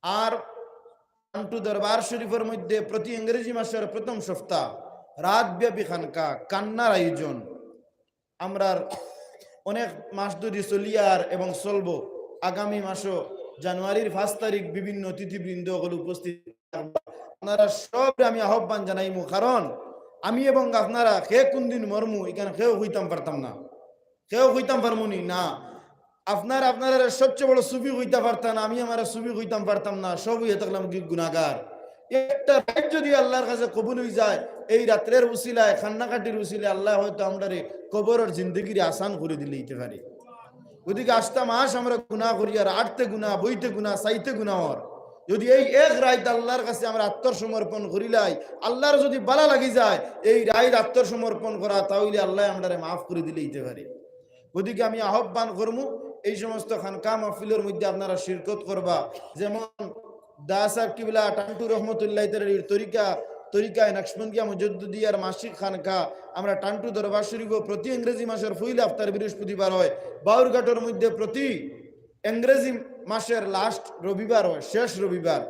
আর টান্টু দরবার শরীফের মধ্যে প্রতি ইংরেজি মাসের প্রথম সপ্তাহ রাতব্যাপী খানকা কান্নার আয়োজন আমরা অনেক মাস ধরে চলিয়ার এবং চলব। আগামী মাসও জানুয়ারির 5 তারিখ বিভিন্ন অতিথিবৃন্দ হল উপস্থিত। আপনারা সব আমি আহ্বান জানাইমু, কারণ আমি এবং আপনারা খে কোন দিন মরমু এখানে কেউ হইতাম পারতাম না, কেউ হইতাম পারমুনি না। আপনারা সবচেয়ে বড় সুফি হইতে পারতাম, আমি আমার সুফি হইতাম পারতাম না, সব হইয়া থাকলাম কি গুনাহগার। একটা রাত যদি আল্লাহর কাছে কবুল হয়ে যায়, এই রাত্রের উসিলায় খান্নাকাটির উসিলায় আল্লাহ হয়তো আমরা কবরের জিন্দগির আসান করে দিলে দিতে পারে। ওদিকে 8টা মাস আমরা গুনাহ করি, আর আটতে গুনাহ, বইতে গুনাহ, চাইতে গুনাহ। যদি এই এক রাত আল্লাহর কাছে আমরা আত্মসমর্পণ করিলাই, আল্লাহর যদি বালা লাগি যায় এই রাত আত্মসমর্পণ করা, তাহলে আল্লাহ আমরা মাফ করে দিলে দিতে পারে। ওদিকে আমি আহ্বান করবো এই সমস্ত খানকা মাহফিলের মধ্যে আপনারা শিরকত করবা। যেমন দা সাহেব কিবলা টান্টু রহমতুল্লাহ তরিকায় নকশবন্দিয়া মুজদ্দিদিয়ার মাসিক খানকা আমরা টান্টু দরবার শরীফ প্রতি ইংরেজি মাসের ফুইল আফতার বৃহস্পতিবার হয়। বাউরঘাটের মধ্যে প্রতি ইংরেজি মাসের লাস্ট রবিবার হয়, শেষ রবিবার।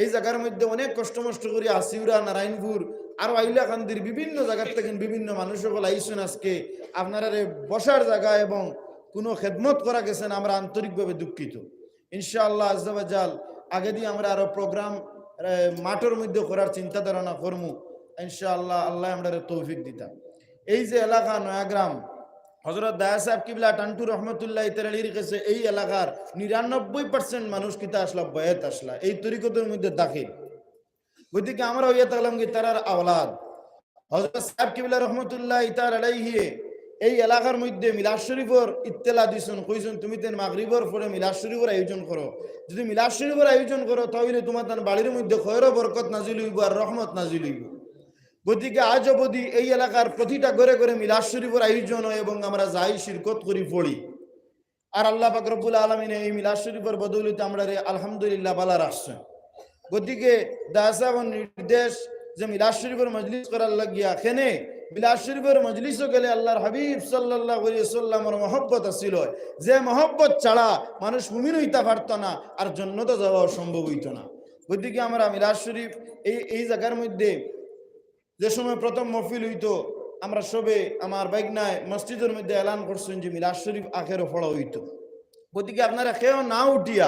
এই জায়গার মধ্যে অনেক কষ্ট করে আসিউরা, নারায়ণপুর আর আইলাকান্দির বিভিন্ন জায়গার থেকে বিভিন্ন মানুষ সকল আইসেন। আজকে আপনারা বসার জায়গা এবং কোনো খেদমত করা গেছেন, আমরা আন্তরিকভাবে দুঃখিত। ইনশাআল্লাহ আজ্জা ওয়া জাল আগে দিয়ে আমরা আরো প্রোগ্রাম মাঠের মধ্যে করার চিন্তা ধারণা করবো ইনশাআল্লাহ। আল্লাহ আমরা তৌফিক দিতাম। এই যে এলাকা নয়াগ্রাম, হযরত দায়া সাহেব কিবলা টান্টু রহমতুল্লাহ তাআলার কাছে এই এলাকার 99% মানুষ কিতা আসলা বয়াত আসলা এই তরিকতের মধ্যে দাখিল। ওইদিকে আমরা হইয়া থাকলাম কি তারার আওলাদ। হযরত সাহেব কিবলা রহমতুল্লাহ তাআলাহি এই এলাকার মধ্যে মিলাদ শরীফের ইত্তেলা দিছেন, কইছেন তুমি তেন মাগরিবের পরে মিলাদ শরীফের আয়োজন করো। যদি মিলাদ শরীফের আয়োজন করো তাহলে তোমার তার বাড়ির মধ্যে খয়র বরকত নাজিল হইব আর রহমত নাজিল হইব। গতিকে আজ অবধি এই এলাকার প্রতিটা ঘরে ঘরে মিলাদ শরীফের আয়োজন হয় এবং আমরা যাই শিরকত করি পড়ি। আর আল্লাহ পাক রব্বুল আলামিন এই মিলাদ শরীফের বদৌলতে আমরা আলহামদুলিল্লাহ বালা রাখছেন। গতিকে দাসা নির্দেশ যে মিলাদ শরীফের মজলিস করার লাগিয়া খেনে মিলাদ শরীফের মজলিসও গেলে আল্লাহর হাবিব সাল্লাল্লাহু আলাইহি ওয়াসাল্লামের মহব্বত আছিল, যে মহব্বত ছাড়া মানুষ মুমিন হইতে পারত না আর জান্নাতে যাওয়া সম্ভব হইত না। গতিকে আমরা মিলাদ শরীফ এই জায়গার মধ্যে যে সময় প্রথম মহফিল হইতো আমরা সবে আমার বাইকনায় মসজিদের মধ্যে এলান করছেন যে মিলাদ শরীফ আখেরও পড়া হইতো। গতিকে আপনারা কেউ না উঠিয়া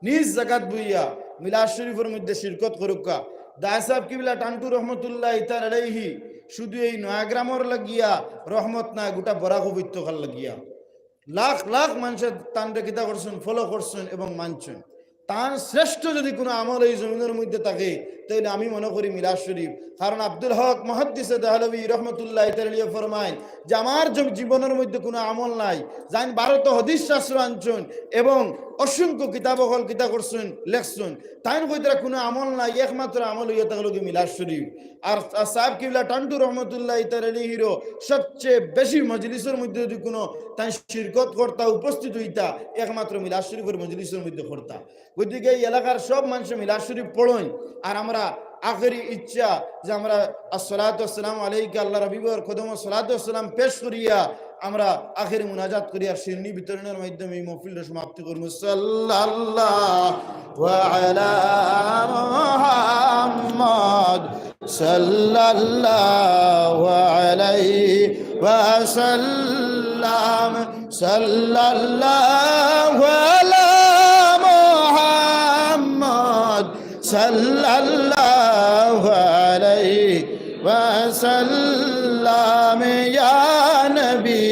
নিজ জায়গাত বইয়া মিলাদ শরীফের মধ্যে শিরকত করুকা। দায়া সাহেব কিবলা টান্টু রহমতুল্লাহ তাআলাহি শুধু এই নয়াগ্রামের লাগিয়া রহমত না, গোটা বরাক উপত্যকার লাগিয়া লাখ লাখ মানুষের তানরে কিতা করছেন, ফলো করছেন এবং মানছেন। তার শ্রেষ্ঠ যদি কোনো আমল এই জমিনের মধ্যে থাকে তাহলে আমি মনে করি মিলাদ শরীফ। কারণ আব্দুল হক মুহাদ্দিসে দেহলভী রহমতুল্লাহ তাআলা ফরমায় যে আমার জীবনের মধ্যে কোনো আমল নাই, যান 12 হাদিস শাস্ত্র আনছেন এবং অসংখ্য কিতাব হল কিতা করছেন, লেখছেন, তাই কইতরা কোনো আমল নাই, একমাত্র আমল হইয়া থাকলো কি মিলাদ শরীফ। আর সাহেব কিবলা টান্টু রহমতুল্লাহ তাআলাহিরও সবচেয়ে বেশি মজলিসের মধ্যে যদি কোনো তাই শিরকত করতা, উপস্থিত হইতা, একমাত্র মিলাদ শরীফের মজলিসের মধ্যে করতা। গতিকে এই এলাকার সব মানুষ মিলাদ শরীফ পড়েন। আর আমরা আখেরি ইচ্ছা যে আমরা আসসালাতু ওয়াসসালামু আলাইকা আল্লাহ হাবিবের কদমে সালাতু ওয়াসসালাম পেশ করিয়া আমরা আখেরি মুনাজাত করিয়া শিরনি বিতরণের মাধ্যমে এই মাহফিলটা সমাপ্তি করব। সাল্লাল্লাহু আলা মুহাম্মদ সাল্লাল্লাহু আলাইহি ওয়া সাল্লাম। সাল্লাল্লাহু আলা মুহাম্মদ সাল্লাল্লাহু আলাইহি ওয়াসাল্লাম ইয়া নবী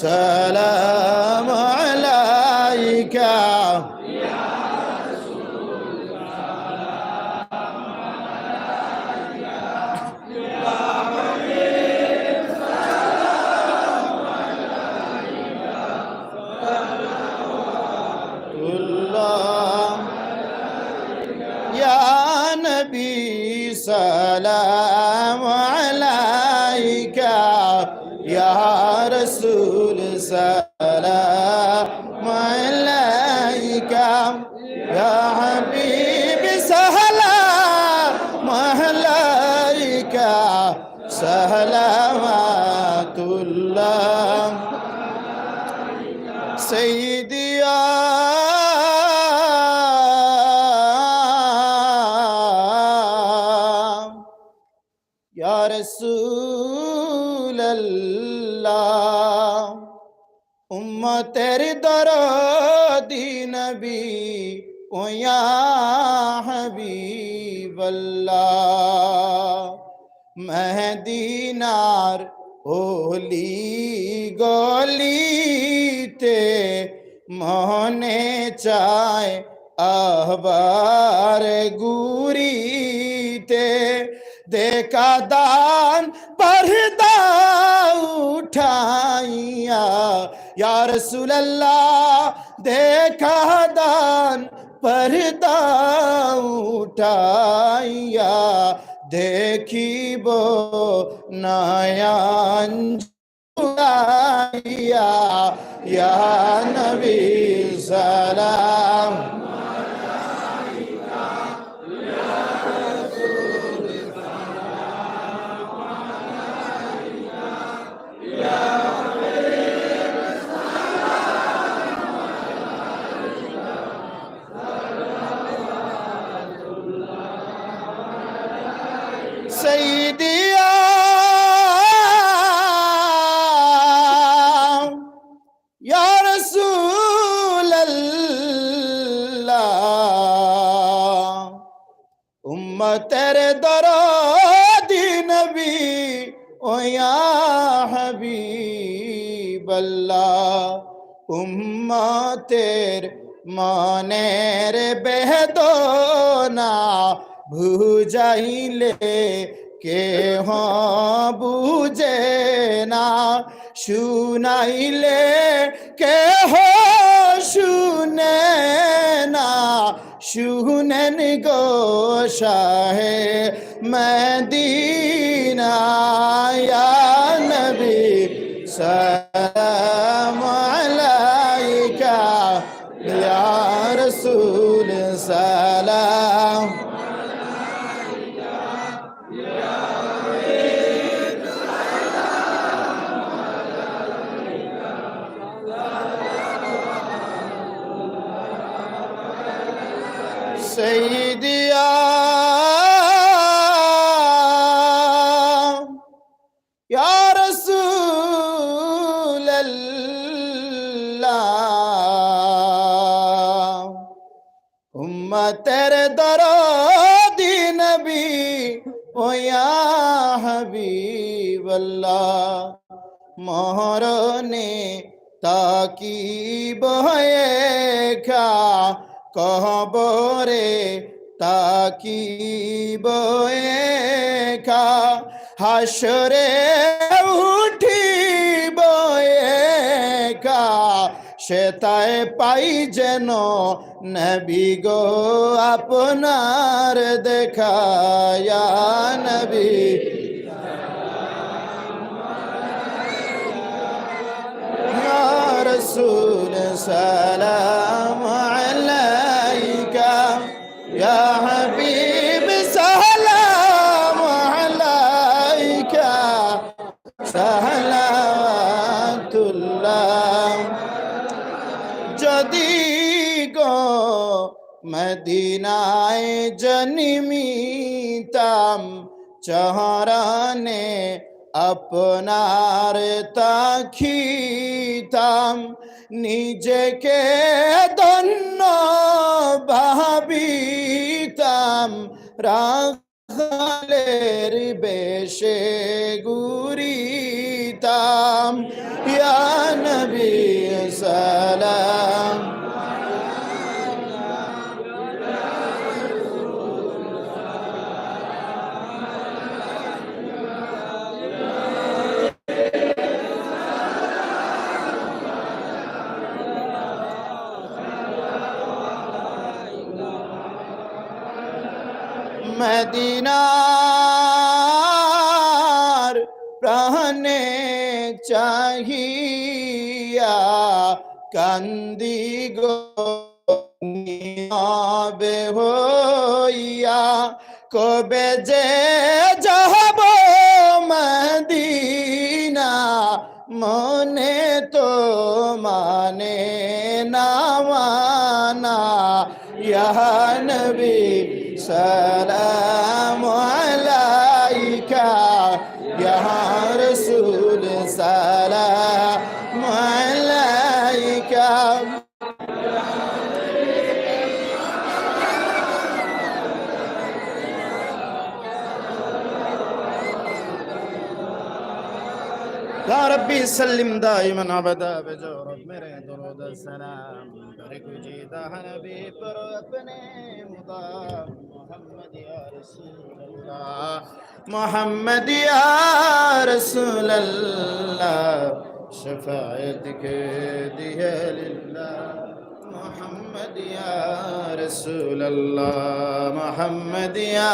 সালাম আলাইকা سلام عليك يا رسول سلام عليك يا حبيب سلام عليك صلوات الله سيدي يا رسول الله উম্মতের দরদি নবী ও ইয়া হাবিবাল্লাহ মদিনার ওলি গলিতে মনে চায় আহবার গুরিতে देखा दान पर्दा उठाइया या रसूल अल्लाह देखा दान पर्दा उठाइया देखिबो नयन जुड़ाइया या नबी सलाम سيدي يا رسول الله উম্মতের দরদি নবী ও ইয়া হাবিবাল্লাহ উম্মতের মনের বেদনা বুঝাইলে কেহ বুঝে না শুনাইলে কেহ শুনে না শুনেন গো শাহে মদিনা ইয়া নবী সালাম আলাইকা ইয়া রাসূল সালাম سيدي يا رسول الله উম্মতের দরদি নবী ও ইয়া হাবিবাল্লাহ মরণে তাকিব একা কবরে তাকিব একা হাসরে উঠিব একা সেতায় পাই যেন নবী গো আপনার দেখা ইয়া নবী ইয়া রাসূল সালাম আলাইকা ইয়া হাবিব সালাম আলাইকা সালাওয়াতুল্লাহ যদি গো মদিনায় জন্মিতাম চরণে আপনার তাকিতাম নিজেকে ধন্য ভাবিতাম রাখালের বেশে ঘুরিতাম ইয়া নবী সালাম মদিনার প্রাণে চাহিয়া কান্দি গো নীরবে হইয়া কবে যে যাব মদিনা মনে তো মানে না মানা ইয়া নবী সালাম আলাইকা ইয়া রাসূল সালাম আলাইকা या रब्बी सल्लिम दाइमन अबदा बेजोरत मेरे दरूद सलाम करे कुजीदा नबी पर अपने मुदाम मोहम्मद या रसूल अल्लाह मोहम्मद या रसूल अल्लाह शफाअत के दिए लिल्लाह मोहम्मद या रसूल अल्लाह मोहम्मद या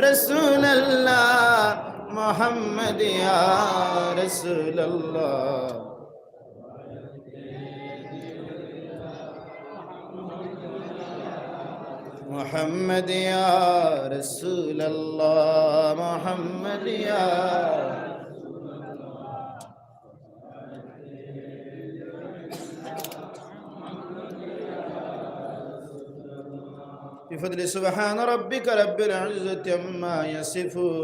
रसूल अल्लाह मोहम्मद या रसूल अल्लाह मोहम्मद या रसूल अल्लाह मोहम्मद या بفضل سبحان ربك رب العزة عما يصفون